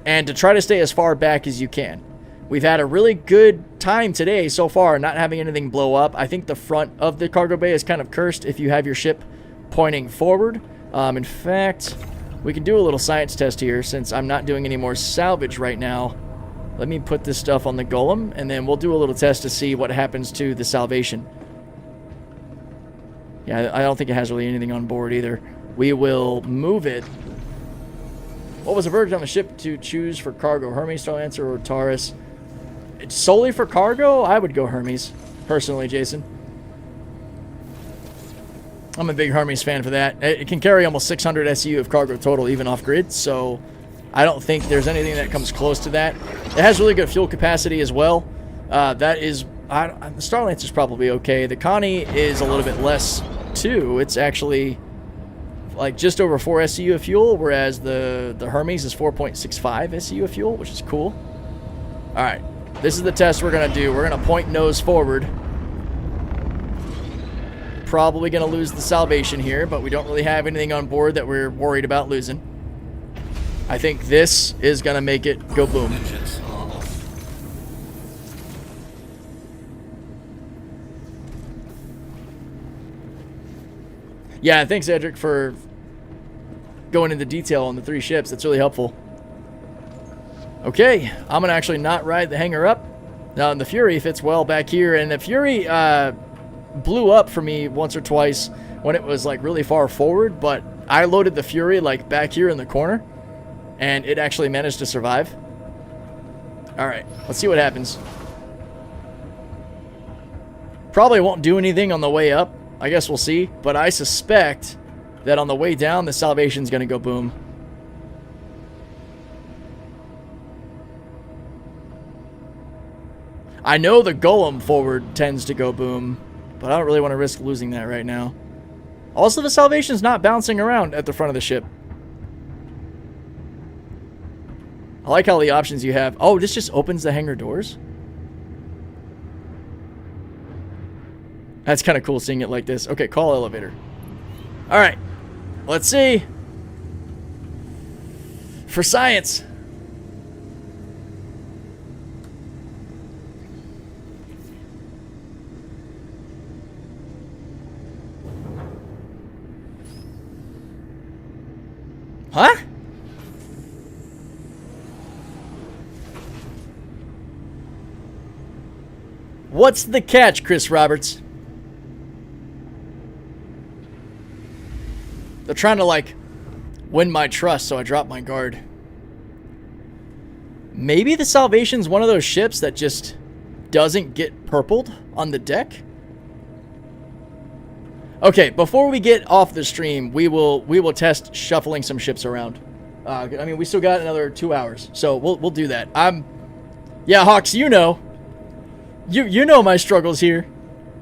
and to try to stay as far back as you can. We've had a really good time today so far not having anything blow up. I think the front of the cargo bay is kind of cursed if you have your ship pointing forward. In fact, we can do a little science test here since I'm not doing any more salvage right now. Let me put this stuff on the golem, and then we'll do a little test to see what happens to the salvation. Yeah, I don't think it has really anything on board either. We will move it. What was the version of the ship to choose for cargo? Hermes, Starlancer, or Taurus? It's solely for cargo? I would go Hermes, personally, Jason. I'm a big Hermes fan for that. It can carry almost 600 SU of cargo total, even off-grid, so I don't think there's anything that comes close to that. It has really good fuel capacity as well. That is... the Starlancer's probably okay. The Connie is a little bit less, too. It's actually like just over 4 SU of fuel, whereas the Hermes is 4.65 SU of fuel, which is cool. All right. This is the test we're going to do. We're going to point nose forward. Probably going to lose the salvation here, but we don't really have anything on board that we're worried about losing. I think this is going to make it go boom. Engines are off. Yeah, thanks, Edric, for going into detail on the 3 ships. That's really helpful. Okay, I'm going to actually not ride the Hangar up. Now, the Fury fits well back here, and the Fury blew up for me once or twice when it was like really far forward, but I loaded the Fury like back here in the corner, and it actually managed to survive. All right, let's see what happens. Probably won't do anything on the way up. I guess we'll see, but I suspect that on the way down, the Salvation's going to go boom. I know the Golem forward tends to go boom, but I don't really want to risk losing that right now. Also, the Salvation's not bouncing around at the front of the ship. I like how the options you have. Oh, this just opens the hangar doors? That's kind of cool seeing it like this. Okay, call elevator. All right, let's see. For science. Huh? What's the catch, Chris Roberts? They're trying to, like, win my trust, so I drop my guard. Maybe the Salvation's one of those ships that just doesn't get purpled on the deck? Okay, before we get off the stream, we will test shuffling some ships around. I mean, we still got another 2 hours, so we'll do that. Yeah, Hawks, you know my struggles here.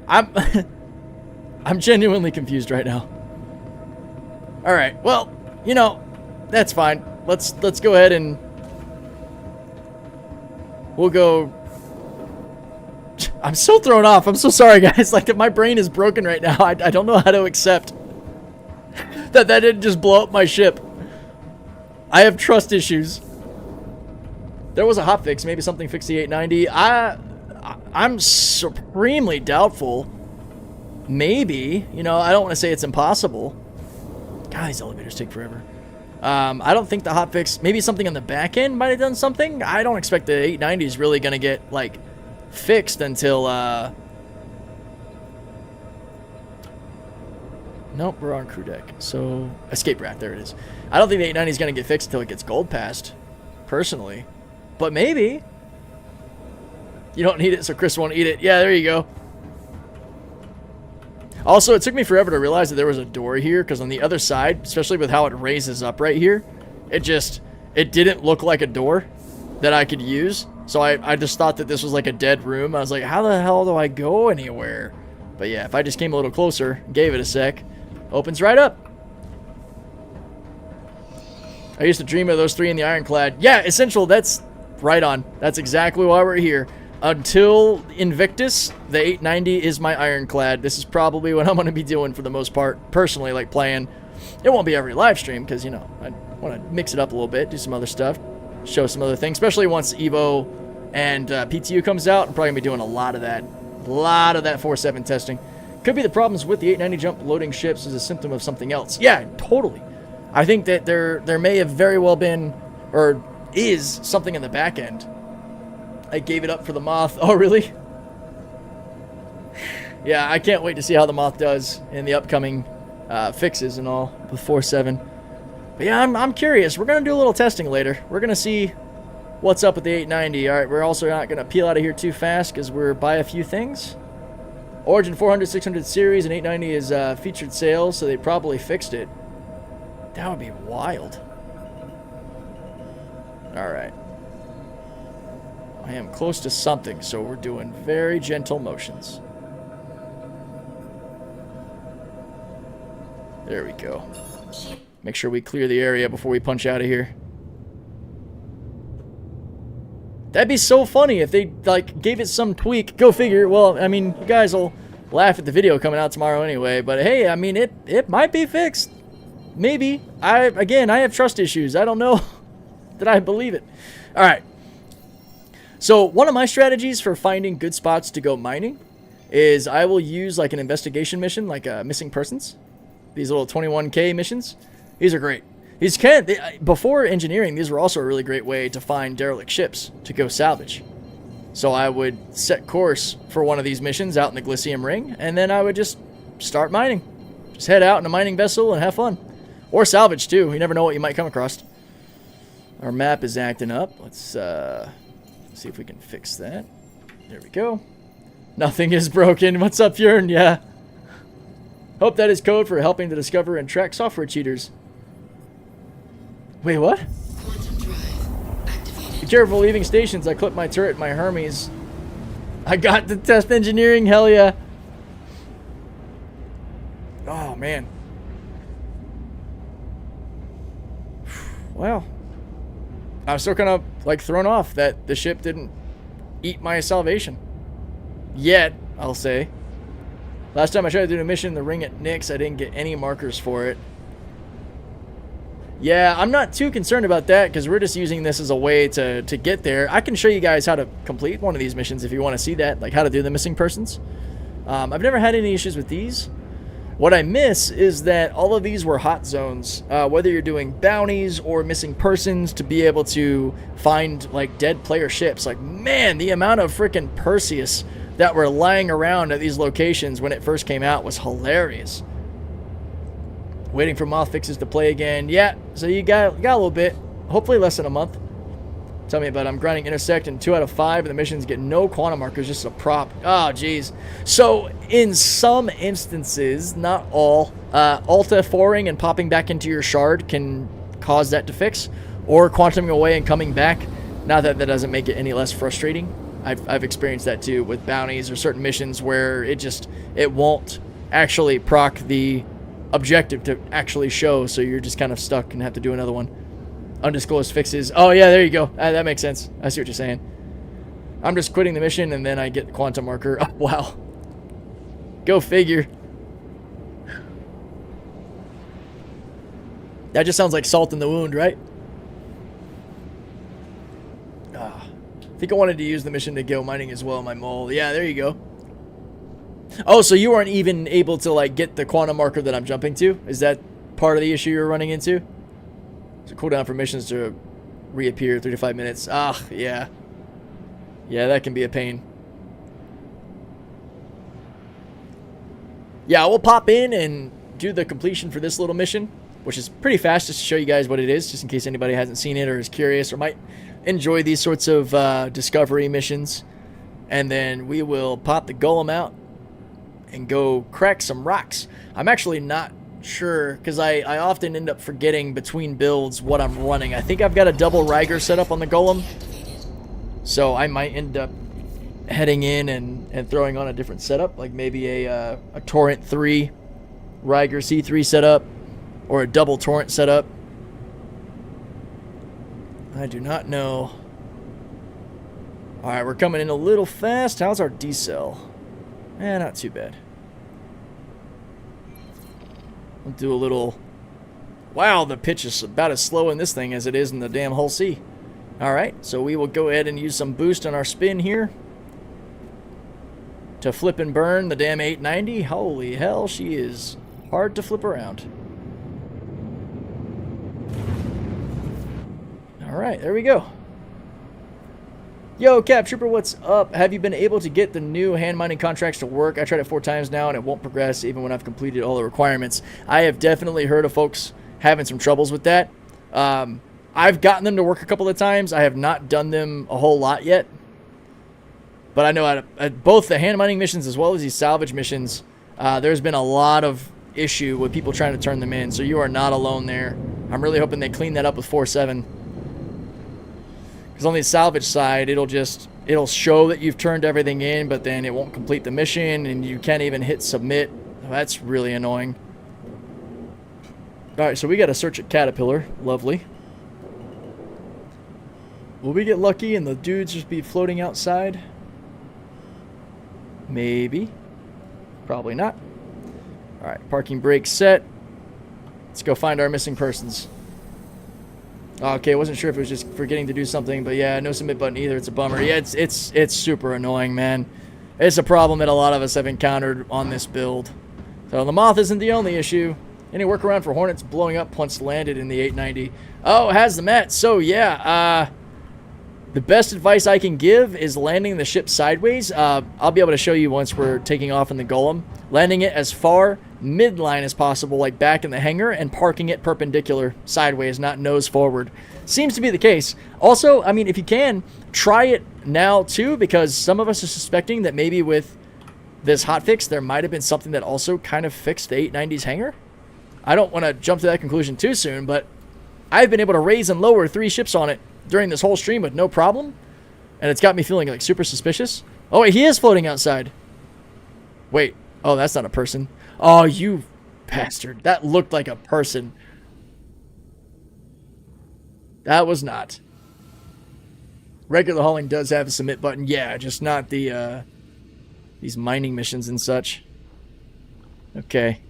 I'm genuinely confused right now. All right, well, you know, that's fine. Let's go ahead and we'll go. I'm so thrown off. I'm so sorry, guys. Like, my brain is broken right now. I don't know how to accept that didn't just blow up my ship. I have trust issues. There was a hotfix. Maybe something fixed the 890. I'm supremely doubtful. Maybe. You know, I don't want to say it's impossible. God, these elevators take forever. I don't think the hotfix... Maybe something on the back end might have done something. I don't expect the 890 is really going to get, like, fixed until... Nope, we're on crew deck. So, escape raft, there it is. I don't think the 890 is going to get fixed until it gets gold passed, personally. But maybe. You don't need it, so Chris won't eat it. Yeah, there you go. Also, it took me forever to realize that there was a door here, because on the other side, especially with how it raises up right here, it didn't look like a door that I could use. So I just thought that this was like a dead room. I was like, how the hell do I go anywhere? But yeah, if I just came a little closer, gave it a sec, opens right up. I used to dream of those 3 in the ironclad. Yeah, Essential, that's right on. That's exactly why we're here. until Invictus, the 890 is my ironclad. This is probably what I'm going to be doing for the most part, personally, like playing. It won't be every live stream because, you know, I want to mix it up a little bit, do some other stuff, show some other things, especially once Evo and PTU comes out. I'm probably going to be doing a lot of that 4.7 testing. Could be the problems with the 890 jump loading ships as a symptom of something else. Yeah, totally. I think that there may have very well been, or is, something in the back end. I gave it up for the Moth. Oh, really? Yeah, I can't wait to see how the Moth does in the upcoming fixes and all with 4.7. But yeah, I'm curious. We're going to do a little testing later. We're going to see what's up with the 890. All right, we're also not going to peel out of here too fast because we're by a few things. Origin 400, 600 series and 890 is featured sales, so they probably fixed it. That would be wild. All right. I am close to something, so we're doing very gentle motions. There we go. Make sure we clear the area before we punch out of here. That'd be so funny if they, like, gave it some tweak. Go figure. Well, I mean, you guys will laugh at the video coming out tomorrow anyway, but hey, I mean, it might be fixed. Maybe. Again, I have trust issues. I don't know that I believe it. All right. So one of my strategies for finding good spots to go mining is I will use like an investigation mission, like missing persons. These little 21K missions. These are great. These before engineering, these were also a really great way to find derelict ships to go salvage. So I would set course for one of these missions out in the Glyceum Ring, and then I would just start mining. Just head out in a mining vessel and have fun. Or salvage too. You never know what you might come across. Our map is acting up. Let's see if we can fix that. There we go. Nothing is broken. What's up, Jörn? Yeah. Hope that is code for helping to discover and track software cheaters. Wait, what? Be careful leaving stations. I clipped my turret, my Hermes. I got the test engineering. Hell yeah. Oh, man. Well, I was still kind of like thrown off that the ship didn't eat my salvation. Yet, I'll say. Last time I tried to do a mission in the ring at Nyx, I didn't get any markers for it. Yeah, I'm not too concerned about that because we're just using this as a way to get there. I can show you guys how to complete one of these missions if you want to see that, like how to do the missing persons. I've never had any issues with these. What I miss is that all of these were hot zones, whether you're doing bounties or missing persons to be able to find like dead player ships. Like, man, the amount of freaking Perseus that were lying around at these locations when it first came out was hilarious. Waiting for moth fixes to play again. Yeah, so you got a little bit. Hopefully less than a month. Tell me about it. I'm grinding Intersect in 2 out of 5, and the missions get no quantum markers, just a prop. Oh, jeez. So, in some instances, not all, Alta-4ing and popping back into your shard can cause that to fix, or quantuming away and coming back. Not that that doesn't make it any less frustrating. I've experienced that too with bounties or certain missions where it won't actually proc the objective to actually show, so you're just kind of stuck and have to do another one. Undisclosed fixes. Oh yeah, there you go. That makes sense. I see what you're saying. I'm just quitting the mission and then I get the quantum marker. Oh, wow. Go figure. That just sounds like salt in the wound, right? I think I wanted to use the mission to go mining as well, my mole. Yeah, there you go. Oh, so you weren't even able to like get the quantum marker that I'm jumping to? Is that part of the issue you're running into? So cooldown for missions to reappear 3 to 5 minutes. Ah, yeah. Yeah, that can be a pain. Yeah, we'll pop in and do the completion for this little mission, which is pretty fast, just to show you guys what it is, just in case anybody hasn't seen it or is curious or might enjoy these sorts of discovery missions. And then we will pop the golem out and go crack some rocks. I'm actually not sure, because I often end up forgetting between builds what I'm running. I think I've got a double Ryger set up on the golem, so I might end up heading in and throwing on a different setup, like maybe a Torrent 3 Ryger C3 setup, or a double Torrent setup. I do not know. Alright, we're coming in a little fast. How's our decel? Not too bad. We'll do a little... Wow, the pitch is about as slow in this thing as it is in the damn Hull C. Alright, so we will go ahead and use some boost on our spin here to flip and burn the damn 890. Holy hell, she is hard to flip around. Alright, there we go. Yo, Cap Trooper, what's up? Have you been able to get the new hand mining contracts to work? I tried it 4 times now and it won't progress even when I've completed all the requirements. I have definitely heard of folks having some troubles with that. I've gotten them to work a couple of times. I have not done them a whole lot yet. But I know at both the hand mining missions as well as these salvage missions, there's been a lot of issue with people trying to turn them in. So you are not alone there. I'm really hoping they clean that up with 4.7. Because on the salvage side, it'll show that you've turned everything in, but then it won't complete the mission, and you can't even hit submit. That's really annoying. Alright, so we got to search at Caterpillar. Lovely. Will we get lucky and the dudes just be floating outside? Maybe. Probably not. Alright, parking brake set. Let's go find our missing persons. Okay, I wasn't sure if it was just forgetting to do something, but yeah, no submit button either. It's a bummer. Yeah, it's super annoying, man. It's a problem that a lot of us have encountered on this build. So the moth isn't the only issue. Any workaround for Hornets blowing up once landed in the 890? Oh, it has the Met. So yeah, the best advice I can give is landing the ship sideways. I'll be able to show you once we're taking off in the Golem. Landing it as far midline as possible, like back in the hangar, and parking it perpendicular sideways, not nose forward. Seems to be the case. Also, I mean, if you can, try it now too, because some of us are suspecting that maybe with this hotfix, there might have been something that also kind of fixed the 890's hangar. I don't want to jump to that conclusion too soon, but I've been able to raise and lower 3 ships on it during this whole stream with no problem, and it's got me feeling like super suspicious. Oh wait, he is floating outside. Wait, oh, that's not a person. Oh, you bastard. That looked like a person. That was not. Regular hauling does have a submit button. Yeah, just not the these mining missions and such. Okay.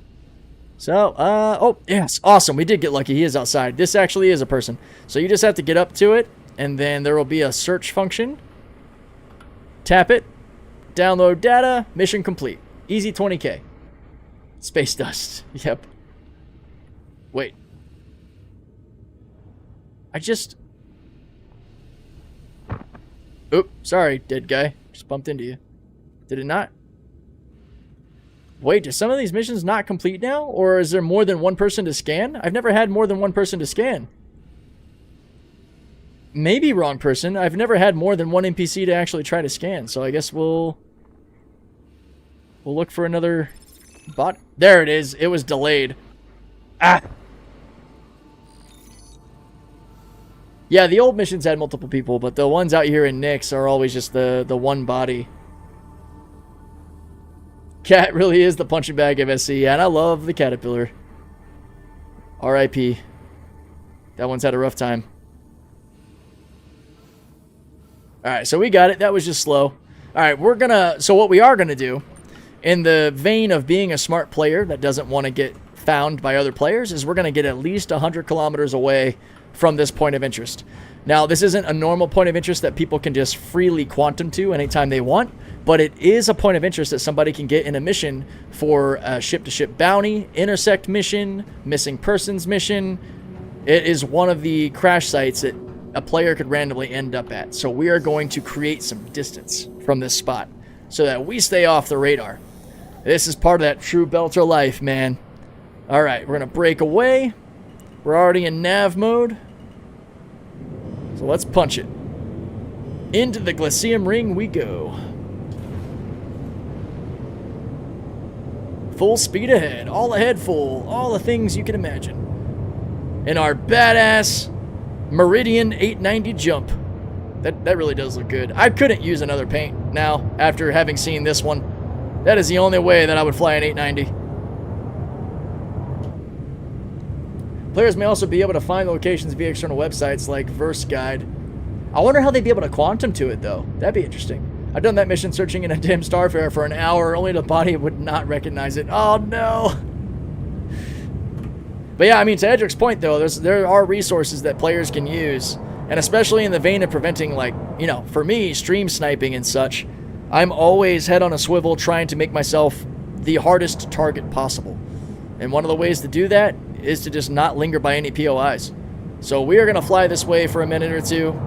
So, oh, yes, awesome. We did get lucky. He is outside. This actually is a person. So you just have to get up to it, and then there will be a search function. Tap it. Download data. Mission complete. Easy 20K. Space dust. Yep. Wait. Oop, sorry, dead guy. Just bumped into you. Did it not? Wait, do some of these missions not complete now? Or is there more than one person to scan? I've never had more than one person to scan. Maybe wrong person. I've never had more than one NPC to actually try to scan. So I guess we'll look for another bot. There it is. It was delayed. Ah! Yeah, the old missions had multiple people, but the ones out here in Nyx are always just the one body. Cat really is the punching bag of SC, and I love the Caterpillar. R.I.P. That one's had a rough time. Alright, so we got it. That was just slow. Alright, so what we are gonna do, in the vein of being a smart player that doesn't want to get found by other players, is we're gonna get at least 100 kilometers away from this point of interest. Now, this isn't a normal point of interest that people can just freely quantum to anytime they want, but it is a point of interest that somebody can get in a mission for a ship-to-ship bounty, intersect mission, missing persons mission. It is one of the crash sites that a player could randomly end up at. So we are going to create some distance from this spot so that we stay off the radar. This is part of that true Belter life, man. All right, we're going to break away. We're already in nav mode. So let's punch it. Into the Glacium Ring we go. Full speed ahead. All ahead full. All the things you can imagine. In our badass Meridian 890 jump. That really does look good. I couldn't use another paint now after having seen this one. That is the only way that I would fly an 890. Players may also be able to find the locations via external websites like Verse Guide. I wonder how they'd be able to quantum to it, though. That'd be interesting. I've done that mission searching in a dim starfare for an hour, only the body would not recognize it. Oh, no. But yeah, I mean, to Edric's point, though, there are resources that players can use. And especially in the vein of preventing, like, you know, for me, stream sniping and such, I'm always head on a swivel trying to make myself the hardest target possible. And one of the ways to do that is to just not linger by any POIs. So we are going to fly this way for a minute or two,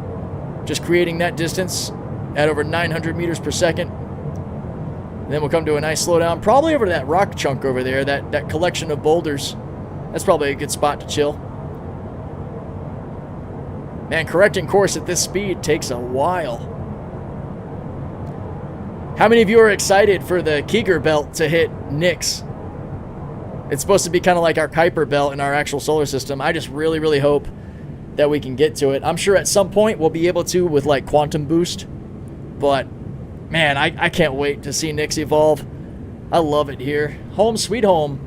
just creating that distance at over 900 meters per second. And then we'll come to a nice slowdown, probably over that rock chunk over there, that collection of boulders. That's probably a good spot to chill. Man, correcting course at this speed takes a while. How many of you are excited for the Keeger belt to hit Nyx? It's supposed to be kind of like our Kuiper belt in our actual solar system. I just really, really hope that we can get to it. I'm sure at some point we'll be able to with like quantum boost. But, man, I can't wait to see Nyx evolve. I love it here. Home sweet home.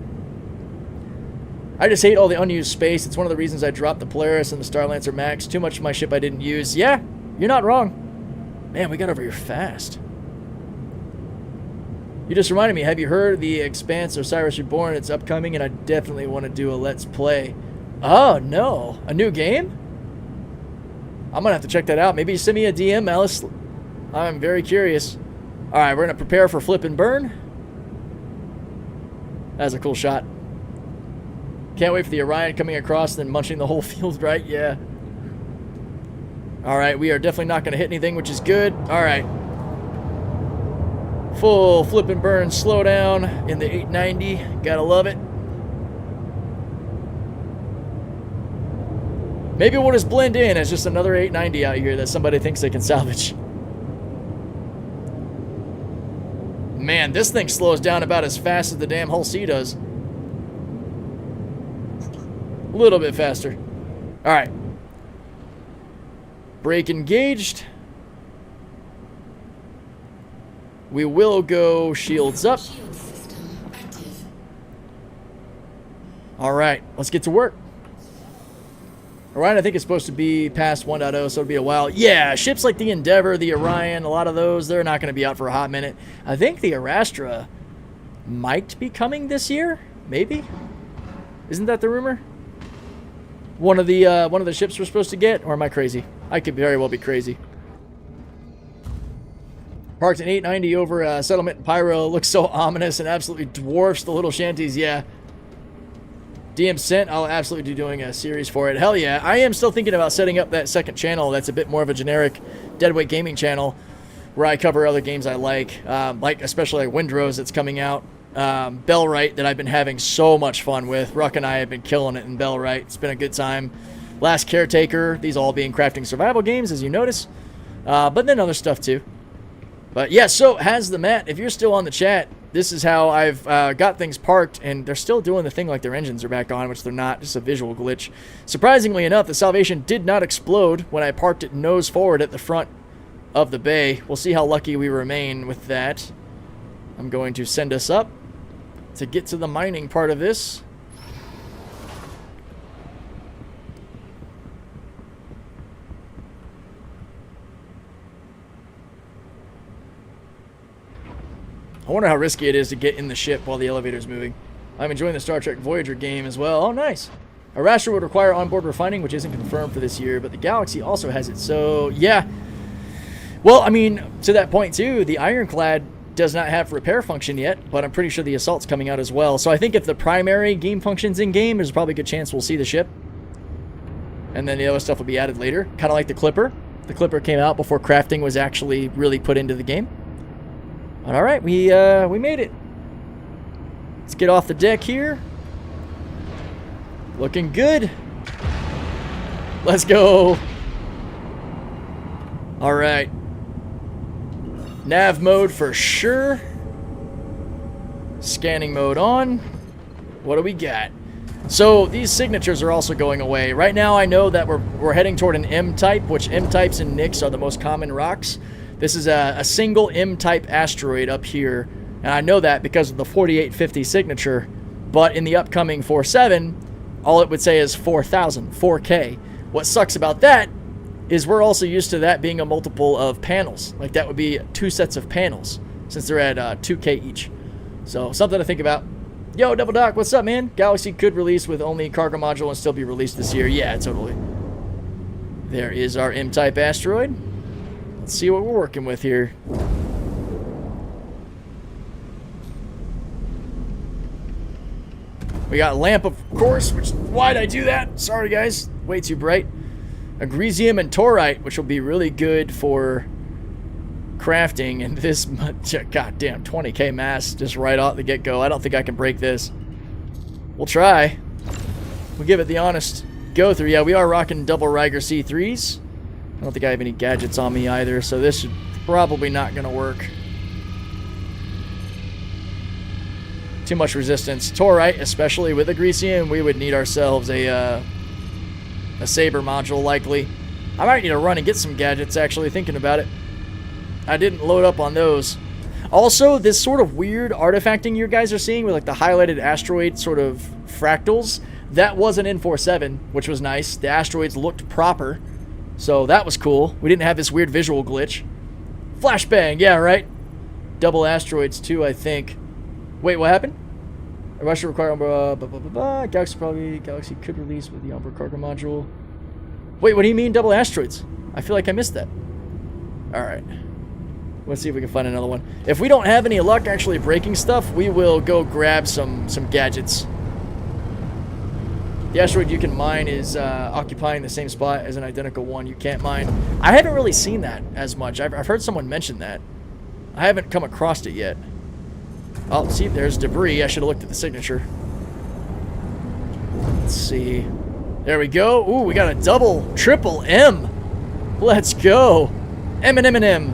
I just hate all the unused space. It's one of the reasons I dropped the Polaris and the Starlancer Max. Too much of my ship I didn't use. Yeah, you're not wrong. Man, we got over here fast. You just reminded me, have you heard the Expanse Osiris Reborn? It's upcoming, and I definitely want to do a Let's Play. Oh, no. A new game? I'm going to have to check that out. Maybe send me a DM, Alice. I'm very curious. All right, we're going to prepare for flip and burn. That's a cool shot. Can't wait for the Orion coming across and then munching the whole field, right? Yeah. All right, we are definitely not going to hit anything, which is good. All right. Full flip and burn slowdown in the 890. Gotta love it. Maybe we'll just blend in as just another 890 out here that somebody thinks they can salvage. Man, this thing slows down about as fast as the damn Hull C does. A little bit faster. All right. Brake engaged. We will go shields up. All right, let's get to work. All right, I think it's supposed to be past 1.0, so it'll be a while. Yeah, ships like the Endeavor, the Orion, a lot of those, they're not going to be out for a hot minute. I think the Arastra might be coming this year, maybe. Isn't that the rumor? One of the ships we're supposed to get, or am I crazy? I could very well be crazy. Parked an 890 over Settlement Pyro. Looks so ominous and absolutely dwarfs the little shanties. Yeah. DM sent. I'll absolutely be doing a series for it. Hell yeah. I am still thinking about setting up that second channel that's a bit more of a generic Deadwake gaming channel where I cover other games I like especially like Windrose that's coming out. Bellwright that I've been having so much fun with. Ruck and I have been killing it in Bellwright. It's been a good time. Last Caretaker. These all being crafting survival games, as you notice. But then other stuff too. But yeah, so Has the Mat, if you're still on the chat, this is how I've got things parked, and they're still doing the thing like their engines are back on, which they're not, just a visual glitch. Surprisingly enough, the Salvation did not explode when I parked it nose forward at the front of the bay. We'll see how lucky we remain with that. I'm going to send us up to get to the mining part of this. I wonder how risky it is to get in the ship while the elevator's moving. I'm enjoying the Star Trek Voyager game as well. Oh, nice. Arastra would require onboard refining, which isn't confirmed for this year, but the Galaxy also has it. So, yeah. Well, I mean, to that point, too, the Ironclad does not have repair function yet, but I'm pretty sure the Assault's coming out as well. So I think if the primary game function's in-game, there's probably a good chance we'll see the ship. And then the other stuff will be added later. Kind of like the Clipper. The Clipper came out before crafting was actually really put into the game. But all right, we made it. Let's get off the deck here. Looking good. Let's go. All right. Nav mode for sure. Scanning mode on. What do we got? So these signatures are also going away. Right now I know that we're heading toward an M-type, which M-types and Nyx are the most common rocks. This is a single M-type asteroid up here, and I know that because of the 4850 signature, but in the upcoming 4.7, all it would say is 4,000, 4K. What sucks about that is we're also used to that being a multiple of panels. Like that would be 2 sets of panels since they're at 2K each. So something to think about. Yo, Double Doc, what's up, man? Galaxy could release with only cargo module and still be released this year. Yeah, totally. There is our M-type asteroid. Let's see what we're working with here. We got lamp, of course, which, why'd I do that? Sorry, guys. Way too bright. Agresium and Torite, which will be really good for crafting. And this, goddamn, 20k mass just right off the get-go. I don't think I can break this. We'll try. We'll give it the honest go-through. Yeah, we are rocking double Riger C3s. I don't think I have any gadgets on me either, so this is probably not going to work. Too much resistance. Torite, especially with Agresium, we would need ourselves a Saber module, likely. I might need to run and get some gadgets, actually, thinking about it. I didn't load up on those. Also, this sort of weird artifacting you guys are seeing with like the highlighted asteroid sort of fractals, that was an N47, which was nice. The asteroids looked proper, so that was cool. We didn't have this weird visual glitch. Flashbang, yeah, right? Double asteroids, too, I think. Wait, what happened? A Russia require Galaxy could release with the Umbra cargo module. Wait, what do you mean double asteroids? I feel like I missed that. Alright. Let's see if we can find another one. If we don't have any luck actually breaking stuff, we will go grab some gadgets. The asteroid you can mine is occupying the same spot as an identical one you can't mine. I haven't really seen that as much. I've heard someone mention that. I haven't come across it yet. Oh, see, there's debris. I should have looked at the signature. Let's see. There we go. Ooh, we got a double, triple M. Let's go. M and M and M.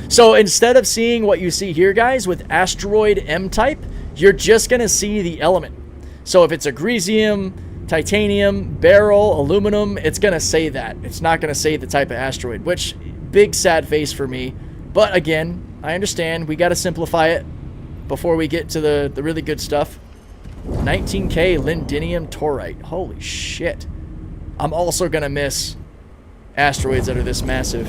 So instead of seeing what you see here, guys, with asteroid M-type, you're just going to see the element. So if it's Agresium, titanium, beryl, aluminum, it's going to say that. It's not going to say the type of asteroid, which, big sad face for me. But again, I understand. We got to simplify it before we get to the really good stuff. 19k lindinium torite. Holy shit. I'm also going to miss asteroids that are this massive.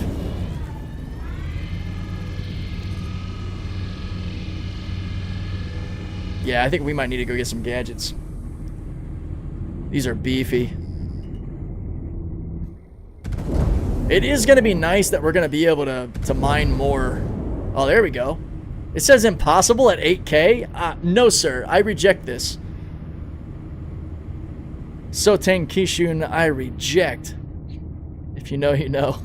Yeah, I think we might need to go get some gadgets. These are beefy. It is going to be nice that we're going to be able to mine more. Oh, there we go. It says impossible at 8k? No, sir. I reject this. Soteng Kishun, I reject. If you know, you know.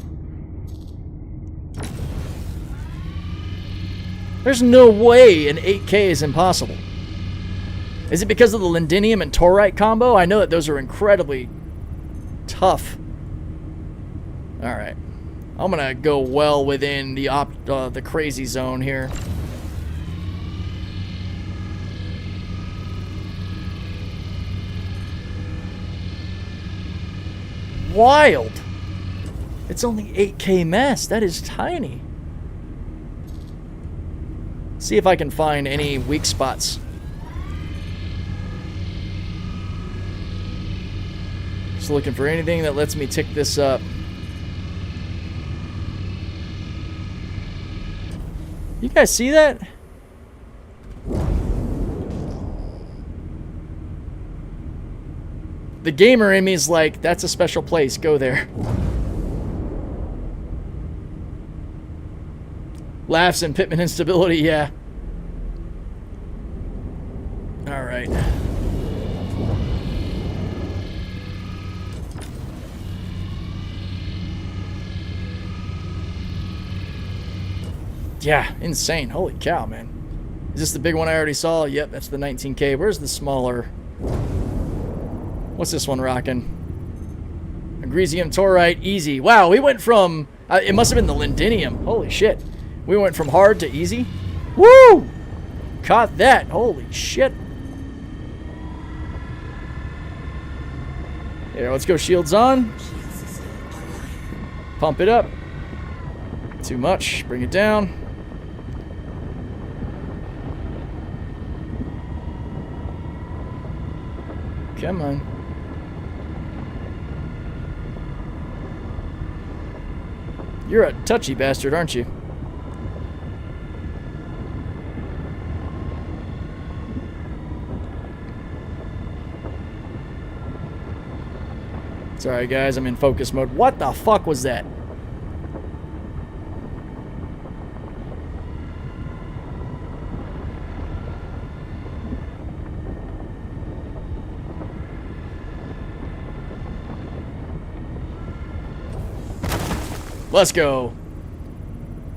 There's no way an 8k is impossible. Is it because of the lindinium and torite combo? I know that those are incredibly tough. Alright. I'm gonna go well within the crazy zone here. Wild! It's only 8k mass. That is tiny. See if I can find any weak spots. Just looking for anything that lets me tick this up. You guys see that? The gamer in me is like, that's a special place, go there. Laughs and Pittman instability, yeah. Alright. Yeah, insane. Holy cow, man. Is this the big one I already saw? Yep, that's the 19k. Where's the smaller? What's this one rocking? Agresium torite, easy. Wow, we went from... it must have been the lindinium. Holy shit. We went from hard to easy. Woo! Caught that. Holy shit. Here, let's go shields on. Pump it up. Too much. Bring it down. Come on. You're a touchy bastard, aren't you? Sorry, guys, I'm in focus mode. What the fuck was that? Let's go.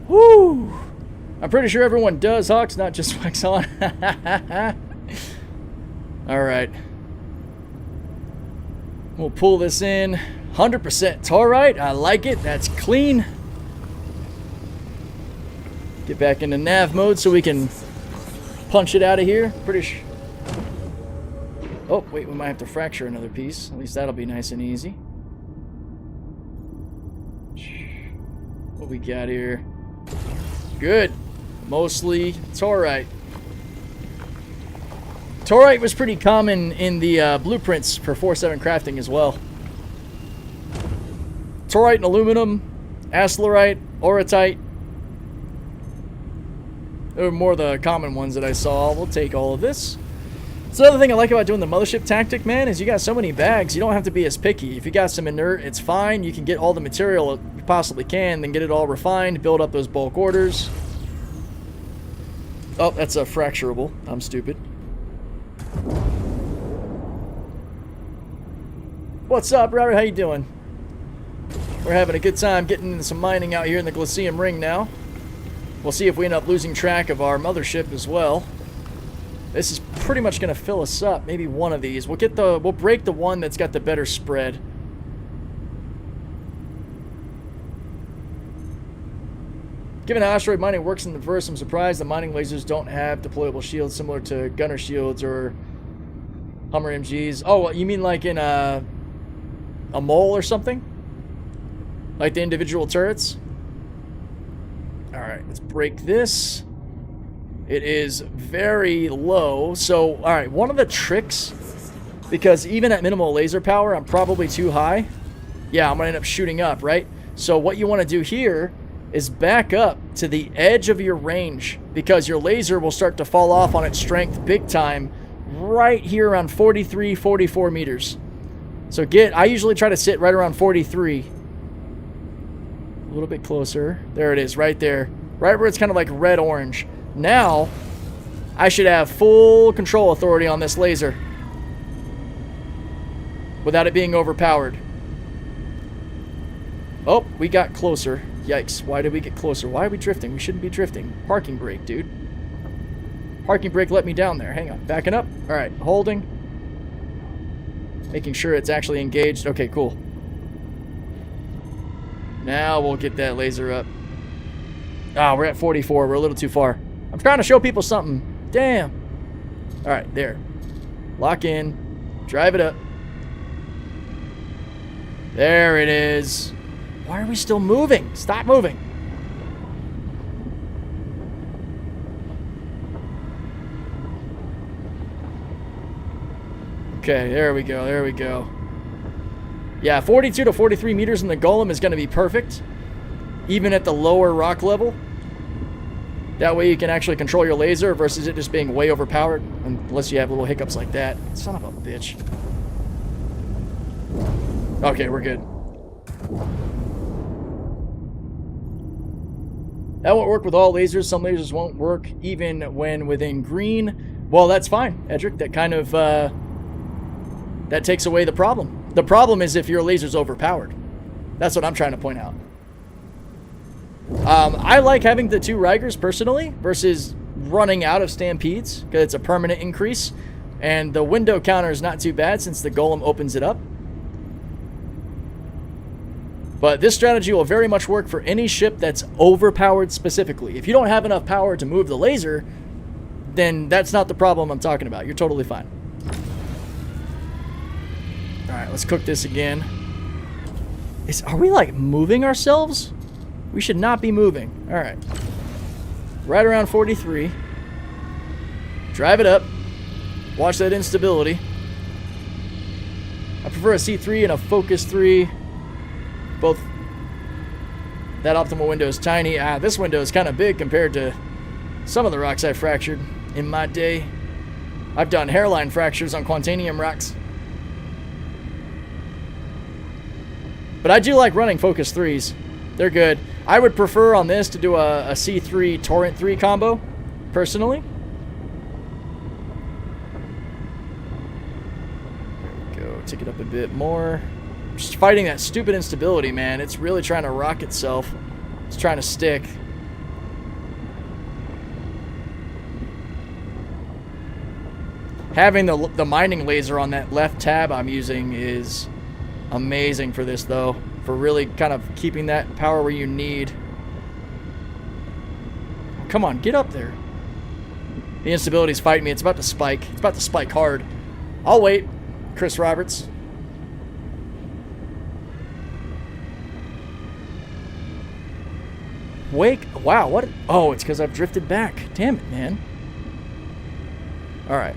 Woo! I'm pretty sure everyone does, Hawks, not just Wax on. Alright. We'll pull this in. 100%. It's alright. I like it. That's clean. Get back into nav mode so we can punch it out of here. Pretty sure. Oh, wait, we might have to fracture another piece. At least that'll be nice and easy. What we got here? Good. Mostly taurite. Taurite was pretty common in the blueprints for 4.7 crafting as well. Taurite and aluminum, astelarite, orotite. They were more the common ones that I saw. We'll take all of this. So the other thing I like about doing the mothership tactic, man, is you got so many bags, you don't have to be as picky. If you got some inert, it's fine. You can get all the material you possibly can, then get it all refined, build up those bulk orders. Oh, that's a fracturable. I'm stupid. What's up, Robert? How you doing? We're having a good time getting into some mining out here in the Glacium Ring now. We'll see if we end up losing track of our mothership as well. This is pretty much going to fill us up. Maybe one of these. We'll break the one that's got the better spread. Given how asteroid mining works in the verse, I'm surprised the mining lasers don't have deployable shields similar to gunner shields or Hummer MGs. Oh, you mean like in a mole or something? Like the individual turrets? Alright, let's break this. It is very low. So, alright, one of the tricks, because even at minimal laser power, I'm probably too high. Yeah, I'm going to end up shooting up, right? So what you want to do here is back up to the edge of your range, because your laser will start to fall off on its strength big time right here around 43, 44 meters. So I usually try to sit right around 43. A little bit closer. There it is, right there. Right where it's kind of like red-orange. Now, I should have full control authority on this laser without it being overpowered. Oh, we got closer. Yikes. Why did we get closer? Why are we drifting? We shouldn't be drifting. Parking brake, dude. Parking brake let me down there. Hang on. Backing up. Alright, holding. Making sure it's actually engaged. Okay, cool. Now we'll get that laser up. Ah, we're at 44. We're a little too far. I'm trying to show people something. Damn. Alright, there. Lock in. Drive it up. There it is. Why are we still moving? Stop moving. Okay, there we go. There we go. Yeah, 42 to 43 meters in the golem is going to be perfect. Even at the lower rock level. That way you can actually control your laser versus it just being way overpowered. Unless you have little hiccups like that. Son of a bitch. Okay, we're good. That won't work with all lasers. Some lasers won't work even when within green. Well, that's fine, Edric. That kind of... that takes away the problem. The problem is if your laser's overpowered. That's what I'm trying to point out. I like having the 2 Rigers personally versus running out of Stampedes because it's a permanent increase. And the window counter is not too bad since the golem opens it up. But this strategy will very much work for any ship that's overpowered specifically. If you don't have enough power to move the laser, then that's not the problem I'm talking about. You're totally fine. Alright, let's cook this again. Are we like moving ourselves? We should not be moving. Alright. Right around 43. Drive it up. Watch that instability. I prefer a C3 and a Focus 3. Both. That optimal window is tiny. This window is kind of big compared to some of the rocks I fractured in my day. I've done hairline fractures on Quantanium rocks. But I do like running Focus 3s. They're good. I would prefer on this to do a C3 Torrent 3 combo, personally. There we go. Take it up a bit more. Just fighting that stupid instability, man. It's really trying to rock itself. It's trying to stick. Having the mining laser on that left tab I'm using is amazing for this, though. For really kind of keeping that power where you need. Come on, get up there. The instability's fighting me. It's about to spike. It's about to spike hard. I'll wait, Chris Roberts. Wake. Wow, what? Oh, it's because I've drifted back. Damn it, man. All right.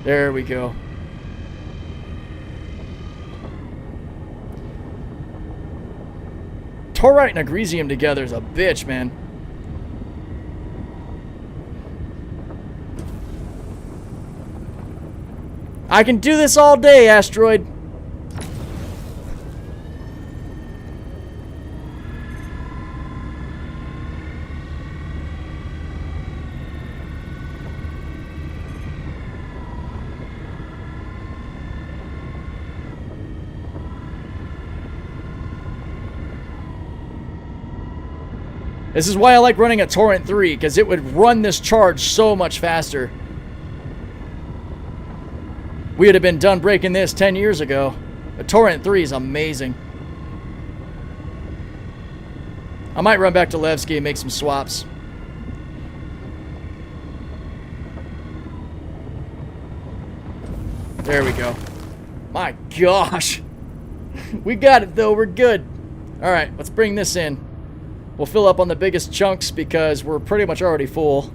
There we go. Torite and Agresium together is a bitch, man. I can do this all day, Asteroid. This is why I like running a Torrent 3, because it would run this charge so much faster. We would have been done breaking this 10 years ago. A Torrent 3 is amazing. I might run back to Levski and make some swaps. There we go. My gosh. We got it, though. We're good. All right, let's bring this in. We'll fill up on the biggest chunks because we're pretty much already full.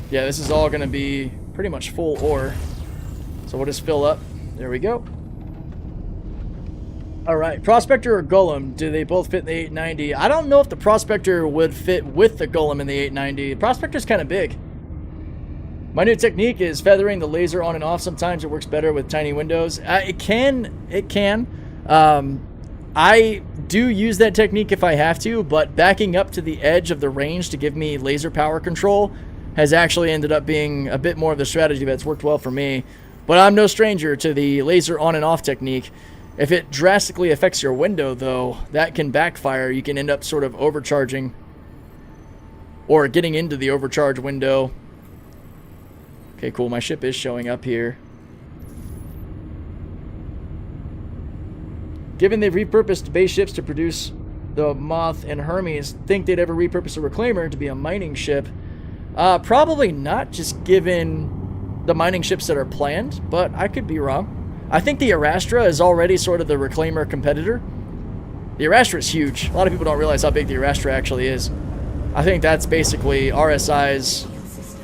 Yeah, this is all going to be pretty much full ore. So we'll just fill up. There we go. Alright, Prospector or Golem, do they both fit in the 890? I don't know if the Prospector would fit with the Golem in the 890. The Prospector's kind of big. My new technique is feathering the laser on and off. Sometimes it works better with tiny windows. It can. I do use that technique if I have to, but backing up to the edge of the range to give me laser power control has actually ended up being a bit more of the strategy that's worked well for me. But I'm no stranger to the laser on and off technique. If it drastically affects your window, though, that can backfire. You can end up sort of overcharging or getting into the overcharge window. Okay, cool. My ship is showing up here. Given they've repurposed base ships to produce the Moth and Hermes, think they'd ever repurpose a Reclaimer to be a mining ship? Probably not, just given the mining ships that are planned, but I could be wrong. I think the Arastra is already sort of the Reclaimer competitor. The Arastra is huge. A lot of people don't realize how big the Arastra actually is. I think that's basically RSI's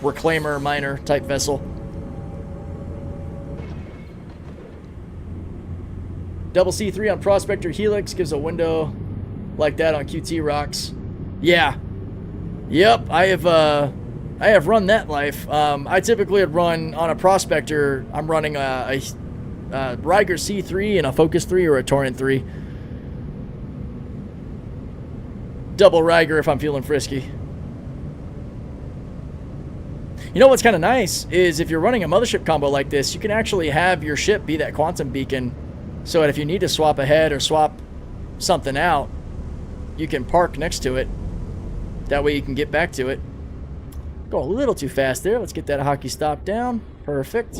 Reclaimer miner type vessel. Double C3 on Prospector Helix gives a window like that on QT rocks. Yeah. Yep, I have run that life. I typically would run on a Prospector. I'm running a Ryger C3 and a Focus 3 or a Torrent 3. Double Ryger if I'm feeling frisky. You know what's kind of nice is if you're running a mothership combo like this, you can actually have your ship be that quantum beacon, so that if you need to swap ahead or swap something out, you can park next to it. That way you can get back to it. Go a little too fast there. Let's get that hockey stop down. Perfect.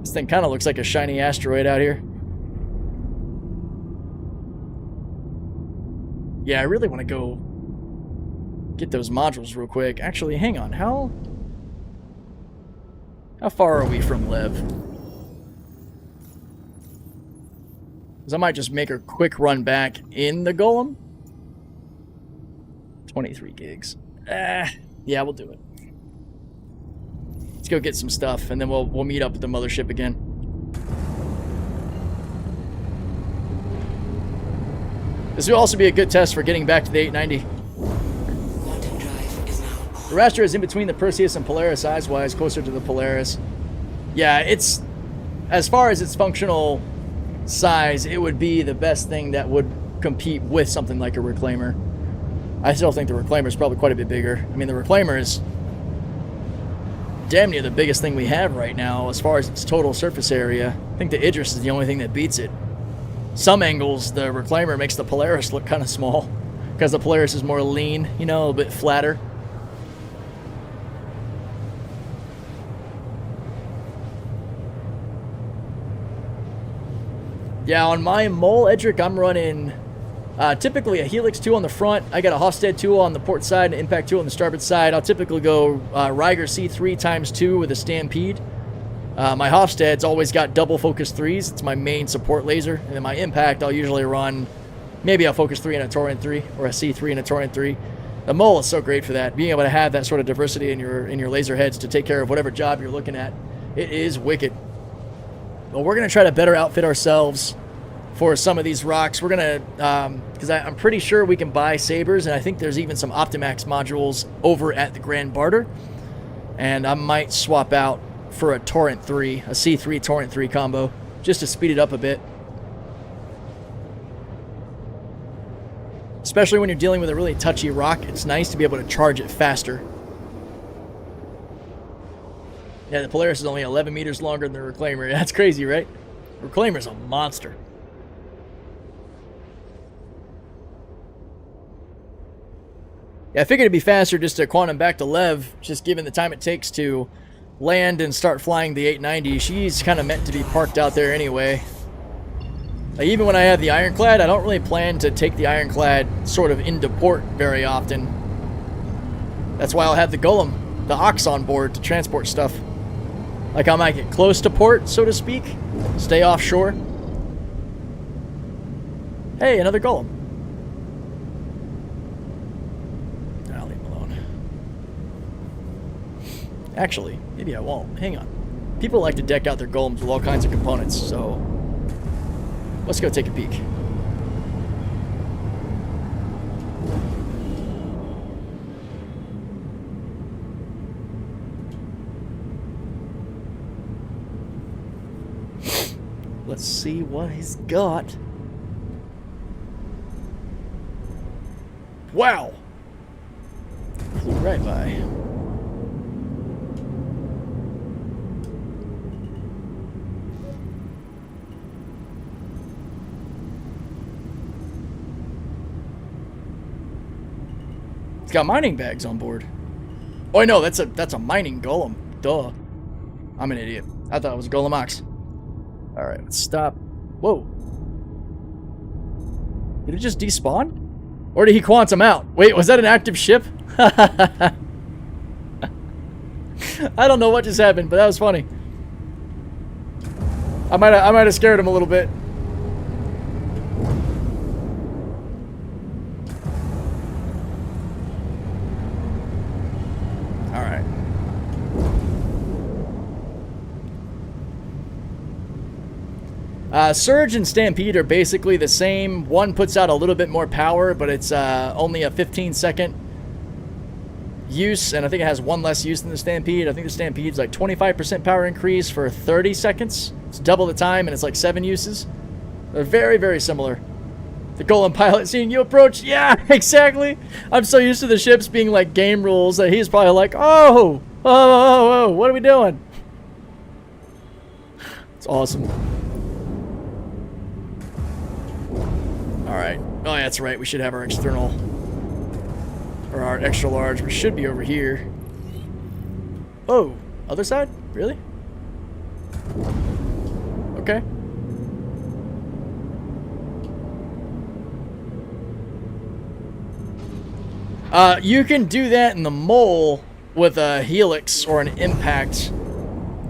This thing kind of looks like a shiny asteroid out here. Yeah, I really want to go get those modules real quick. Actually, hang on. How far are we from Lev? Because I might just make a quick run back in the Golem. 23 gigs. Yeah, we'll do it. Let's go get some stuff, and then we'll meet up at the mothership again. This will also be a good test for getting back to the 890. The raster is in between the Perseus and Polaris size-wise, closer to the Polaris. Yeah, it's... As far as its functional size, it would be the best thing that would compete with something like a Reclaimer. I still think the Reclaimer is probably quite a bit bigger. I mean, the Reclaimer is damn near the biggest thing we have right now as far as its total surface area. I think the Idris is the only thing that beats it. Some angles, the Reclaimer makes the Polaris look kind of small because the Polaris is more lean, you know, a bit flatter. Yeah, on my Mole Edric, I'm running typically a Helix 2 on the front. I got a Hofstad 2 on the port side and Impact 2 on the starboard side. I'll typically go Ryger C3 ×2 with a Stampede. My Hofstad's always got double focus 3s. It's my main support laser. And then my Impact, I'll usually run maybe a focus 3 and a Torrent 3, or a C3 and a Torrent 3. The Mole is so great for that. Being able to have that sort of diversity in your laser heads to take care of whatever job you're looking at. It is wicked. Well, we're going to try to better outfit ourselves for some of these rocks. We're going to, because I'm pretty sure we can buy sabers, and I think there's even some Optimax modules over at the Grand Barter. And I might swap out for a Torrent 3, a C3 Torrent 3 combo, just to speed it up a bit. Especially when you're dealing with a really touchy rock, it's nice to be able to charge it faster. Yeah, the Polaris is only 11 meters longer than the Reclaimer. That's crazy, right? Reclaimer's a monster. Yeah, I figured it'd be faster just to quantum back to Lev, just given the time it takes to land and start flying the 890. She's kind of meant to be parked out there anyway. Like, even when I have the Ironclad, I don't really plan to take the Ironclad sort of into port very often. That's why I'll have the Golem, the Ox on board to transport stuff. Like, I might get close to port, so to speak, stay offshore. Hey, another Golem. I'll leave him alone. Actually, maybe I won't. Hang on. People like to deck out their Golems with all kinds of components, so let's go take a peek. Let's see what he's got. Wow! Flew right by. It's got mining bags on board. Oh no, that's a mining golem. Duh. I'm an idiot. I thought it was a Golem Ox. Alright, let's stop. Whoa. Did it just despawn? Or did he quantum out? Wait, was that an active ship? I don't know what just happened, but that was funny. I might have scared him a little bit. Alright. Surge and Stampede are basically the same. One puts out a little bit more power, but it's only a 15-second use, and I think it has one less use than the Stampede. I think the Stampede's like 25% power increase for 30 seconds. It's double the time, and it's like 7 uses. They're very, very similar. The Golem pilot seeing you approach. Yeah, exactly. I'm so used to the ships being like game rules that he's probably like, oh, what are we doing? It's awesome. Alright. Oh, yeah, that's right. We should have our external, or our extra large. We should be over here. Oh, other side? Really? Okay. You can do that in the mole with a helix or an impact.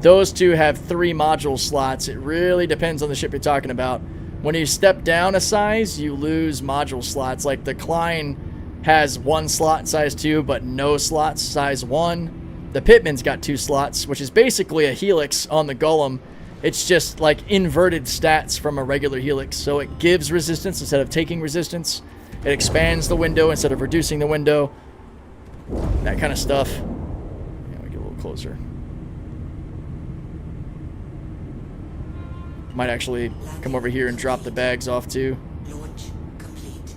Those two have 3 module slots. It really depends on the ship you're talking about. When you step down a size, you lose module slots. Like the Klein has 1 slot in size 2, but no slots size 1. The Pitman's got 2 slots, which is basically a helix on the Golem. It's just like inverted stats from a regular helix. So it gives resistance instead of taking resistance. It expands the window instead of reducing the window. That kind of stuff. Yeah, we get a little closer. Might actually come over here and drop the bags off too. Launch complete.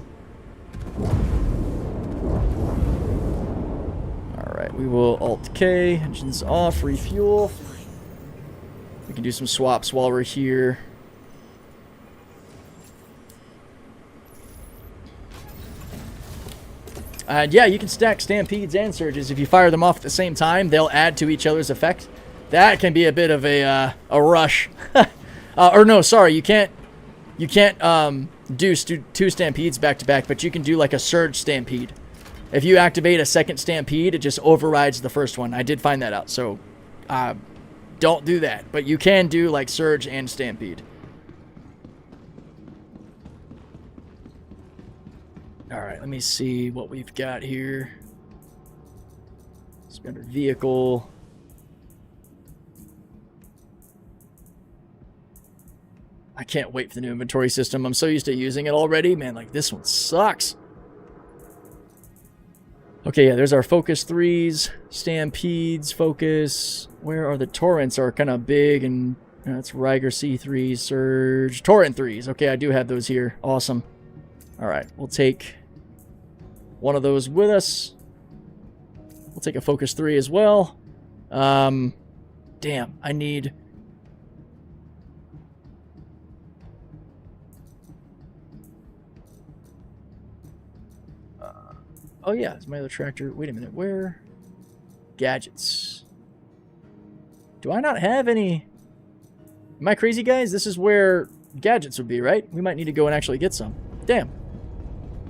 Alright, we will Alt-K, engines off, refuel. We can do some swaps while we're here. Yeah, you can stack Stampedes and Surges. If you fire them off at the same time, they'll add to each other's effect. That can be a bit of a rush. Or no, sorry, you can't do 2 Stampedes back to back, but you can do like a Surge Stampede. If you activate a second Stampede, it just overrides the first one. I did find that out, so don't do that. But you can do like Surge and Stampede. Alright, let me see what we've got here. Spender vehicle. I can't wait for the new inventory system. I'm so used to using it already. Man, like this one sucks. Okay, yeah, there's our Focus 3s, Stampedes, Focus. Where are the Torrents are kind of big and that's Riger C3s, Surge, Torrent 3s. Okay, I do have those here. Awesome. Alright, we'll take one of those with us. We'll take a Focus 3 as well. Damn, I need... oh yeah, it's my other tractor. Wait a minute, where? Gadgets. Do I not have any... Am I crazy, guys? This is where gadgets would be, right? We might need to go and actually get some. Damn.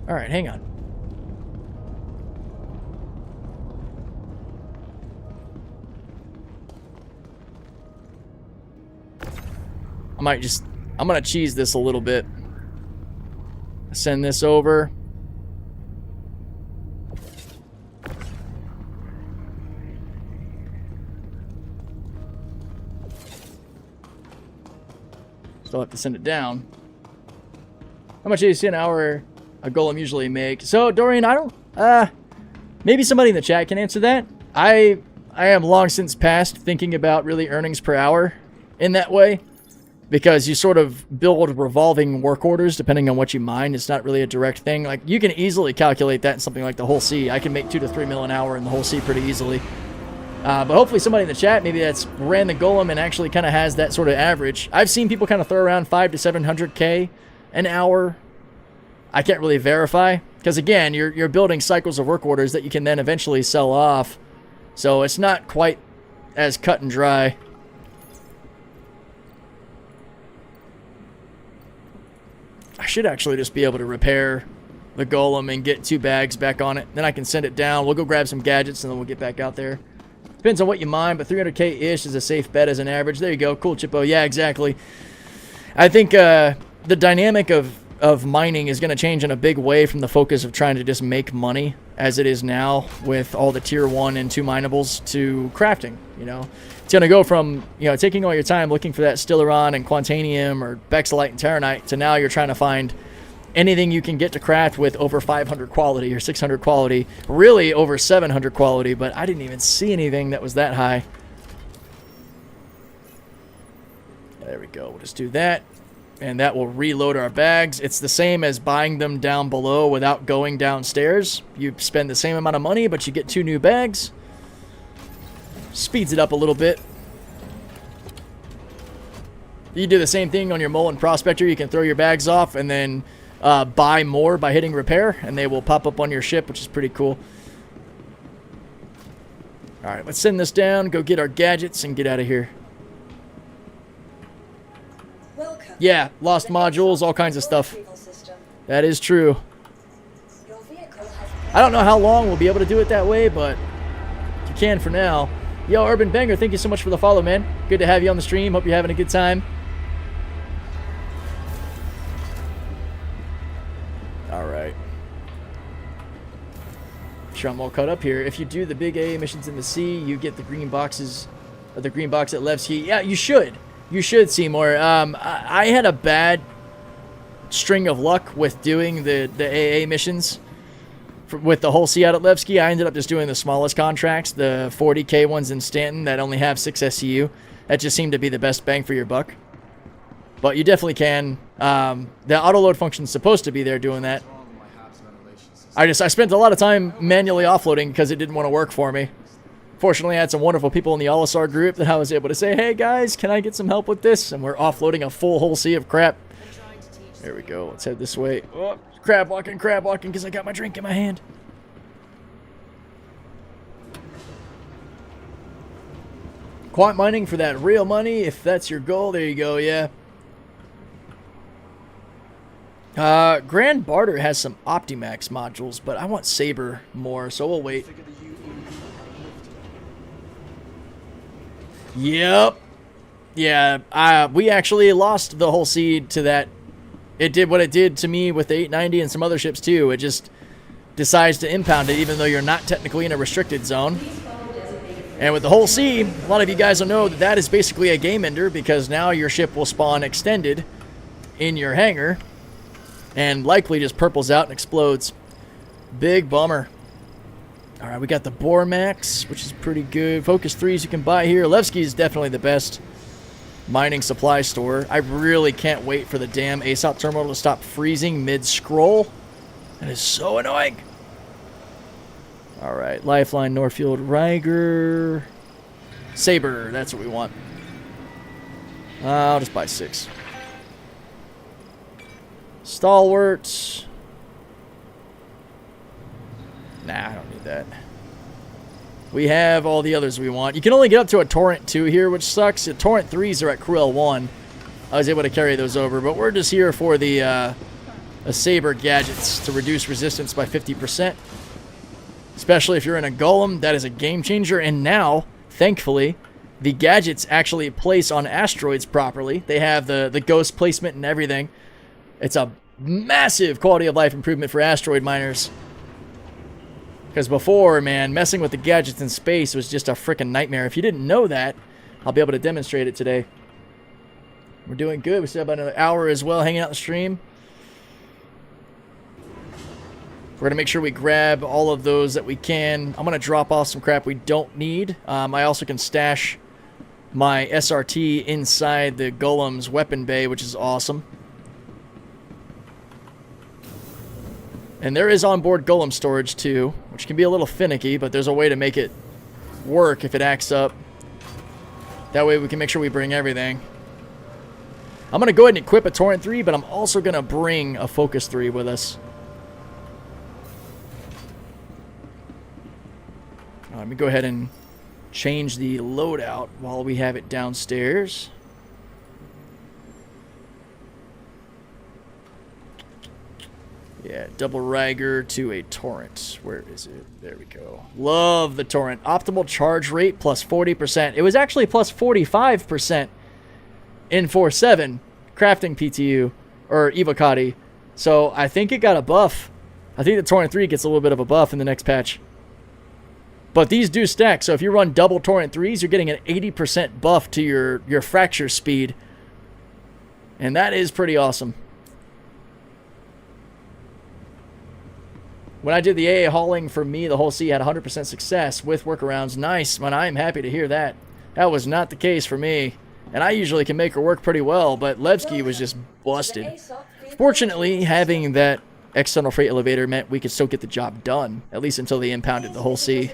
Alright, hang on. I'm gonna cheese this a little bit. Send this over. Still have to send it down. How much do you see an hour a golem usually make? So, Dorian, I don't... maybe somebody in the chat can answer that. I am long since past thinking about really earnings per hour in that way. Because you sort of build revolving work orders depending on what you mine. It's not really a direct thing. Like, you can easily calculate that in something like the Whole Sea. I can make 2 to 3 mil an hour in the Whole Sea pretty easily. But hopefully somebody in the chat maybe that's ran the golem and actually kind of has that sort of average. I've seen people kind of throw around 5 to 700k an hour. I can't really verify because again, you're building cycles of work orders that you can then eventually sell off. So it's not quite as cut and dry. I should actually just be able to repair the golem and get 2 bags back on it. Then I can send it down. We'll go grab some gadgets and then we'll get back out there. Depends on what you mine, but 300k-ish is a safe bet as an average. There you go. Cool, Chippo. Yeah, exactly. I think the dynamic of mining is going to change in a big way from the focus of trying to just make money as it is now with all the tier 1 and 2 minables to crafting, you know. It's going to go from, you know, taking all your time looking for that Stellaron and Quantanium or Bexalite and Terranite to now you're trying to find anything you can get to craft with over 500 quality or 600 quality, really over 700 quality, but I didn't even see anything that was that high. There we go. We'll just do that, and that will reload our bags. It's the same as buying them down below without going downstairs. You spend the same amount of money, but you get 2 new bags. Speeds it up a little bit. You do the same thing on your Mole and Prospector. You can throw your bags off and then buy more by hitting repair, and they will pop up on your ship, which is pretty cool. Alright, let's send this down, go get our gadgets, and get out of here. Welcome. Yeah, lost modules, all kinds of stuff. That is true. Your vehicle has I don't know how long we'll be able to do it that way, but you can for now. Yo, Urban Banger, thank you so much for the follow, man. Good to have you on the stream. Hope you're having a good time. All right. Sure, I'm all caught up here. If you do the big A missions in the sea, you get the green boxes, or the green box at Levski. Yeah, you should. You should, Seymour. I had a bad string of luck with doing the AA missions with the whole sea out at Levski. I ended up just doing the smallest contracts, the 40K ones in Stanton that only have 6 SCU. That just seemed to be the best bang for your buck. But you definitely can. The autoload function's supposed to be there doing that. I spent a lot of time manually offloading because it didn't want to work for me. Fortunately, I had some wonderful people in the OLISAR group that I was able to say, hey guys, can I get some help with this? And we're offloading a full whole sea of crap. There we go. Let's head this way. Oh, crab walking because I got my drink in my hand. Quant mining for that real money, if that's your goal. There you go, yeah. Grand Barter has some Optimax modules, but I want Saber more, so we'll wait. Yep. Yeah, we actually lost the whole seed to that. It did what it did to me with the 890 and some other ships too. It just decides to impound it even though you're not technically in a restricted zone. And with the whole sea, a lot of you guys will know that that is basically a game ender because now your ship will spawn extended in your hangar and likely just purples out and explodes. Big bummer. All right, we got the Bormax, which is pretty good. Focus 3s you can buy here. Levski is definitely the best mining supply store. I really can't wait for the damn ASOP terminal to stop freezing mid-scroll. That is so annoying. All right, Lifeline, Northfield, Riger. Saber, that's what we want. I'll just buy 6. Stalwart. Nah, I don't need that. We have all the others we want. You can only get up to a Torrent 2 here, which sucks. The Torrent 3s are at Cruel 1. I was able to carry those over, but we're just here for the Saber gadgets to reduce resistance by 50%. Especially if you're in a Golem, that is a game changer. And now, thankfully, the gadgets actually place on asteroids properly. They have the ghost placement and everything. It's a massive quality of life improvement for asteroid miners. Because before, man, messing with the gadgets in space was just a freaking nightmare. If you didn't know that, I'll be able to demonstrate it today. We're doing good. We still have about another hour as well hanging out the stream. We're going to make sure we grab all of those that we can. I'm going to drop off some crap we don't need. I also can stash my SRT inside the Golem's weapon bay, which is awesome. And there is onboard Golem storage too, which can be a little finicky, but there's a way to make it work if it acts up. That way we can make sure we bring everything. I'm going to go ahead and equip a Torrent 3, but I'm also going to bring a Focus 3 with us. Let me go ahead and change the loadout while we have it downstairs. Yeah, double Riger to a Torrent. Where is it? There we go. Love the Torrent. Optimal charge rate plus 40%. It was actually plus 45% in 4.7 crafting PTU or Evocati. So I think it got a buff. I think the Torrent 3 gets a little bit of a buff in the next patch. But these do stack. So if you run double Torrent 3s, you're getting an 80% buff to your fracture speed. And that is pretty awesome. When I did the AA hauling for me, the whole sea had 100% success with workarounds. Nice, man. I am happy to hear that. That was not the case for me. And I usually can make her work pretty well, but Levski was just busted. Fortunately, having that external freight elevator meant we could still get the job done, at least until they impounded the whole sea.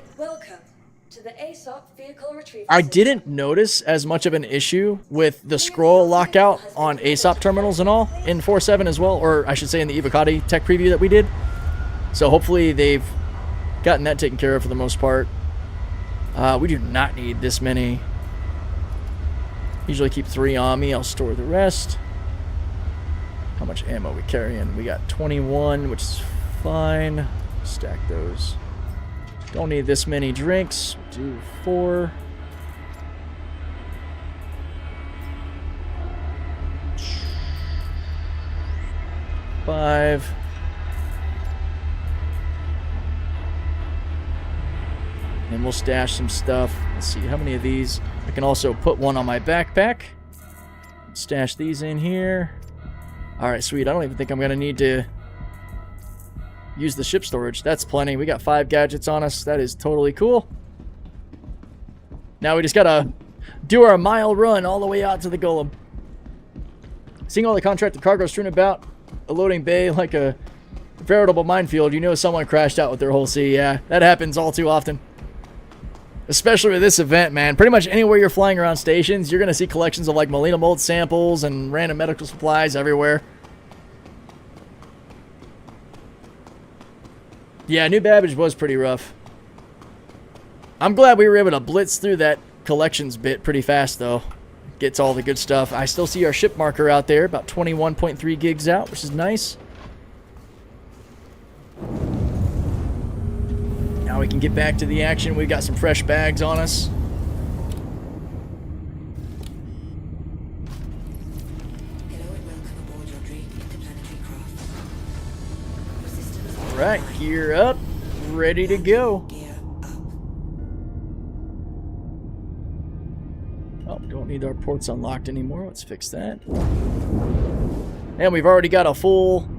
I didn't notice as much of an issue with the scroll lockout on ASOP terminals and all in 4.7 as well, or I should say in the Evocati tech preview that we did. So hopefully they've gotten that taken care of for the most part. We do not need this many. Usually keep 3 on me. I'll store the rest. How much ammo we carrying? We got 21, which is fine. Stack those. Don't need this many drinks. Do 4. Five. And we'll stash some stuff. Let's see, how many of these? I can also put one on my backpack. Stash these in here. Alright, sweet. I don't even think I'm going to need to use the ship storage. That's plenty. We got 5 gadgets on us. That is totally cool. Now we just got to do our mile run all the way out to the Golem. Seeing all the contracted cargo strewn about a loading bay like a veritable minefield, you know someone crashed out with their whole sea. Yeah, that happens all too often. Especially with this event, man. Pretty much anywhere you're flying around stations, you're going to see collections of like Molina mold samples and random medical supplies everywhere. Yeah, New Babbage was pretty rough. I'm glad we were able to blitz through that collections bit pretty fast, though. Gets all the good stuff. I still see our ship marker out there, about 21.3 gigs out, which is nice. Now we can get back to the action. We've got some fresh bags on us. All right, gear up, ready to go. Oh, don't need our ports unlocked anymore. Let's fix that. And we've already got a full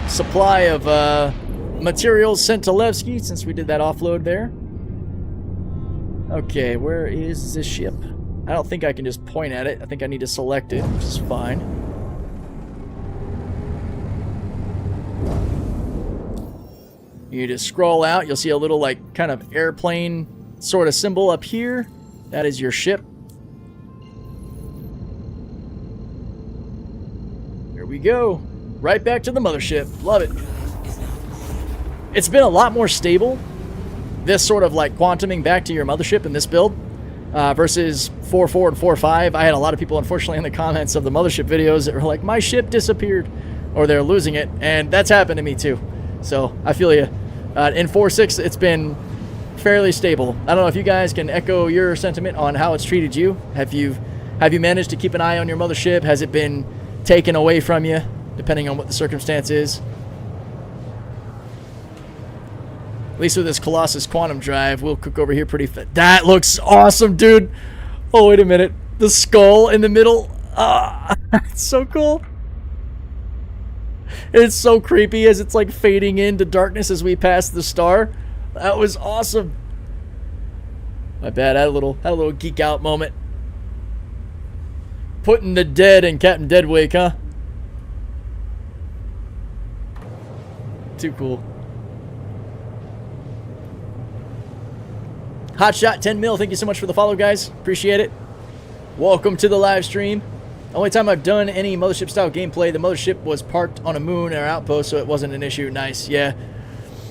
supply of materials sent to Levski since we did that offload there. Okay, where is this ship? I don't think I can just point at it. I think I need to select it, which is fine. You just scroll out. You'll see a little like kind of airplane sort of symbol up here. That is your ship. Here we go. Right back to the mothership. Love it. It's been a lot more stable, this sort of like quantuming back to your mothership in this build versus 4.4 and 4.5. I had a lot of people, unfortunately, in the comments of the mothership videos that were like, my ship disappeared, or they're losing it, and that's happened to me too. So I feel you. In 4.6, it's been fairly stable. I don't know if you guys can echo your sentiment on how it's treated you. Have you managed to keep an eye on your mothership? Has it been taken away from you, depending on what the circumstance is? At least with this Colossus quantum drive, we'll cook over here pretty fit. That looks awesome, dude. Oh, wait a minute. The skull in the middle. Ah, it's so cool. It's so creepy as it's like fading into darkness as we pass the star. That was awesome. My bad. I had a little geek out moment. Putting the dead in Captain Deadwake, huh? Too cool. Hotshot 10 mil, thank you so much for the follow, guys. Appreciate it. Welcome to the live stream. Only time I've done any mothership style gameplay, the mothership was parked on a moon or outpost, so it wasn't an issue. Nice, yeah.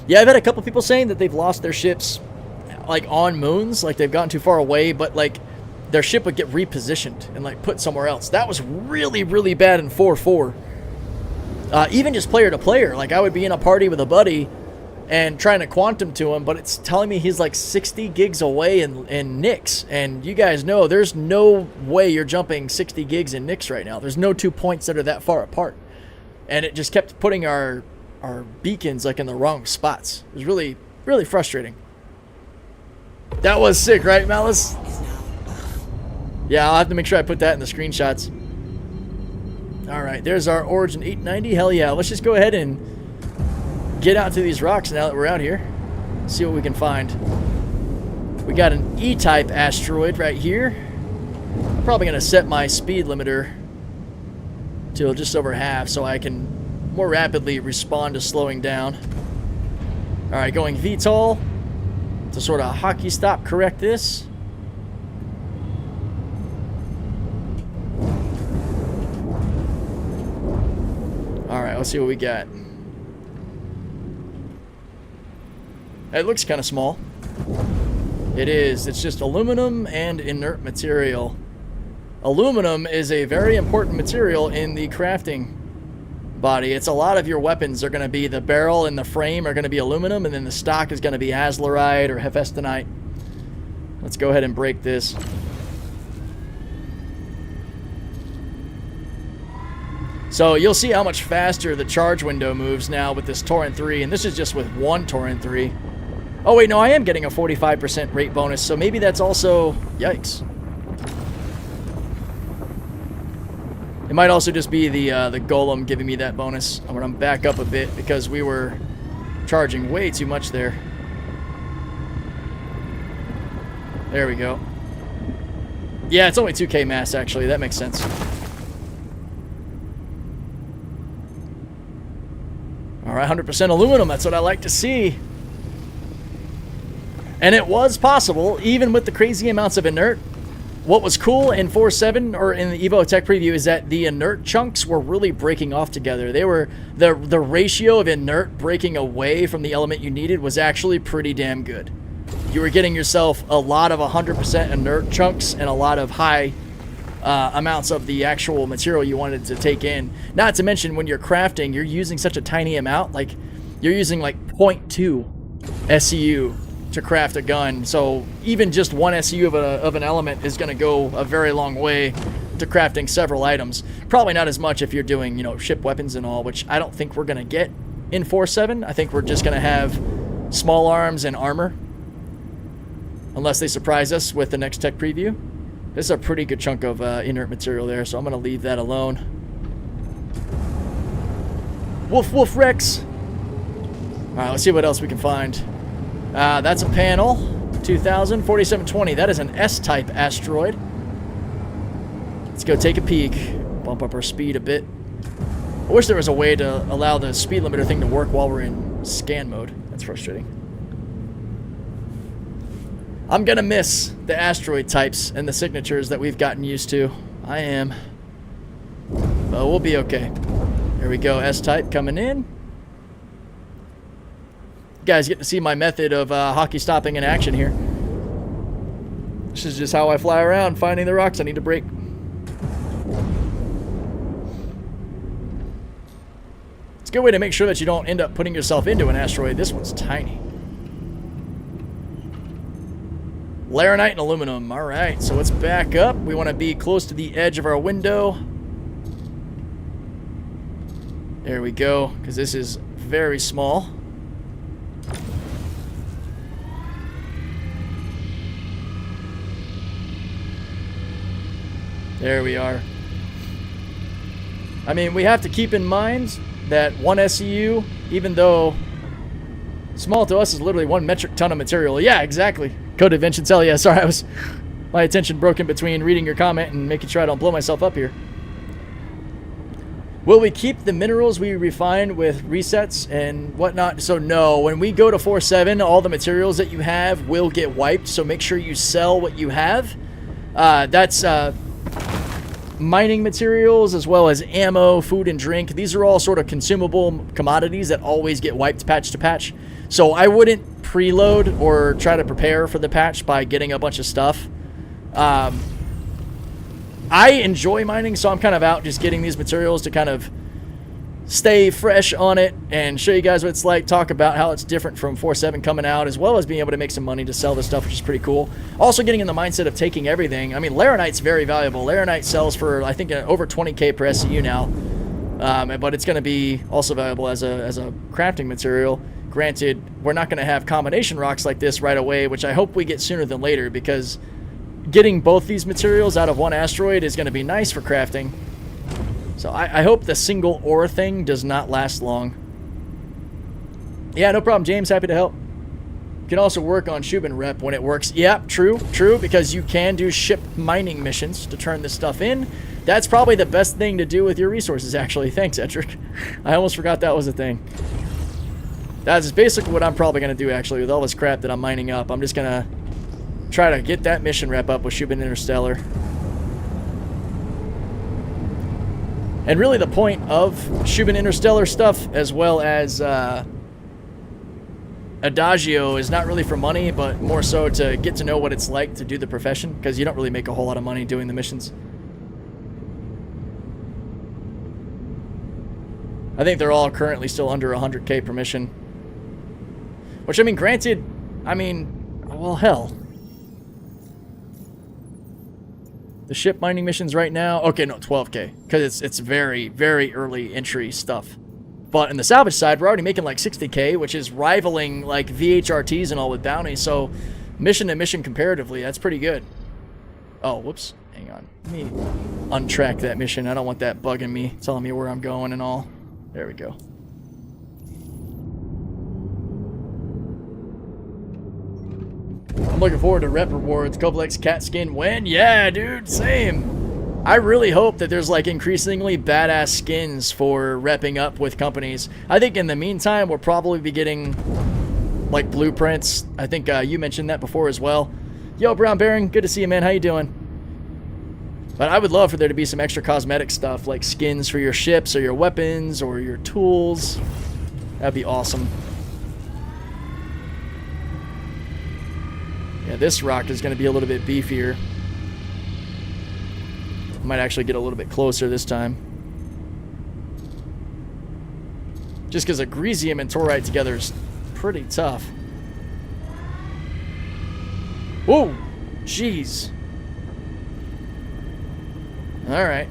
Yeah, I've had a couple people saying that they've lost their ships like on moons, like they've gotten too far away, but like their ship would get repositioned and like put somewhere else. That was really, really bad in 4.4. Even just player to player, like I would be in a party with a buddy and trying to quantum to him, but it's telling me he's like 60 gigs away in NICs. And you guys know there's no way you're jumping 60 gigs in NICs right now. There's no 2 points that are that far apart. And it just kept putting our beacons like in the wrong spots. It was really, really frustrating. That was sick, right, Malice? Yeah, I'll have to make sure I put that in the screenshots. Alright, there's our Origin 890. Hell yeah, let's just go ahead and get out to these rocks now that we're out here. See what we can find. We got an E-type asteroid right here. I'm probably going to set my speed limiter to just over half so I can more rapidly respond to slowing down. Alright, going VTOL to sort of hockey stop correct this. Alright, let's see what we got. It looks kind of small. It is. It's just aluminum and inert material. Aluminum is a very important material in the crafting body. It's a lot of your weapons are going to be the barrel and the frame are going to be aluminum, and then the stock is going to be azlerite or hephaestonite. Let's go ahead and break this. So you'll see how much faster the charge window moves now with this Torrent 3, and this is just with one Torrent 3. Oh wait, no, I am getting a 45% rate bonus, so maybe that's also... Yikes. It might also just be the golem giving me that bonus. I'm going to back up a bit because we were charging way too much there. There we go. Yeah, it's only 2k mass, actually. That makes sense. Alright, 100% aluminum. That's what I like to see. And it was possible, even with the crazy amounts of inert. What was cool in 4.7 or in the Evo Tech preview is that the inert chunks were really breaking off together. They were the ratio of inert breaking away from the element you needed was actually pretty damn good. You were getting yourself a lot of 100% inert chunks and a lot of high amounts of the actual material you wanted to take in. Not to mention when you're crafting, you're using such a tiny amount. Like you're using like 0.2 SEU to craft a gun, so even just one SEU of an element is going to go a very long way to crafting several items. Probably not as much if you're doing, you know, ship weapons and all, which I don't think we're going to get in 4.7. I think we're just going to have small arms and armor, unless they surprise us with the next tech preview. This is a pretty good chunk of inert material there, so I'm going to leave that alone. Woof woof Rex. All right, let's see what else we can find. That's a panel, 2000, 4720. That is an S-type asteroid. Let's go take a peek. Bump up our speed a bit. I wish there was a way to allow the speed limiter thing to work while we're in scan mode. That's frustrating. I'm gonna miss the asteroid types and the signatures that we've gotten used to. I am. But we'll be okay. There we go, S-type coming in. You guys get to see my method of hockey stopping in action here. This is just how I fly around, finding the rocks I need to break. It's a good way to make sure that you don't end up putting yourself into an asteroid. This one's tiny. Laranite and aluminum. Alright, so let's back up. We want to be close to the edge of our window. There we go, because this is very small. There we are. I mean, we have to keep in mind that one SEU, even though small to us is literally 1 metric ton of material. Yeah, exactly. Code Invention Cell. Yeah, sorry, my attention broken between reading your comment and making sure I don't blow myself up here. Will we keep the minerals we refine with resets and whatnot? So no, when we go to 4.7, all the materials that you have will get wiped, so make sure you sell what you have. That's mining materials as well as ammo, food and drink. These are all sort of consumable commodities that always get wiped patch to patch. So I wouldn't preload or try to prepare for the patch by getting a bunch of stuff. I enjoy mining, so I'm kind of out just getting these materials to kind of stay fresh on it and show you guys what it's like, talk about how it's different from 4.7 coming out, as well as being able to make some money to sell this stuff, which is pretty cool. Also getting in the mindset of taking everything. I mean, Laranite's very valuable. Laranite sells for, I think, over 20k per SEU now, but it's going to be also valuable as a crafting material. Granted, we're not going to have combination rocks like this right away, which I hope we get sooner than later, because getting both these materials out of one asteroid is going to be nice for crafting. So I hope the single ore thing does not last long. Yeah, no problem, James. Happy to help. You can also work on Shubin Rep when it works. Yeah, true, because you can do ship mining missions to turn this stuff in. That's probably the best thing to do with your resources, actually. Thanks, Edric. I almost forgot that was a thing. That's basically what I'm probably going to do, actually, with all this crap that I'm mining up. I'm just going to try to get that mission rep up with Shubin Interstellar. And really the point of Shubin Interstellar stuff, as well as Adagio, is not really for money, but more so to get to know what it's like to do the profession, because you don't really make a whole lot of money doing the missions. I think they're all currently still under 100K permission. Which, I mean, granted, I mean, well, hell. The ship mining missions right now, okay, no, 12K, because it's very, very early entry stuff. But in the salvage side, we're already making like 60K, which is rivaling like VHRTs and all with bounty. So mission to mission comparatively, that's pretty good. Oh, whoops, hang on. Let me untrack that mission. I don't want that bugging me, telling me where I'm going and all. There we go. I'm looking forward to rep rewards. Coblex cat skin win. Yeah, dude, same. I really hope that there's like increasingly badass skins for repping up with companies. I think in the meantime, we'll probably be getting like blueprints. I think you mentioned that before as well. Yo, Brown Baron, good to see you, man. How you doing? But I would love for there to be some extra cosmetic stuff like skins for your ships or your weapons or your tools. That'd be awesome. Yeah, this rock is going to be a little bit beefier. Might actually get a little bit closer this time. Just because Agresium and Torite together is pretty tough. Whoa! Jeez. Alright.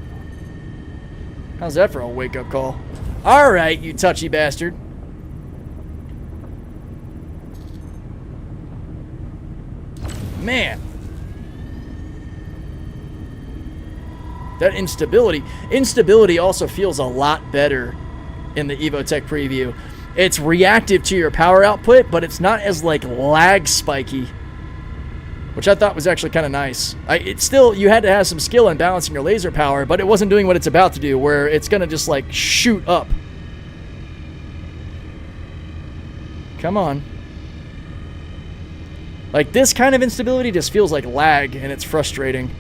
How's that for a wake-up call? Alright, you touchy bastard. Man. That instability also feels a lot better in the Evotech preview. It's reactive to your power output, but it's not as like lag spiky, which I thought was actually kind of nice. It's still, you had to have some skill in balancing your laser power, but it wasn't doing what it's about to do, where it's gonna just like shoot up. Come on. Like, this kind of instability just feels like lag, and it's frustrating.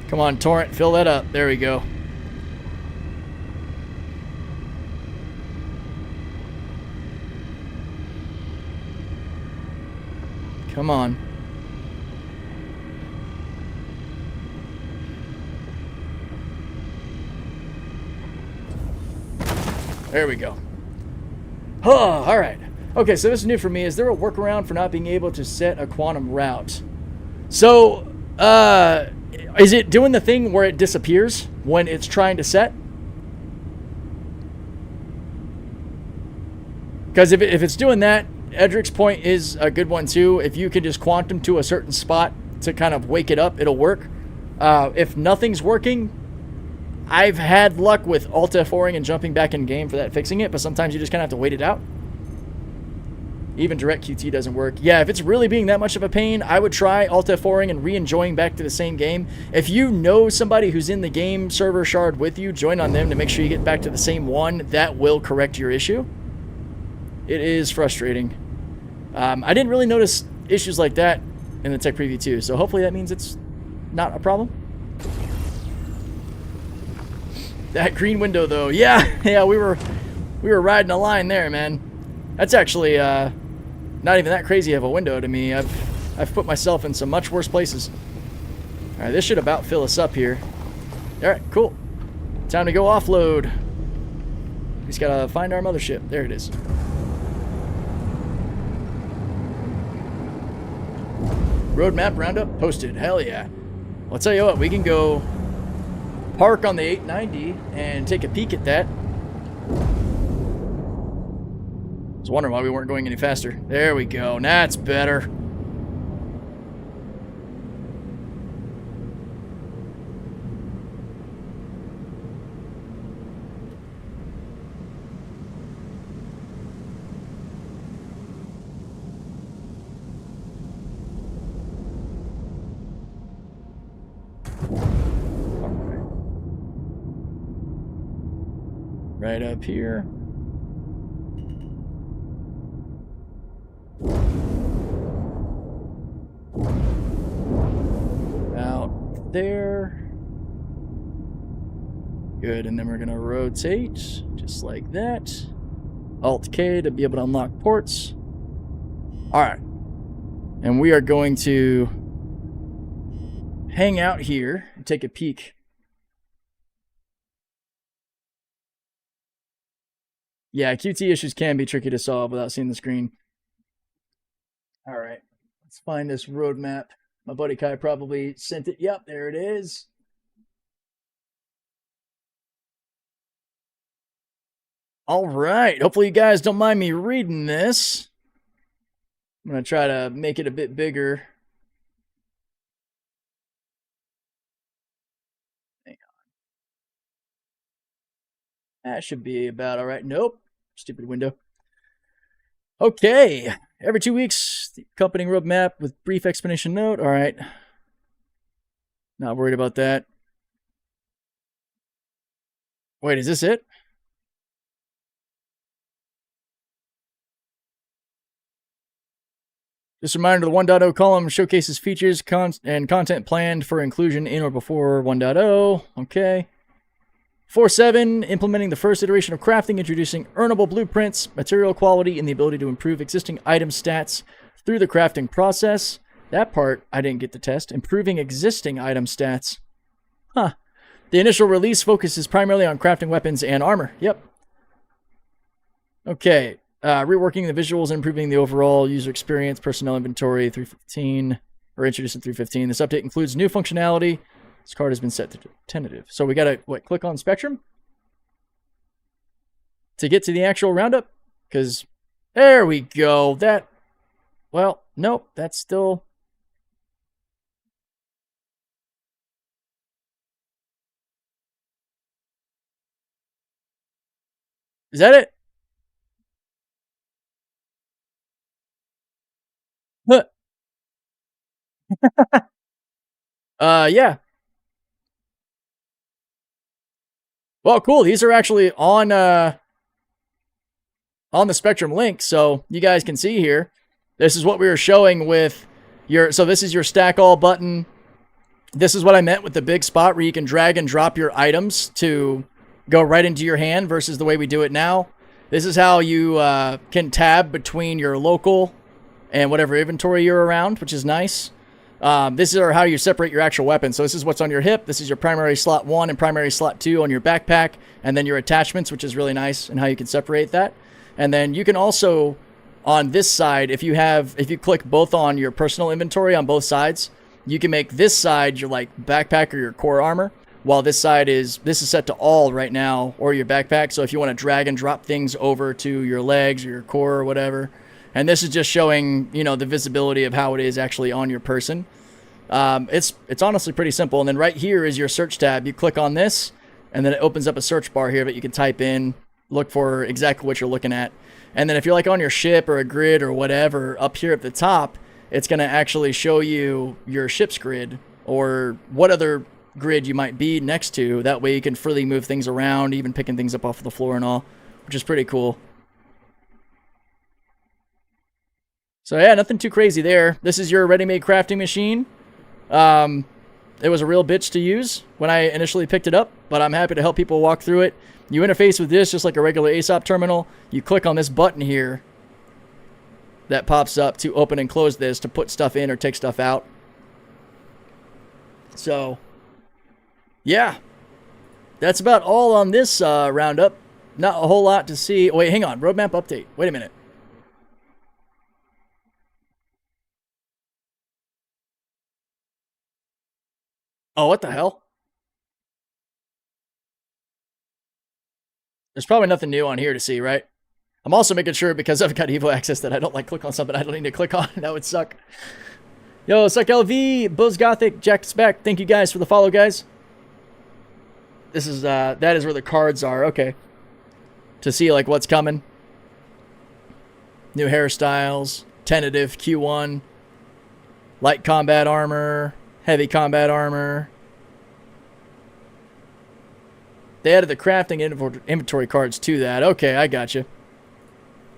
Come on, Torrent, fill that up. There we go. Come on. There we go. Oh, all right. Okay, so this is new for me. Is there a workaround for not being able to set a quantum route? So, is it doing the thing where it disappears when it's trying to set? Because if it's doing that, Edric's point is a good one too. If you can just quantum to a certain spot to kind of wake it up, it'll work. If nothing's working, I've had luck with Alt F4ing and jumping back in game for that fixing it, but sometimes you just kind of have to wait it out. Even direct QT doesn't work. Yeah, if it's really being that much of a pain, I would try Alt F4ing and re-enjoying back to the same game. If you know somebody who's in the game server shard with you, join on them to make sure you get back to the same one. That will correct your issue. It is frustrating. I didn't really notice issues like that in the tech preview too, so hopefully that means it's not a problem. That green window though, yeah, we were riding a line there, man. That's actually not even that crazy of a window to me. I've put myself in some much worse places. All right, this should about fill us up here. All right, cool. Time to go offload. We just gotta find our mothership. There it is. Roadmap roundup posted. Hell yeah. Well, I'll tell you what, we can go park on the 890 and take a peek at that. I was wondering why we weren't going any faster. There we go. That's better. Right up here. Out there. Good, and then we're gonna rotate just like that. Alt-K to be able to unlock ports. Alright. And we are going to hang out here and take a peek. Yeah, QT issues can be tricky to solve without seeing the screen. Alright. Let's find this roadmap. My buddy Kai probably sent it. Yep, there it is. All right. Hopefully you guys don't mind me reading this. I'm going to try to make it a bit bigger. Hang on. That should be about all right. Nope. Stupid window. Okay. Every 2 weeks, the accompanying roadmap with brief explanation note. All right. Not worried about that. Wait, is this it? Just a reminder, the 1.0 column showcases features and content planned for inclusion in or before 1.0. Okay. 4.7, implementing the first iteration of crafting, introducing earnable blueprints, material quality, and the ability to improve existing item stats through the crafting process. That part I didn't get to test. Improving existing item stats. Huh. The initial release focuses primarily on crafting weapons and armor. Yep. Okay. Reworking the visuals and improving the overall user experience. Personnel inventory 315, or introduced in 315. This update includes new functionality. This card has been set to tentative. So we gotta, click on Spectrum? To get to the actual roundup? Because, there we go. That, well, nope, that's still... Is that it? Yeah. Well, cool. These are actually on the Spectrum link, so you guys can see here. This is what we were showing with your, so this is your stack all button. This is what I meant with the big spot where you can drag and drop your items to go right into your hand versus the way we do it now. This is how you can tab between your local and whatever inventory you're around, which is nice. This is how you separate your actual weapon. So this is what's on your hip. This is your primary slot 1 and primary slot 2 on your backpack. And then your attachments, which is really nice, and how you can separate that. And then you can also, on this side, if you click both on your personal inventory on both sides, you can make this side your backpack or your core armor, while this side is set to all right now, or your backpack. So if you want to drag and drop things over to your legs or your core or whatever. And this is just showing, the visibility of how it is actually on your person. It's honestly pretty simple. And then right here is your search tab. You click on this, and then it opens up a search bar here that you can type in, look for exactly what you're looking at. And then if you're on your ship or a grid or whatever, up here at the top, it's going to actually show you your ship's grid or what other grid you might be next to. That way you can freely move things around, even picking things up off the floor and all, which is pretty cool. So yeah, nothing too crazy there. This is your ready-made crafting machine. It was a real bitch to use when I initially picked it up, but I'm happy to help people walk through it. You interface with this just like a regular ASOP terminal. You click on this button here that pops up to open and close this to put stuff in or take stuff out. So, yeah. That's about all on this roundup. Not a whole lot to see. Oh, wait, hang on. Roadmap update. Wait a minute. Oh, what the hell? There's probably nothing new on here to see, right? I'm also making sure, because I've got Evo access, that I don't click on something I don't need to click on. That would suck. Yo, suck LV, Buzz Gothic, Jack's back. Thank you guys for the follow, guys. This is, that is where the cards are. Okay. To see, what's coming. New hairstyles. Tentative Q1. Light combat armor. Heavy combat armor. They added the crafting inventory cards to that. Okay, I gotcha.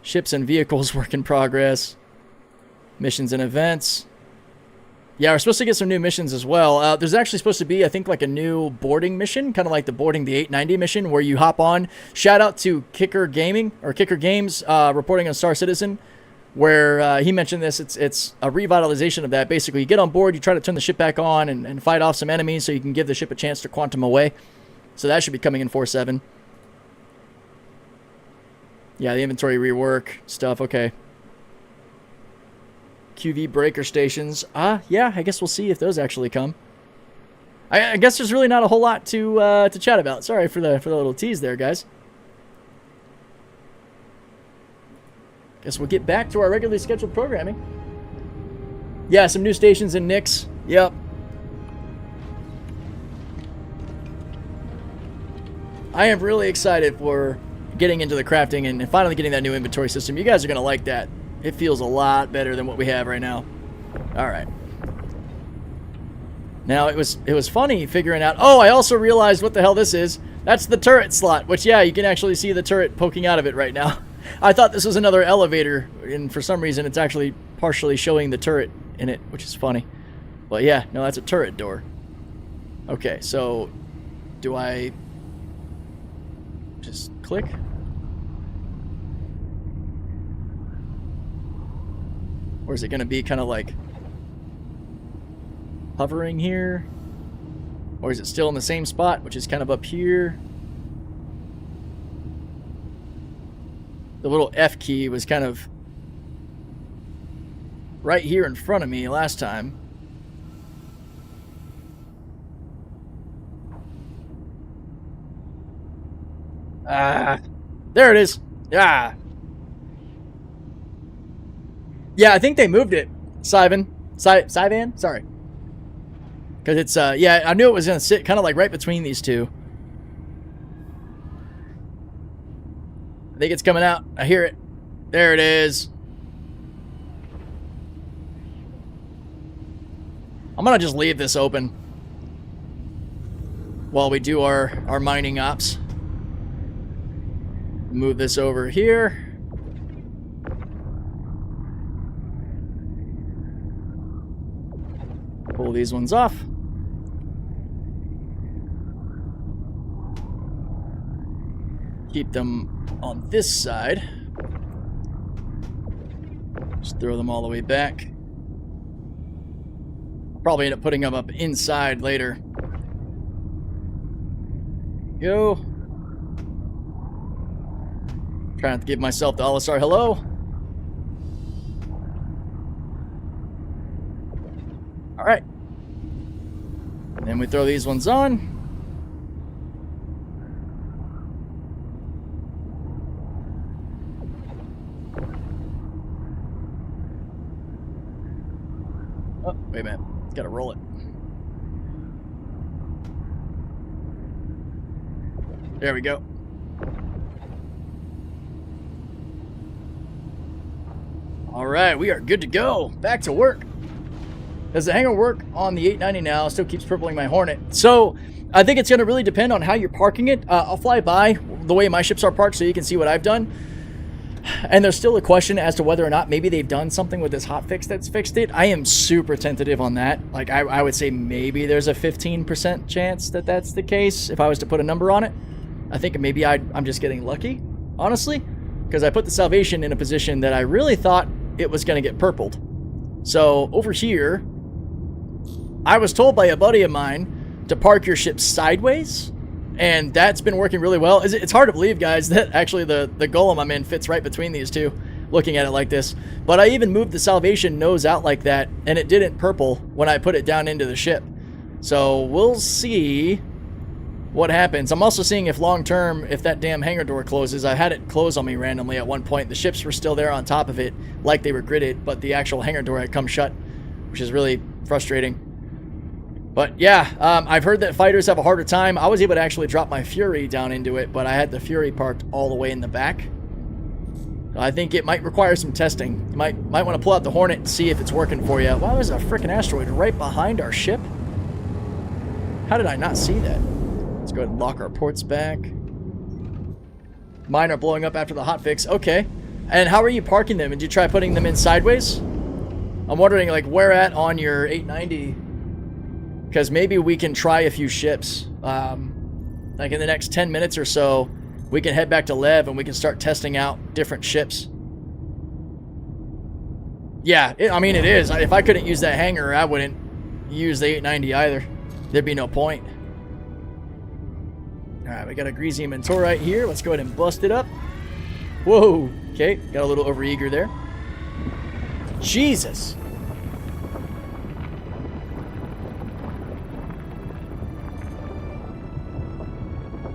Ships and vehicles work in progress. Missions and events. Yeah, we're supposed to get some new missions as well. There's actually supposed to be, I think, like a new boarding mission, kind of like the boarding the 890 mission, where you hop on. Shout out to Kicker Gaming or Kicker Games, reporting on Star Citizen, where he mentioned this. It's a revitalization of that. Basically, you get on board, you try to turn the ship back on and fight off some enemies, so you can give the ship a chance to quantum away. So that should be coming in 4.7. Yeah, the inventory rework stuff. Okay. QV breaker stations. Yeah, I guess we'll see if those actually come. I guess there's really not a whole lot to chat about. Sorry for the little tease there, guys. Guess we'll get back to our regularly scheduled programming. Yeah, some new stations in Nix. Yep. I am really excited for getting into the crafting and finally getting that new inventory system. You guys are going to like that. It feels a lot better than what we have right now. All right. Now, it was funny figuring out... Oh, I also realized what the hell this is. That's the turret slot, which, yeah, you can actually see the turret poking out of it right now. I thought this was another elevator, and for some reason, it's actually partially showing the turret in it, which is funny. But, yeah, no, that's a turret door. Okay, so do I just click? Or is it going to be kind of like hovering here? Or is it still in the same spot, which is kind of up here? The little F key was kind of right here in front of me last time. There it is. Yeah, I think they moved it. Syvan? Sorry. Because it's, yeah, I knew it was going to sit kind of like right between these two. I think it's coming out. I hear it. There it is. I'm going to just leave this open while we do our mining ops. Move this over here. Pull these ones off. Keep them on this side. Just throw them all the way back. Probably end up putting them up inside later. Go. Trying to give myself the OLISAR hello. All right. Then we throw these ones on. Oh, wait a minute. Gotta roll it. There we go. All right, we are good to go. Back to work. Does the Hangar work on the 890 now? Still keeps purpling my Hornet. So I think it's going to really depend on how you're parking it. I'll fly by the way my ships are parked so you can see what I've done. And there's still a question as to whether or not maybe they've done something with this hotfix that's fixed it. I am super tentative on that. Like, I would say maybe there's a 15% chance that that's the case if I was to put a number on it. I think maybe I'm just getting lucky, honestly, because I put the Salvation in a position that I really thought it was going to get purpled. So over here, I was told by a buddy of mine to park your ship sideways, and that's been working really well. It's hard to believe, guys, that actually the golem I'm in fits right between these two, looking at it like this. But I even moved the Salvation nose out like that, and it didn't purple when I put it down into the ship. So we'll see what happens. I'm also seeing if long-term, if that damn hangar door closes. I had it close on me randomly at one point. The ships were still there on top of it, like they were gridded, but the actual hangar door had come shut, which is really frustrating. But yeah, I've heard that fighters have a harder time. I was able to actually drop my Fury down into it, but I had the Fury parked all the way in the back. I think it might require some testing. You might want to pull out the Hornet and see if it's working for you. Wow, there's a freaking asteroid right behind our ship. How did I not see that? Let's go ahead and lock our ports back. Mine are blowing up after the hotfix. Okay. And how are you parking them? Did you try putting them in sideways? I'm wondering, like, where at on your 890? Because maybe we can try a few ships. Like, in the next 10 minutes or so, we can head back to Lev and we can start testing out different ships. Yeah, I mean, it is. If I couldn't use that hangar, I wouldn't use the 890 either. There'd be no point. Alright, we got a Greasium and Torite here. Let's go ahead and bust it up. Whoa. Okay, got a little overeager there. Jesus.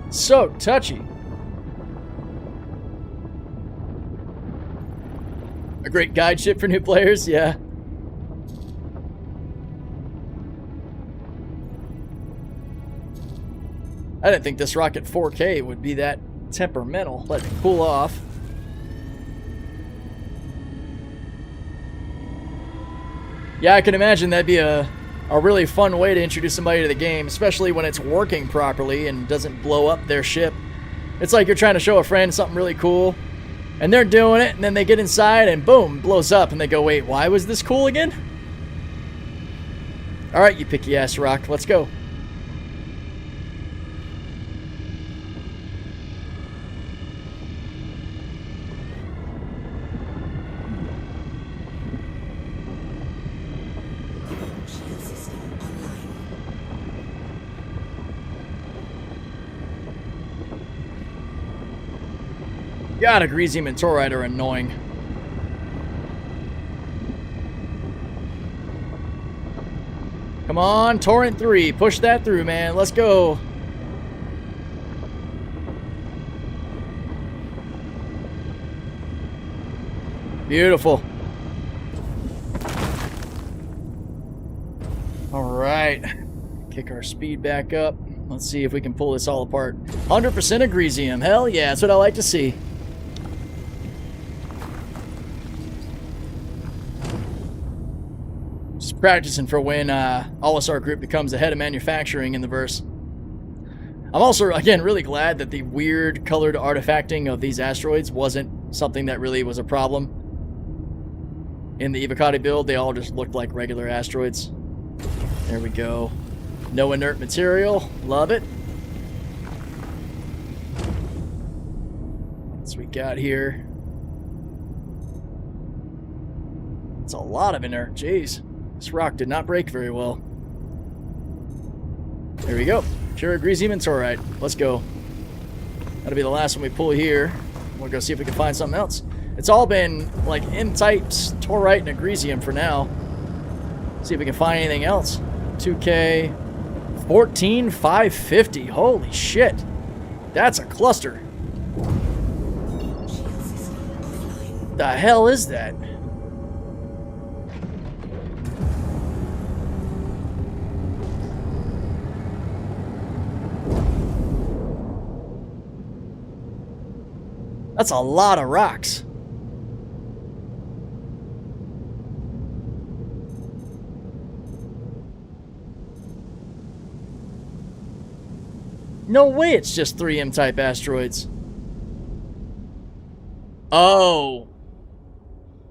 So touchy. A great guide ship for new players, yeah. I didn't think this rocket 4K would be that temperamental. Let it cool off. Yeah, I can imagine that'd be a really fun way to introduce somebody to the game, especially when it's working properly and doesn't blow up their ship. It's like you're trying to show a friend something really cool, and they're doing it, and then they get inside, and boom, blows up, and they go, wait, why was this cool again? Alright, you picky-ass rock, let's go. God, a Greasium and Torite are annoying. Come on, Torrent 3. Push that through, man. Let's go. Beautiful. All right. Kick our speed back up. Let's see if we can pull this all apart. 100% of Greasium. Hell yeah, that's what I like to see. Practicing for when OLISAR Group becomes the head of manufacturing in the verse. I'm also, again, really glad that the weird colored artifacting of these asteroids wasn't something that really was a problem. In the Evocati build, they all just looked like regular asteroids. There we go. No inert material. Love it. What's we got here? It's a lot of inert. Jeez. This rock did not break very well. There we go. Pure Greasium and Torite. Let's go. That'll be the last one we pull here. We'll go see if we can find something else. It's all been like M-types, Torite, and a Greasium for now. See if we can find anything else. 2K. 14,550. Holy shit. That's a cluster. The hell is that? That's a lot of rocks. No way it's just 3 M-type asteroids. Oh.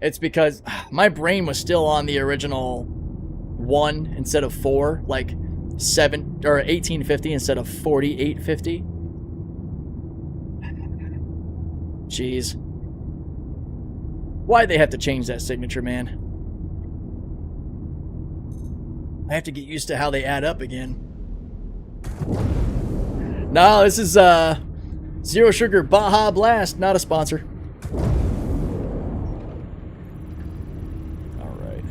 It's because my brain was still on the original 1 instead of 4. Like 7 or 1850 instead of 4850. Jeez. Why'd they have to change that signature, man? I have to get used to how they add up again. No, this is Zero Sugar Baja Blast, not a sponsor. Alright.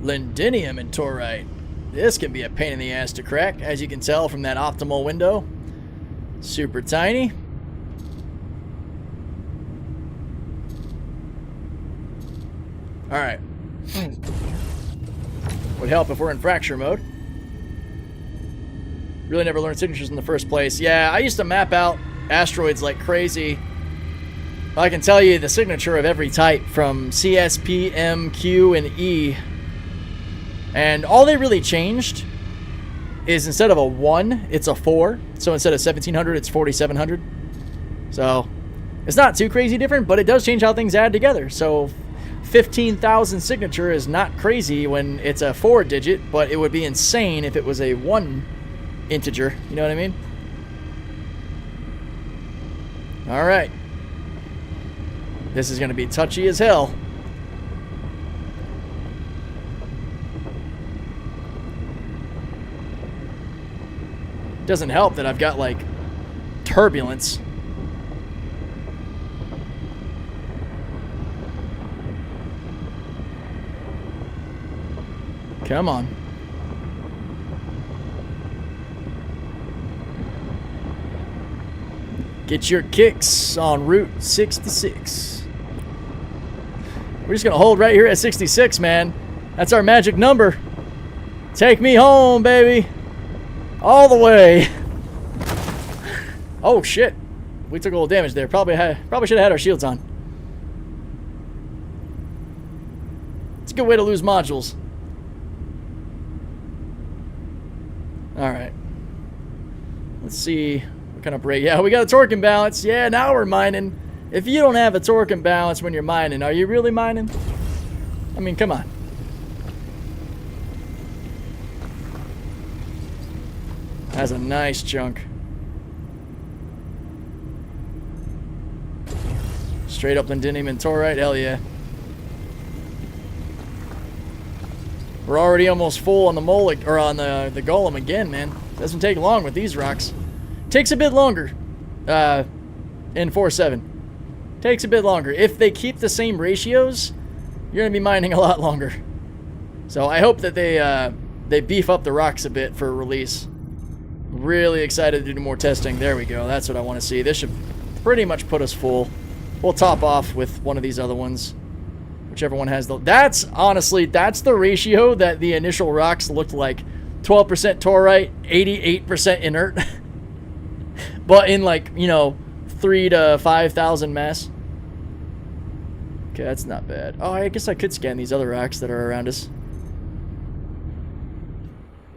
Lindinium and Torite. This can be a pain in the ass to crack, as you can tell from that optimal window. Super tiny. Alright. Would help if we're in fracture mode. Really never learned signatures in the first place. Yeah, I used to map out asteroids like crazy. I can tell you the signature of every type from CS, P, M, Q, and E. And all they really changed is instead of a 1, it's a 4. So instead of 1700, it's 4700. So it's not too crazy different, but it does change how things add together. So 15,000 signature is not crazy when it's a 4-digit, but it would be insane if it was a 1 integer. You know what I mean? All right. This is going to be touchy as hell. Doesn't help that I've got, like, turbulence. Come on. Get your kicks on Route 66. We're just going to hold right here at 66, man. That's our magic number. Take me home, baby. All the way. Oh, shit. We took a little damage there. Probably should have had our shields on. It's a good way to lose modules. Alright. Let's see what kind of break. Yeah, we got a torque imbalance. Yeah, now we're mining. If you don't have a torque imbalance when you're mining, are you really mining? I mean, come on. That's a nice chunk. Straight up lindinium and torite, hell yeah. We're already almost full on the Moloch, or on the golem again, man. Doesn't take long with these rocks. Takes a bit longer in 4.7. Takes a bit longer. If they keep the same ratios, you're gonna be mining a lot longer. So I hope that they beef up the rocks a bit for release. Really excited to do more testing. There we go. That's what I want to see. This should pretty much put us full. We'll top off with one of these other ones. Whichever one has the... That's, honestly, that's the ratio that the initial rocks looked like. 12% torite, 88% inert. But in, like, you know, 3 to 5,000 mass. Okay, that's not bad. Oh, I guess I could scan these other rocks that are around us.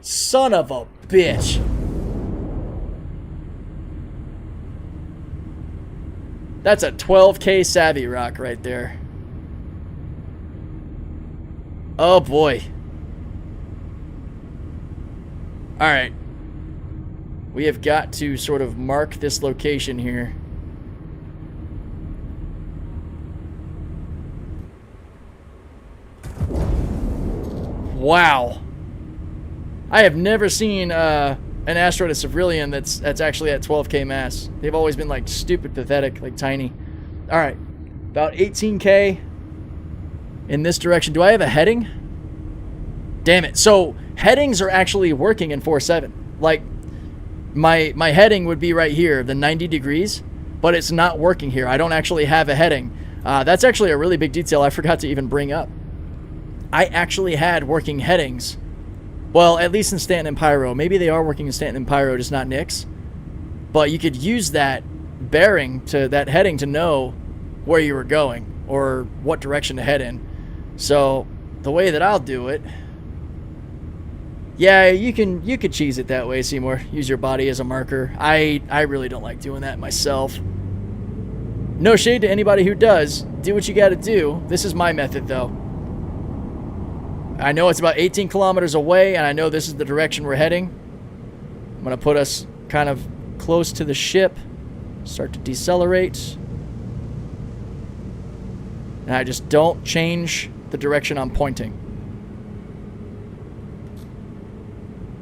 Son of a bitch. That's a 12K savvy rock right there. Oh boy. Alright. We have got to sort of mark this location here. Wow. I have never seen an asteroid of Cerulean that's actually at 12K mass. They've always been like stupid, pathetic, like tiny. Alright. About 18K in this direction. Do I have a heading? Damn it. So headings are actually working in 4.7. Like my heading would be right here, the 90 degrees, but it's not working here. I don't actually have a heading. That's actually a really big detail I forgot to even bring up. I actually had working headings. Well, at least in Stanton and Pyro. Maybe they are working in Stanton and Pyro, just not Nyx. But you could use that bearing to that heading to know where you were going or what direction to head in. So the way that I'll do it, yeah, you could cheese it that way, Seymour. Use your body as a marker. I really don't like doing that myself. No shade to anybody who does. Do what you got to do. This is my method, though. I know it's about 18 kilometers away, and I know this is the direction we're heading. I'm going to put us kind of close to the ship. Start to decelerate. And I just don't change the direction I'm pointing.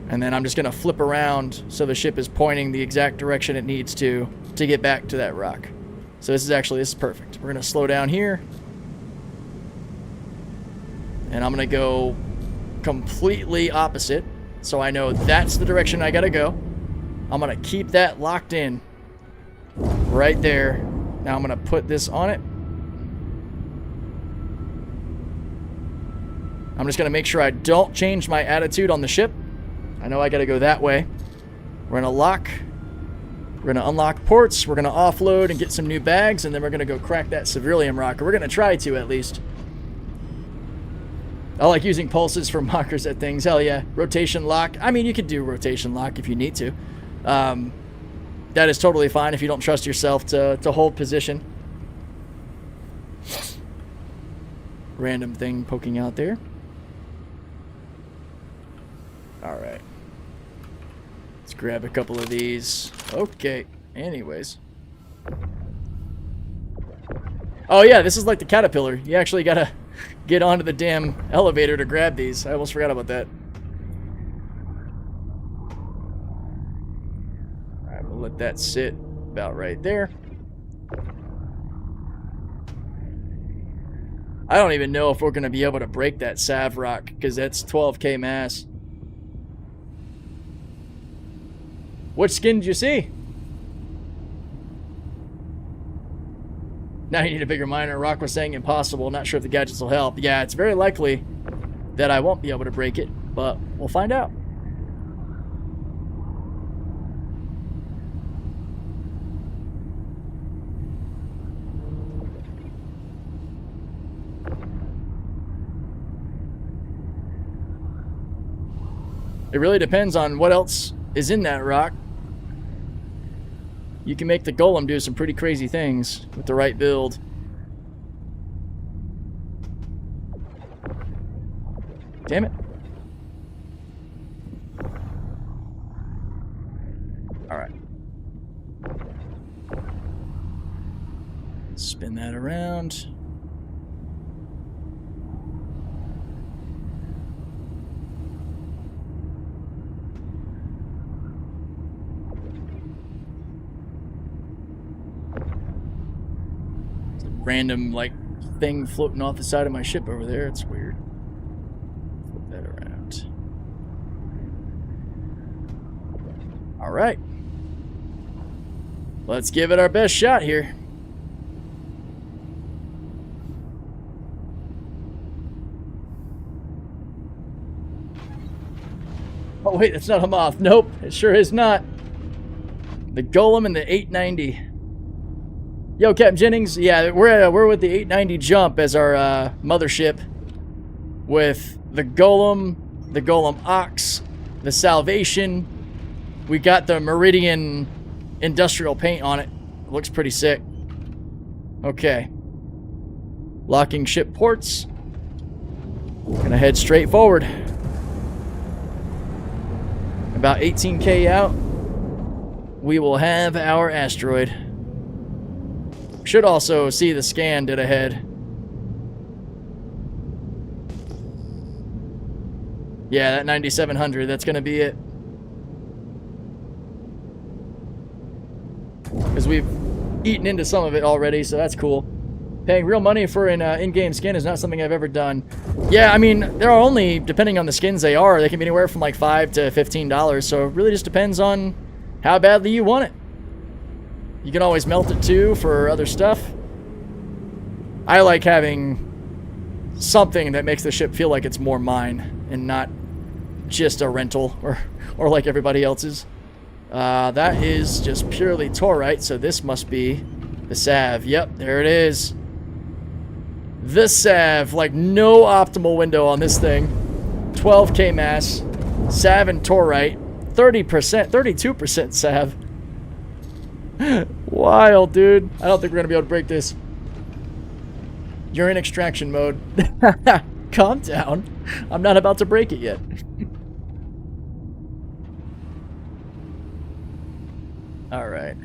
And then I'm just going to flip around so the ship is pointing the exact direction it needs to get back to that rock. So this is perfect. We're going to slow down here. And I'm going to go completely opposite. So I know that's the direction I got to go. I'm going to keep that locked in right there. Now I'm going to put this on it. I'm just going to make sure I don't change my attitude on the ship. I know I got to go that way. We're going to lock. We're going to unlock ports. We're going to offload and get some new bags. And then we're going to go crack that Cerulean rock. Or we're going to try to, at least. I like using pulses for markers at things. Hell yeah. Rotation lock. I mean, you could do rotation lock if you need to. That is totally fine if you don't trust yourself to hold position. random thing poking out there. Alright. Let's grab a couple of these. Okay. Anyways. Oh yeah, this is like the Caterpillar. You actually gotta get onto the damn elevator to grab these. I almost forgot about that. Alright, we'll let that sit about right there. I don't even know if we're gonna be able to break that Sav rock, because that's 12k mass. Which skin did you see? Now you need a bigger miner. Rock was saying impossible. Not sure if the gadgets will help. Yeah, it's very likely that I won't be able to break it, but we'll find out. It really depends on what else is in that rock. You can make the golem do some pretty crazy things with the right build. Damn it. Alright. Spin that around. Random like thing floating off the side of my ship over there. It's weird. Flip that around. All right. Let's give it our best shot here. Oh wait, that's not a moth. Nope, it sure is not. The golem and the 890. Yo, Captain Jennings, yeah, we're with the 890 jump as our mothership, with the Golem Ox, the Salvation. We got the Meridian industrial paint on it. Looks pretty sick. Okay. Locking ship ports. Gonna head straight forward. About 18k out, we will have our asteroid. Should also see the scan dead ahead. Yeah, that 9700, that's gonna be it. Because we've eaten into some of it already, so that's cool. Paying real money for an in-game skin is not something I've ever done. Yeah, I mean, there are only, depending on the skins they can be anywhere from like $5 to $15, so it really just depends on how badly you want it. You can always melt it too for other stuff. I like having something that makes the ship feel like it's more mine and not just a rental or like everybody else's. That is just purely torite, so this must be the Sav. Yep, there it is. The Sav, like no optimal window on this thing. 12k mass, Sav and torite, 30%, 32% Sav. Wild, dude. I don't think we're gonna be able to break this. You're in extraction mode. Calm down. I'm not about to break it yet. Alright.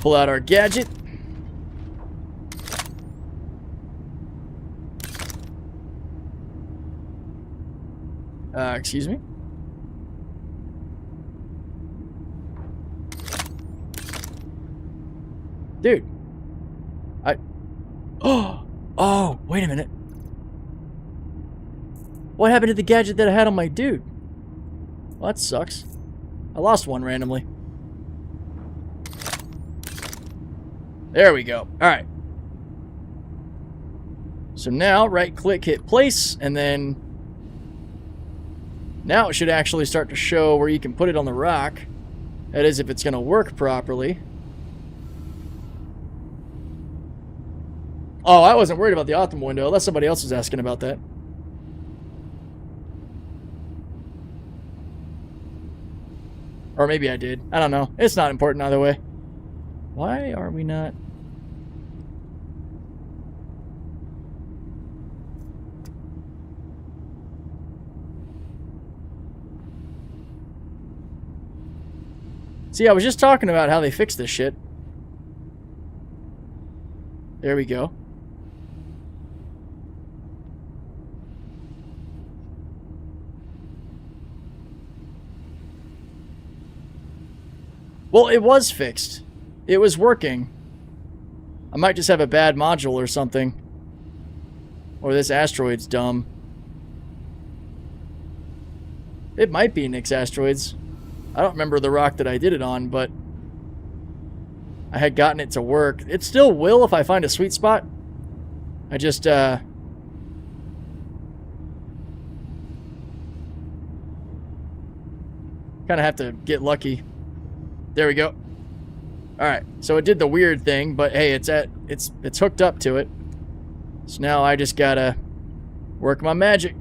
Pull out our gadget. Excuse me? Dude. Oh, wait a minute. What happened to the gadget that I had on my dude? Well, that sucks. I lost one randomly. There we go. Alright. So now, right-click, hit place, and then... now it should actually start to show where you can put it on the rock. That is, if it's going to work properly. Oh, I wasn't worried about the optimal window, unless somebody else was asking about that. Or maybe I did. I don't know. It's not important either way. Why are we not... See, I was just talking about how they fixed this shit. There we go. Well, it was fixed. It was working. I might just have a bad module or something. Or this asteroid's dumb. It might be Nick's asteroids. I don't remember the rock that I did it on, but I had gotten it to work. It still will if I find a sweet spot. I just, kind of have to get lucky. There we go. Alright, so it did the weird thing, but hey, it's hooked up to it. So now I just gotta work my magic.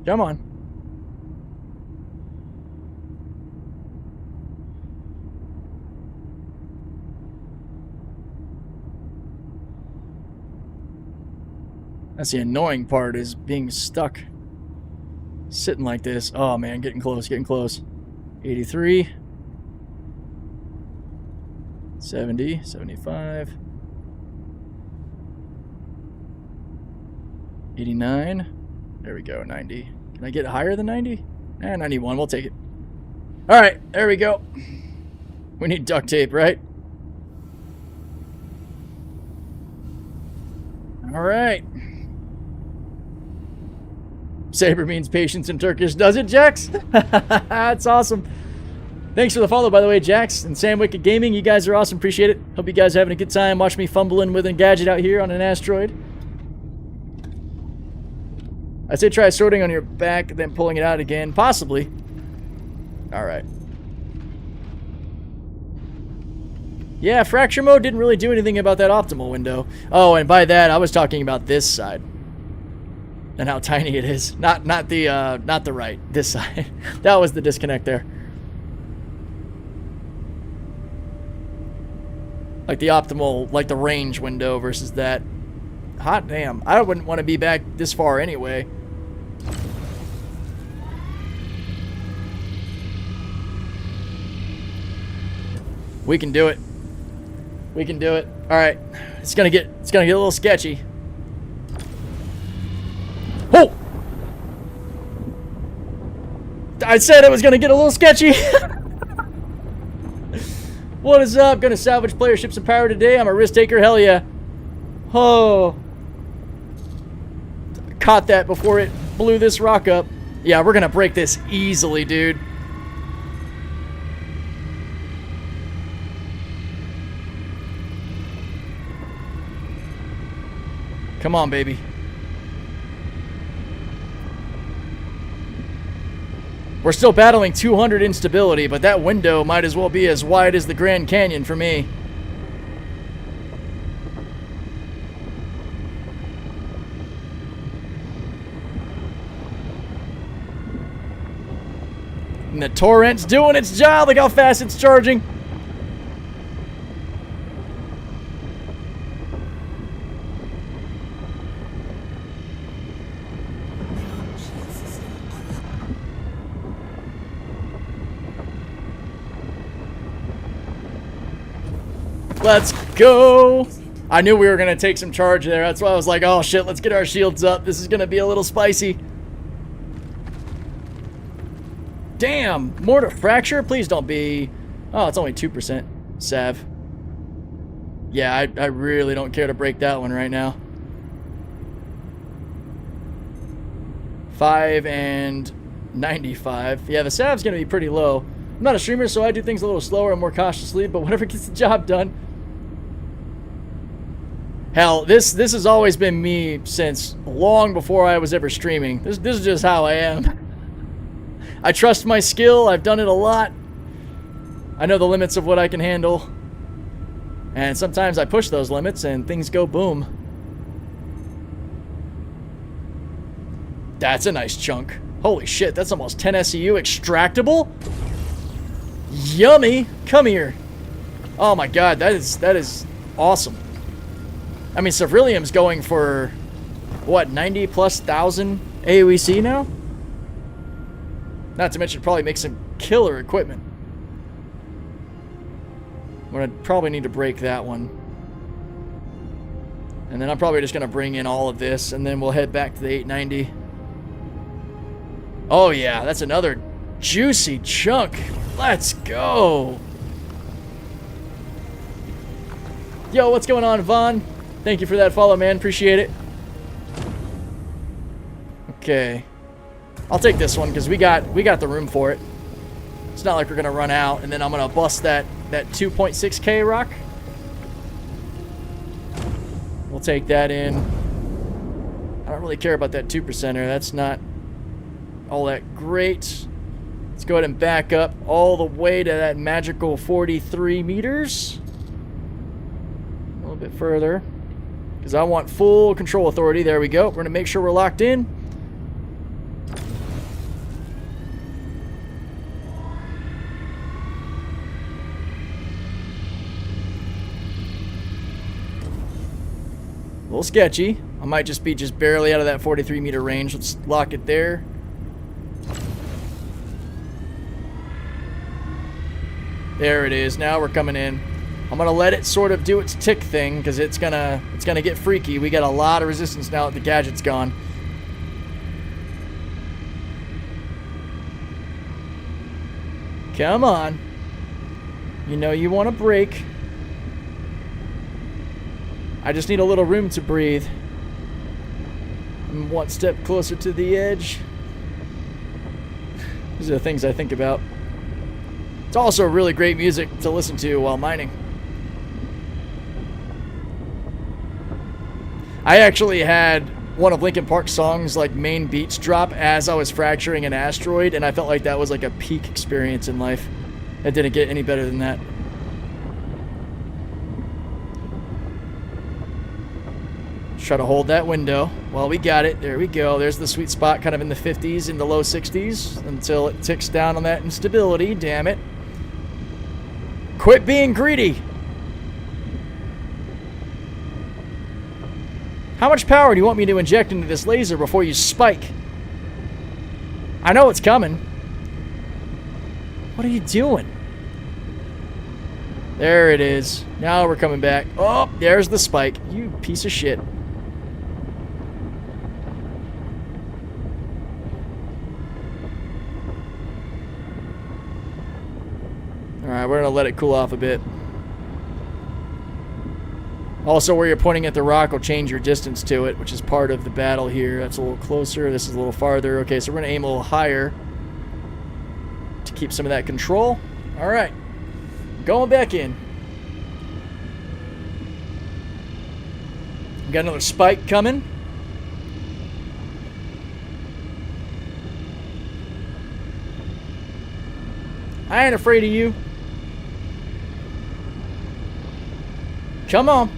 Come on. That's the annoying part, is being stuck sitting like this. Oh man, getting close, getting close. 83. 70, 75. 89. There we go, 90. Can I get higher than 90? 91, we'll take it. Alright, there we go. We need duct tape, right? Alright. Saber means patience in Turkish. Does it, Jax? That's awesome. Thanks for the follow, by the way, Jax and Sam Wicked Gaming. You guys are awesome. Appreciate it. Hope you guys are having a good time. Watch me fumbling with a gadget out here on an asteroid. I say try sorting on your back, then pulling it out again. Possibly. Alright. Yeah, fracture mode didn't really do anything about that optimal window. Oh, and by that, I was talking about this side. And how tiny it is. Not the right. This side. That was the disconnect there. Like the optimal, like the range window versus that. Hot damn. I wouldn't want to be back this far anyway. We can do it. We can do it. Alright. It's gonna get a little sketchy. Oh! I said it was gonna get a little sketchy. What is up? Gonna salvage player ships and power today. I'm a risk taker. Hell yeah. Oh. Caught that before it blew this rock up. Yeah, we're gonna break this easily, dude. Come on, baby. We're still battling 200 instability, but that window might as well be as wide as the Grand Canyon for me. And the torrent's doing its job. Look how fast it's charging. Let's go. I knew we were going to take some charge there. That's why I was like, oh shit, let's get our shields up. This is going to be a little spicy. Damn. Mortar fracture? Please don't be. Oh, it's only 2%. Sav. Yeah, I really don't care to break that one right now. 5 and 95. Yeah, the Sav's going to be pretty low. I'm not a streamer, so I do things a little slower and more cautiously, but whatever gets the job done. Hell, this has always been me since long before I was ever streaming. This is just how I am. I trust my skill. I've done it a lot. I know the limits of what I can handle. And sometimes I push those limits and things go boom. That's a nice chunk. Holy shit, that's almost 10 SEU extractable. Yummy. Come here. Oh my god, that is awesome. I mean, Ceruleum's going for, what, 90 plus thousand AOEC now? Not to mention probably make some killer equipment. I'm gonna probably need to break that one. And then I'm probably just gonna bring in all of this, and then we'll head back to the 890. Oh yeah, that's another juicy chunk. Let's go. Yo, what's going on, Vaughn? Thank you for that follow, man. Appreciate it. Okay. I'll take this one because we got the room for it. It's not like we're gonna run out, and then I'm gonna bust that 2.6K rock. We'll take that in. I don't really care about that 2%er. That's not all that great. Let's go ahead and back up all the way to that magical 43 meters. A little bit further. Because I want full control authority. There we go. We're going to make sure we're locked in. A little sketchy. I might just be barely out of that 43 meter range. Let's lock it there. There it is. Now we're coming in. I'm gonna let it sort of do its tick thing because it's gonna get freaky. We got a lot of resistance now that the gadget's gone. Come on. You know you want to break. I just need a little room to breathe. I'm one step closer to the edge. These are the things I think about. It's also really great music to listen to while mining. I actually had one of Linkin Park's songs like main beats drop as I was fracturing an asteroid, and I felt like that was like a peak experience in life. It didn't get any better than that. Try to hold that window. Well, we got it. There we go. There's the sweet spot, kind of in the 50s, in the low 60s, until it ticks down on that instability. Damn it. Quit being greedy. How much power do you want me to inject into this laser before you spike? I know it's coming. What are you doing? There it is. Now we're coming back. Oh, there's the spike. You piece of shit. Alright, we're going to let it cool off a bit. Also, where you're pointing at the rock will change your distance to it, which is part of the battle here. That's a little closer. This is a little farther. Okay, so we're going to aim a little higher to keep some of that control. Alright. Going back in. Got another spike coming. I ain't afraid of you. Come on.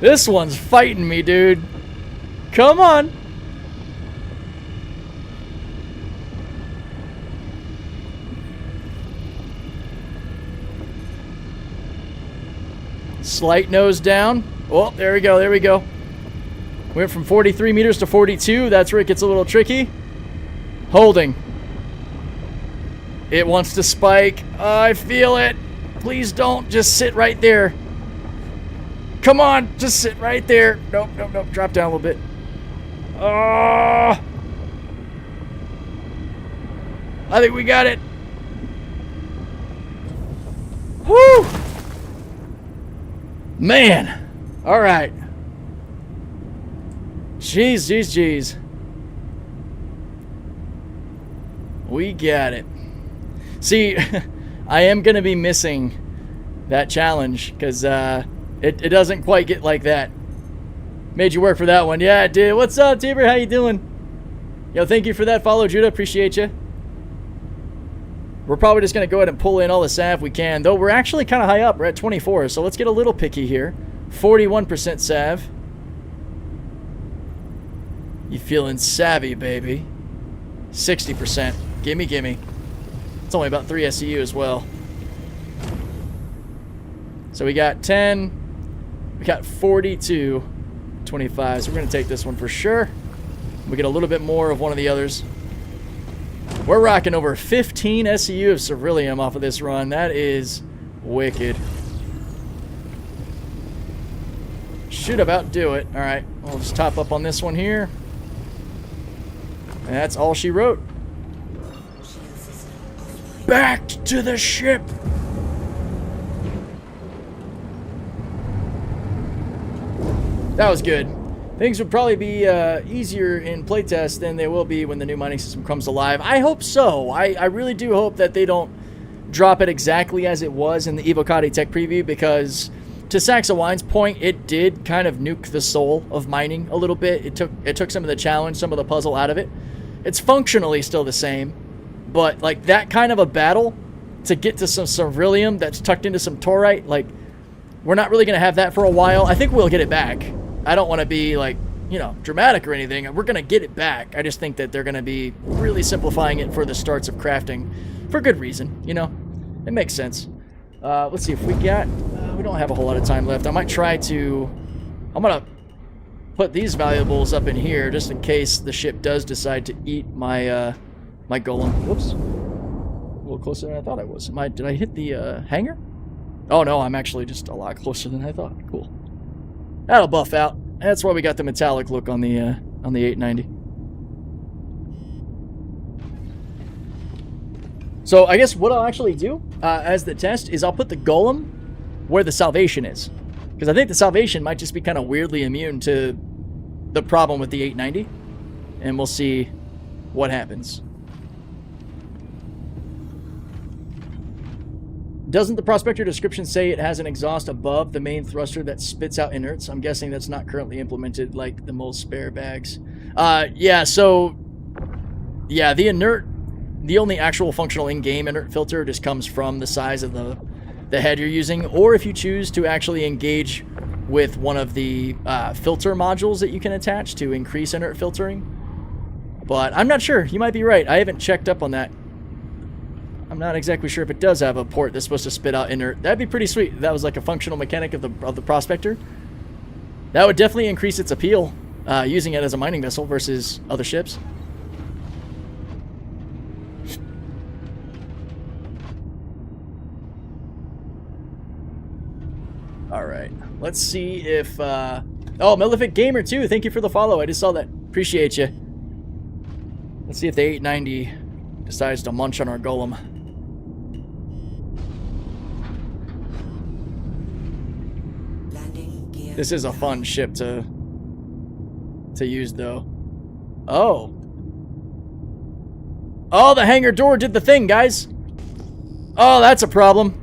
This one's fighting me, dude. Come on. Slight nose down. Oh, there we go, there we go. Went from 43 meters to 42. That's where it gets a little tricky. Holding. It wants to spike. I feel it. Please don't. Just sit right there. Come on. Just sit right there. Nope, nope, nope. Drop down a little bit. Oh. I think we got it. Woo. Man. All right. Jeez, jeez, jeez. We got it. See, I am going to be missing that challenge because it doesn't quite get like that. Made you work for that one. Yeah, it did. What's up, Tabor? How you doing? Yo, thank you for that follow, Judah. Appreciate you. We're probably just going to go ahead and pull in all the sav we can, though we're actually kind of high up. We're at 24, so let's get a little picky here. 41% sav. You feeling savvy, baby. 60%. Gimme, gimme. It's only about 3 SEU as well. So we got 10. We got 42. 25. So we're going to take this one for sure. We get a little bit more of one of the others. We're rocking over 15 SEU of Ceruleum off of this run. That is wicked. Should about do it. Alright, we'll just top up on this one here. And that's all she wrote. Back to the ship! That was good. Things would probably be easier in playtest than they will be when the new mining system comes alive. I hope so. I really do hope that they don't drop it exactly as it was in the Evocati Tech Preview, because to SaxaWine's point, it did kind of nuke the soul of mining a little bit. It took some of the challenge, some of the puzzle out of it. It's functionally still the same, but like that kind of a battle to get to some Ceruleum that's tucked into some Torite, like we're not really going to have that for a while. I think we'll get it back. I don't want to be like, you know, dramatic or anything. We're going to get it back. I just think that they're going to be really simplifying it for the starts of crafting for good reason, you know? It makes sense. Let's see if we got... we don't have a whole lot of time left. I might try to... I'm going to put these valuables up in here just in case the ship does decide to eat my my golem. Whoops. A little closer than I thought I was. Did I hit the hangar? Oh no, I'm actually just a lot closer than I thought. Cool. That'll buff out. That's why we got the metallic look on the 890. So I guess what I'll actually do as the test is I'll put the golem where the salvation is, because I think the salvation might just be kind of weirdly immune to the problem with the 890, and we'll see what happens. Doesn't the Prospector description say it has an exhaust above the main thruster that spits out inerts? I'm guessing that's not currently implemented like the most spare bags. Yeah, so... yeah, the inert... the only actual functional in-game inert filter just comes from the size of the head you're using, or if you choose to actually engage with one of the filter modules that you can attach to increase inert filtering. But I'm not sure. You might be right. I haven't checked up on that. I'm not exactly sure if it does have a port that's supposed to spit out inert. That'd be pretty sweet. That was like a functional mechanic of the Prospector. That would definitely increase its appeal, using it as a mining vessel versus other ships. All right, let's see if... oh, Malefic Gamer too. Thank you for the follow. I just saw that. Appreciate you. Let's see if the 890 decides to munch on our golem. This is a fun ship to use, though. Oh. Oh, the hangar door did the thing, guys. Oh, that's a problem.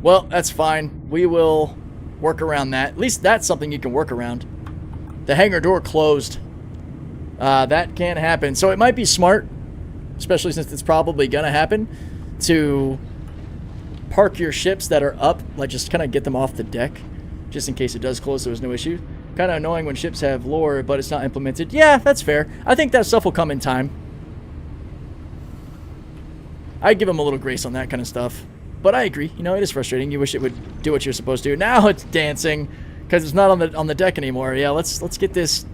Well, that's fine. We will work around that. At least that's something you can work around. The hangar door closed. That can't happen. So it might be smart, especially since it's probably going to happen, to park your ships that are up, like just kind of get them off the deck, just in case it does close so there's no issue. Kind of annoying when ships have lore, but it's not implemented. Yeah, that's fair. I think that stuff will come in time. I'd give them a little grace on that kind of stuff. But I agree. You know, it is frustrating. You wish it would do what you're supposed to. Now it's dancing because it's not on the deck anymore. Yeah, let's get this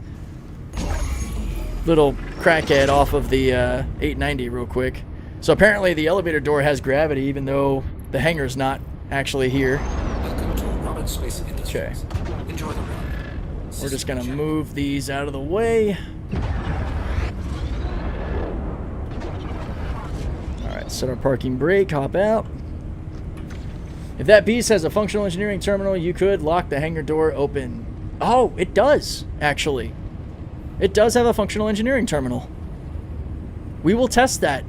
little crackhead off of the 890 real quick. So apparently the elevator door has gravity, even though the hangar's not actually here. Okay. Enjoy the ride. We're just gonna move these out of the way. Alright, set our parking brake, hop out. If that beast has a functional engineering terminal, you could lock the hangar door open. Oh, it does, actually. It does have a functional engineering terminal. We will test that.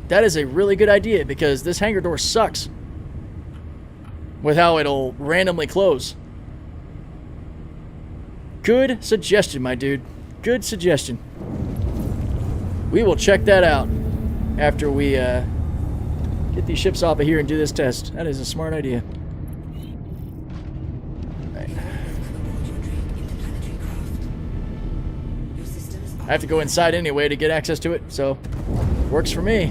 That is a really good idea, because this hangar door sucks with how it'll randomly close. Good suggestion, my dude. Good suggestion. we will check that out after we get these ships off of here and do this test. That is a smart idea. Right. I have to go inside anyway to get access to it, so works for me.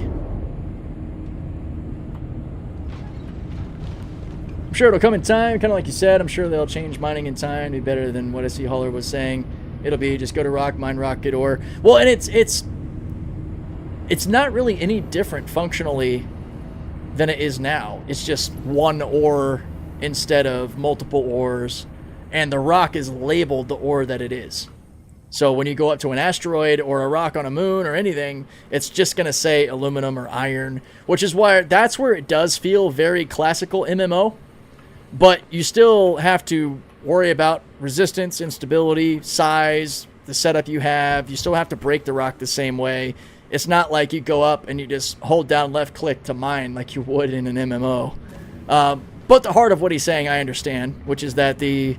I'm sure it'll come in time, kind of like you said. I'm sure they'll change mining in time, be better than what SC Hauler was saying. It'll be just go to rock, mine rock, get ore. Well, and it's not really any different functionally than it is now. It's just one ore instead of multiple ores, and the rock is labeled the ore that it is. So when you go up to an asteroid or a rock on a moon or anything, it's just going to say aluminum or iron, which is why that's where it does feel very classical MMO. But you still have to worry about resistance, instability, size, the setup you have. You still have to break the rock the same way. It's not like you go up and you just hold down left click to mine like you would in an MMO. But the heart of what he's saying I understand, which is that the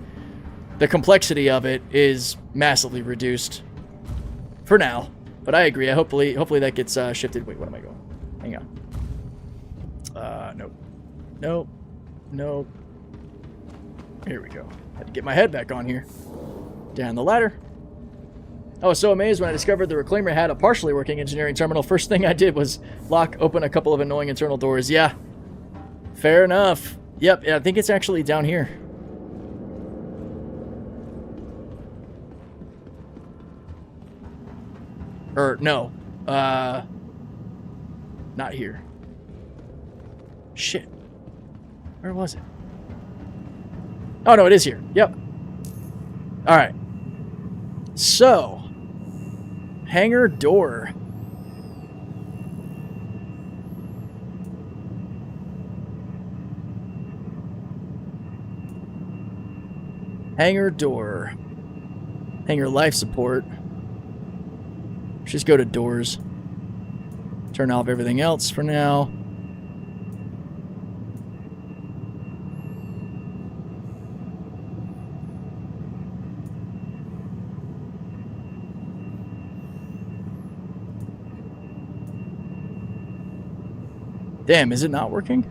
complexity of it is massively reduced for now. But I agree. Hopefully that gets shifted. Wait, what am I going? Hang on. Nope. Nope. Nope. Here we go. Had to get my head back on here. Down the ladder. I was so amazed when I discovered the Reclaimer had a partially working engineering terminal. First thing I did was open a couple of annoying internal doors. Yeah. Fair enough. Yep, I think it's actually down here. Or, no. Not here. Shit. Where was it? Oh, no, it is here. Yep. All right. So, hangar door. Hangar door. Hangar life support. Let's just go to doors. Turn off everything else for now. Damn, is it not working?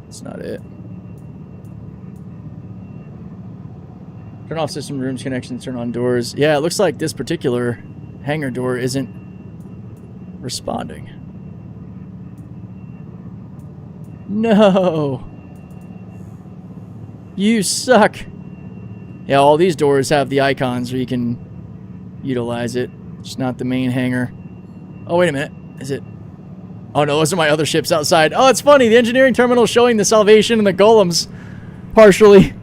That's not it. Turn off system rooms connections, turn on doors. Yeah, it looks like this particular hangar door isn't responding. No! You suck! Yeah, all these doors have the icons where you can utilize it. It's not the main hangar. Oh, wait a minute. Is it? Oh, no, those are my other ships outside. Oh, it's funny. The engineering terminal is showing the Salvation and the Golems partially.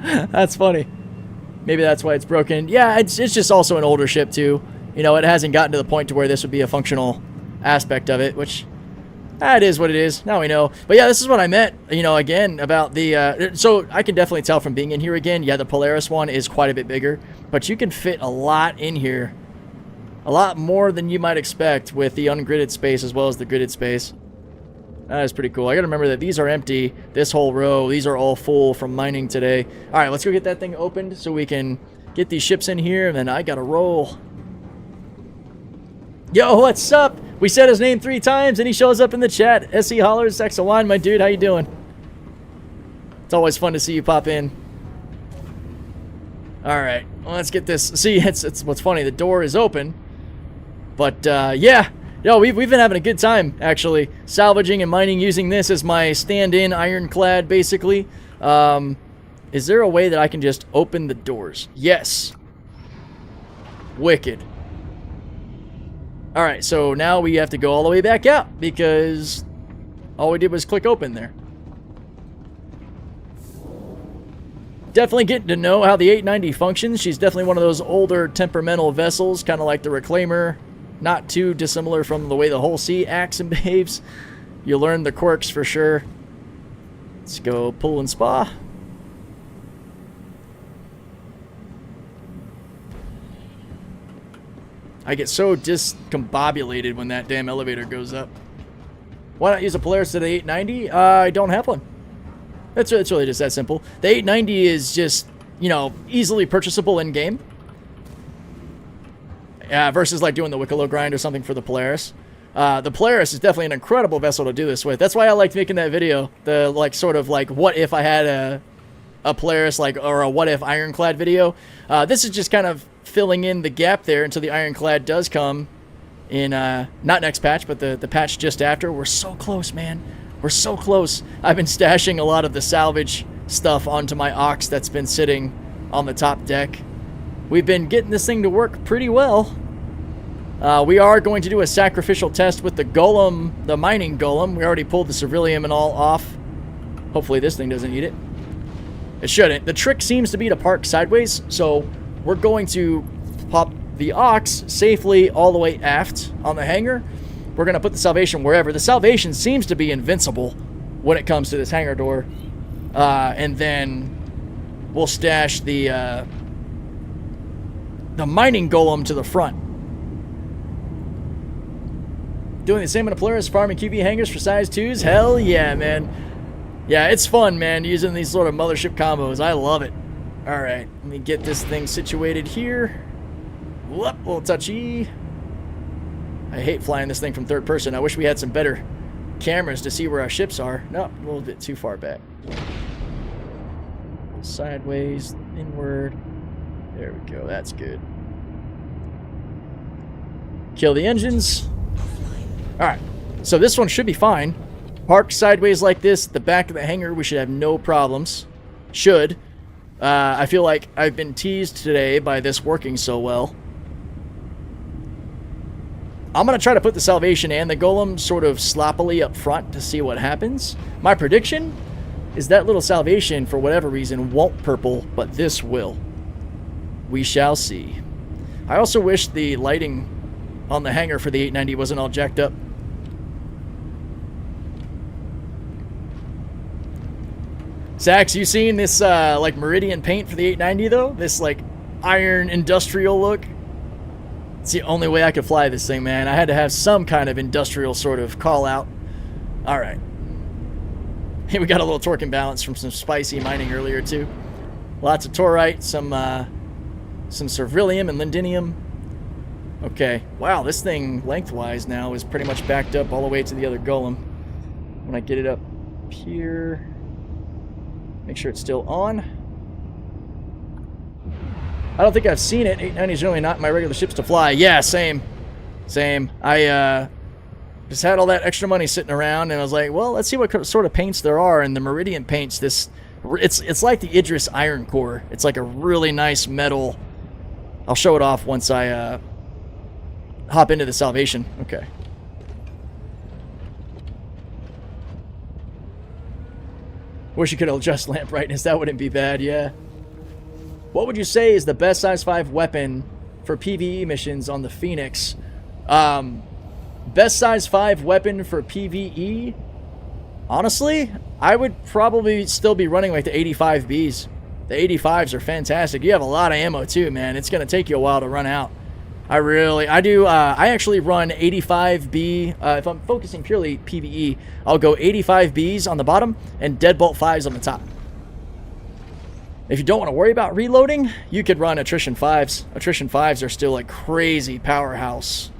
That's funny. Maybe that's why it's broken. Yeah, it's just also an older ship, too. You know, it hasn't gotten to the point to where this would be a functional aspect of it, which... it is what it is. Now we know. But yeah, this is what I meant, you know, again, about the... so I can definitely tell from being in here again, yeah, the Polaris one is quite a bit bigger. But you can fit a lot in here. A lot more than you might expect with the ungridded space as well as the gridded space. That is pretty cool. I gotta remember that these are empty. This whole row, these are all full from mining today. Alright, let's go get that thing opened so we can get these ships in here, and then I gotta roll. Yo, what's up? We said his name 3 times and he shows up in the chat. SC Hollers, X1, my dude, how you doing? It's always fun to see you pop in. Alright, well, let's get this. See, it's what's funny, the door is open. But, yeah. Yo, we've been having a good time, actually. Salvaging and mining using this as my stand-in ironclad, basically. Is there a way that I can just open the doors? Yes. Wicked. Alright, so now we have to go all the way back out because all we did was click open there. Definitely getting to know how the 890 functions. She's definitely one of those older temperamental vessels, kind of like the Reclaimer. Not too dissimilar from the way the whole sea acts and behaves. You learn the quirks for sure. Let's go pull and spa. I get so discombobulated when that damn elevator goes up. Why not use a Polaris to the 890? I don't have one. It's really just that simple. The 890 is just, you know, easily purchasable in game. Versus like doing the Wicklow grind or something for the Polaris. The Polaris is definitely an incredible vessel to do this with. That's why I liked making that video. The like sort of like what if I had a Polaris like or a what if Ironclad video. This is just kind of filling in the gap there until the Ironclad does come in not next patch, but the patch just after. We're so close, man. We're so close. I've been stashing a lot of the salvage stuff onto my Ox that's been sitting on the top deck. We've been getting this thing to work pretty well. We are going to do a sacrificial test with the golem, the mining golem. We already pulled the ceruleum and all off. Hopefully this thing doesn't eat it. It shouldn't. The trick seems to be to park sideways, so we're going to pop the Ox safely all the way aft on the hangar. We're going to put the Salvation wherever. The Salvation seems to be invincible when it comes to this hangar door. And then we'll stash the mining golem to the front. Doing the same in a Polaris, farming QV hangars for size 2s? Hell yeah, man. Yeah, it's fun, man, using these sort of mothership combos. I love it. Alright, let me get this thing situated here. Whoop, a little touchy. I hate flying this thing from third person. I wish we had some better cameras to see where our ships are. No, a little bit too far back. Sideways, inward. There we go, that's good. Kill the engines. Alright, so this one should be fine. Parked sideways like this, at the back of the hangar, we should have no problems. Should. I feel like I've been teased today by this working so well. I'm going to try to put the Salvation and the Golem sort of sloppily up front to see what happens. My prediction is that little Salvation, for whatever reason, won't purple, but this will. We shall see. I also wish the lighting on the hangar for the 890 wasn't all jacked up. Zax, you seen this like Meridian paint for the 890 though? This like iron industrial look? It's the only way I could fly this thing, man. I had to have some kind of industrial sort of call out. Alright. Hey, we got a little torque imbalance from some spicy mining earlier too. Lots of torite, some ceruleum and lindinium. Okay. Wow, this thing lengthwise now is pretty much backed up all the way to the other golem. When I get it up here, make sure it's still on. I don't think I've seen it. 890 is generally not my regular ships to fly. Yeah, same. Same. I just had all that extra money sitting around, and I was like, well, let's see what sort of paints there are. And the Meridian paints this. It's like the Idris Iron Core. It's like a really nice metal. I'll show it off once I hop into the Salvation. Okay. Wish you could adjust lamp brightness. That wouldn't be bad, yeah. What would you say is the best size 5 weapon for PvE missions on the Phoenix? Best size 5 weapon for PvE? Honestly, I would probably still be running like the 85Bs. The 85s are fantastic. You have a lot of ammo too, man. It's going to take you a while to run out. I actually run 85B. If I'm focusing purely PvE, I'll go 85Bs on the bottom and Deadbolt 5s on the top. If you don't want to worry about reloading, you could run Attrition 5s. Attrition 5s are still a crazy powerhouse.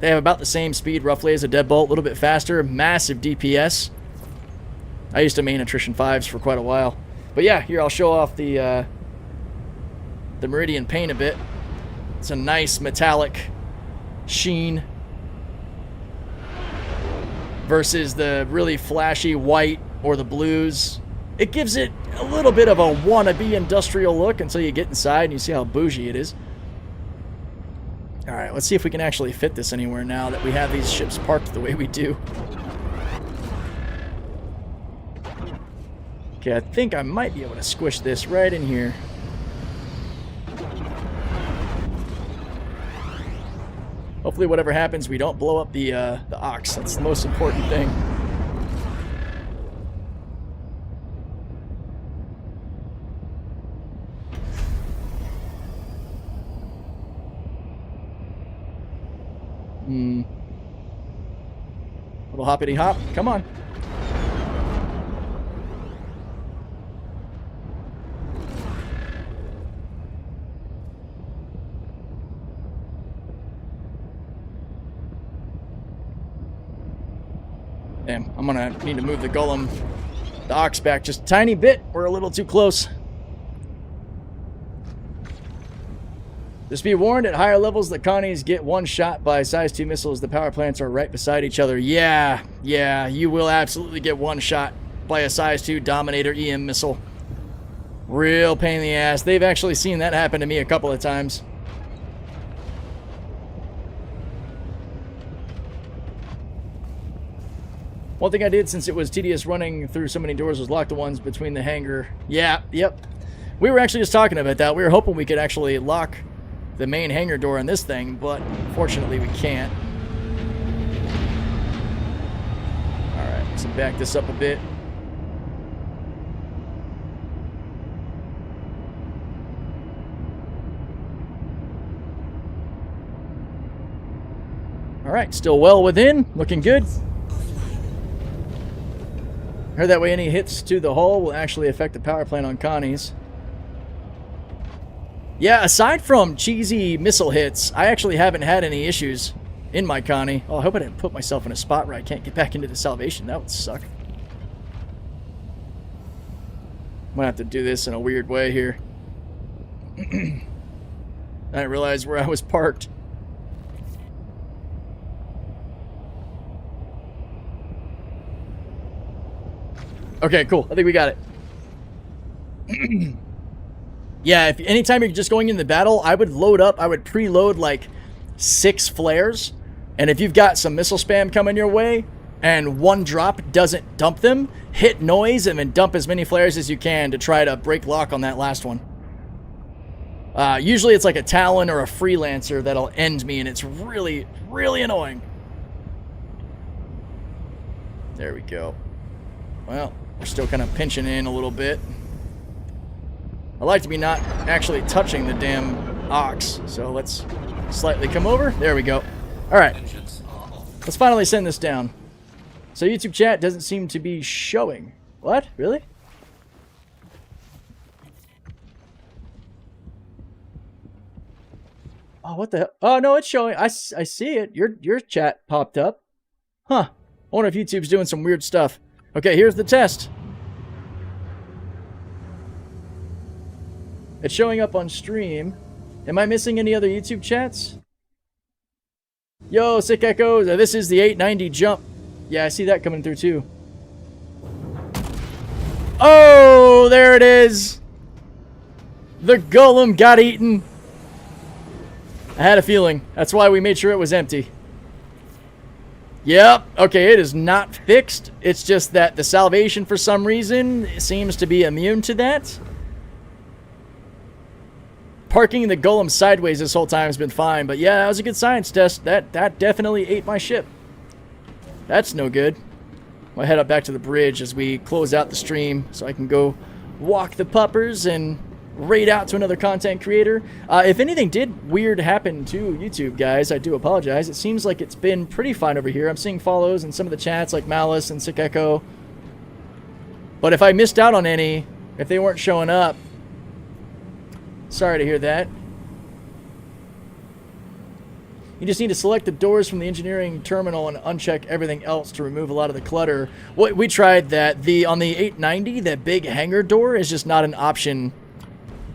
They have about the same speed roughly as a Deadbolt, a little bit faster, massive DPS. I used to main Attrition 5s for quite a while. But yeah, here I'll show off the Meridian paint a bit. It's a nice metallic sheen versus the really flashy white or the blues. It gives it a little bit of a wannabe industrial look until you get inside and you see how bougie it is. Alright, let's see if we can actually fit this anywhere now that we have these ships parked the way we do. Okay, I think I might be able to squish this right in here. Hopefully whatever happens, we don't blow up the Ox. That's the most important thing. Little hoppity hop. Come on. Damn, I'm gonna need to move the golem, the ox back just a tiny bit. We're a little too close. Just be warned, at higher levels, the Connies get one shot by size 2 missiles. The power plants are right beside each other. Yeah, you will absolutely get one shot by a size 2 Dominator EM missile. Real pain in the ass. They've actually seen that happen to me a couple of times. One thing I did, since it was tedious running through so many doors, was lock the ones between the hangar. Yeah, yep. We were actually just talking about that. We were hoping we could actually lock the main hangar door on this thing, but fortunately we can't. Alright, let's back this up a bit. Alright, still well within. Looking good. Heard that way any hits to the hull will actually affect the power plant on Connies. Yeah, aside from cheesy missile hits, I actually haven't had any issues in my Connie. Oh, I hope I didn't put myself in a spot where I can't get back into the Salvation. That would suck. I'm gonna have to do this in a weird way here. I didn't realize where I was parked. Okay, cool. I think we got it. Yeah, if anytime you're just going into battle, I would load up. I would preload like 6 flares. And if you've got some missile spam coming your way and one drop doesn't dump them, hit noise and then dump as many flares as you can to try to break lock on that last one. Usually it's like a Talon or a Freelancer that'll end me, and it's really, really annoying. There we go. Well, we're still kind of pinching in a little bit. I like to be not actually touching the damn ox, so let's slightly come over. There we go. Alright, let's finally send this down. So YouTube chat doesn't seem to be showing. What? Really? Oh, what the hell? Oh, no, it's showing. I see it. Your chat popped up. Huh. I wonder if YouTube's doing some weird stuff. Okay, here's the test. It's showing up on stream. Am I missing any other YouTube chats? Yo, Sick Echoes. This is the 890 jump. Yeah, I see that coming through too. Oh, there it is. The golem got eaten. I had a feeling. That's why we made sure it was empty. Yep. Okay, it is not fixed. It's just that the Salvation, for some reason, seems to be immune to that. Parking the golem sideways this whole time has been fine, but yeah, that was a good science test. That definitely ate my ship. That's no good. I'll head up back to the bridge as we close out the stream so I can go walk the puppers and raid out to another content creator. If anything did weird happen to YouTube, guys, I do apologize. It seems like it's been pretty fine over here. I'm seeing follows in some of the chats like Malice and Sick Echo. But if I missed out on any, if they weren't showing up, sorry to hear that. You just need to select the doors from the engineering terminal and uncheck everything else to remove a lot of the clutter. We tried that. On the 890, that big hangar door is just not an option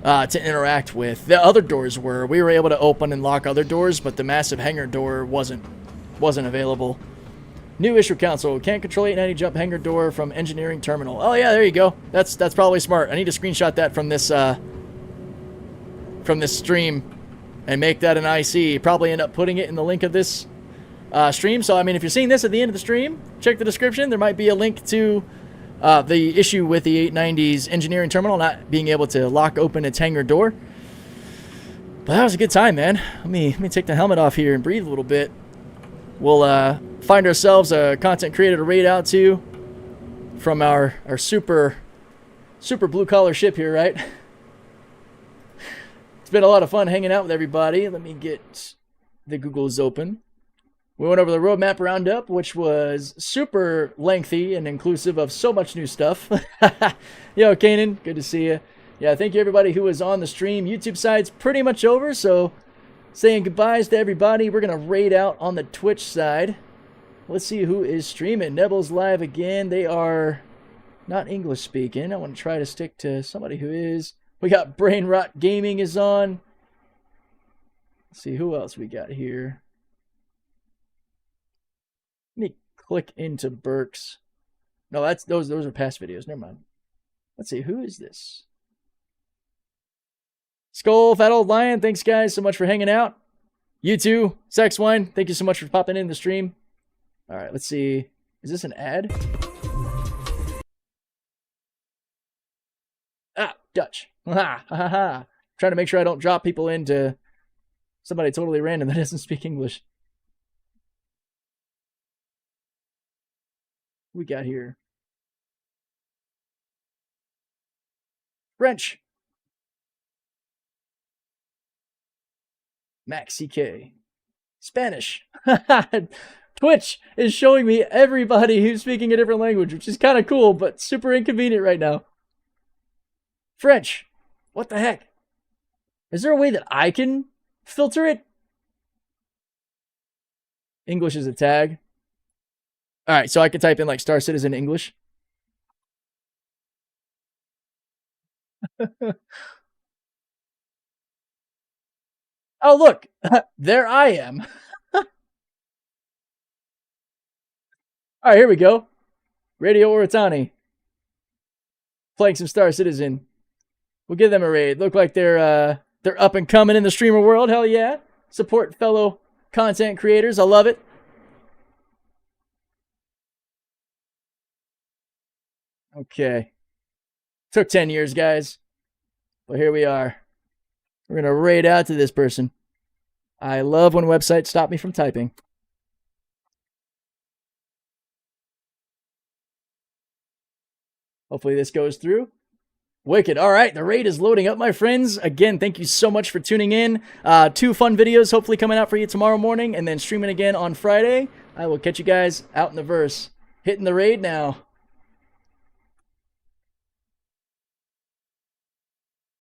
to interact with. The other doors were. We were able to open and lock other doors, but the massive hangar door wasn't available. New issue council. Can't control 890 jump hangar door from engineering terminal. Oh yeah, there you go. That's probably smart. I need to screenshot that from this stream and make that an IC. Probably end up putting it in the link of this stream. So I mean, if you're seeing this at the end of the stream, check the description. There might be a link to the issue with the 890's engineering terminal not being able to lock open its hangar door. But that was a good time, man. Let me take the helmet off here and breathe a little bit. We'll find ourselves a content creator to raid out to from our super blue collar ship here, right? It's been a lot of fun hanging out with everybody. Let me get the Googles open. We went over the roadmap roundup, which was super lengthy and inclusive of so much new stuff. Yo, Kanan, good to see you. Yeah, thank you everybody who was on the stream. YouTube side's pretty much over, so saying goodbyes to everybody. We're going to raid out on the Twitch side. Let's see who is streaming. Nebel's live again. They are not English speaking. I want to try to stick to somebody who is. We got Brain Rot Gaming is on. Let's see who else we got here. Let me click into Burks. No, that's those are past videos. Never mind. Let's see, who is this? Skull, Fat Old Lion, thanks guys so much for hanging out. You too, Sex Wine, thank you so much for popping in the stream. All right, let's see. Is this an ad? Ah, Dutch. Ha ha ha. Trying to make sure I don't drop people into somebody totally random that doesn't speak English. What we got here? French. Max CK. Spanish. Twitch is showing me everybody who's speaking a different language, which is kind of cool, but super inconvenient right now. French. What the heck? Is there a way that I can filter it? English is a tag. All right, so I can type in like Star Citizen English. Oh, look. There I am. All right, here we go. Radio Oratani. Playing some Star Citizen. We'll give them a raid. Look like they're up and coming in the streamer world. Hell yeah. Support fellow content creators. I love it. Okay. Took 10 years, guys. But here we are. We're going to raid out to this person. I love when websites stop me from typing. Hopefully this goes through. Wicked. All right, the raid is loading up, my friends. Again, thank you so much for tuning in. 2 fun videos hopefully coming out for you tomorrow morning and then streaming again on Friday. I will catch you guys out in the verse. Hitting the raid now.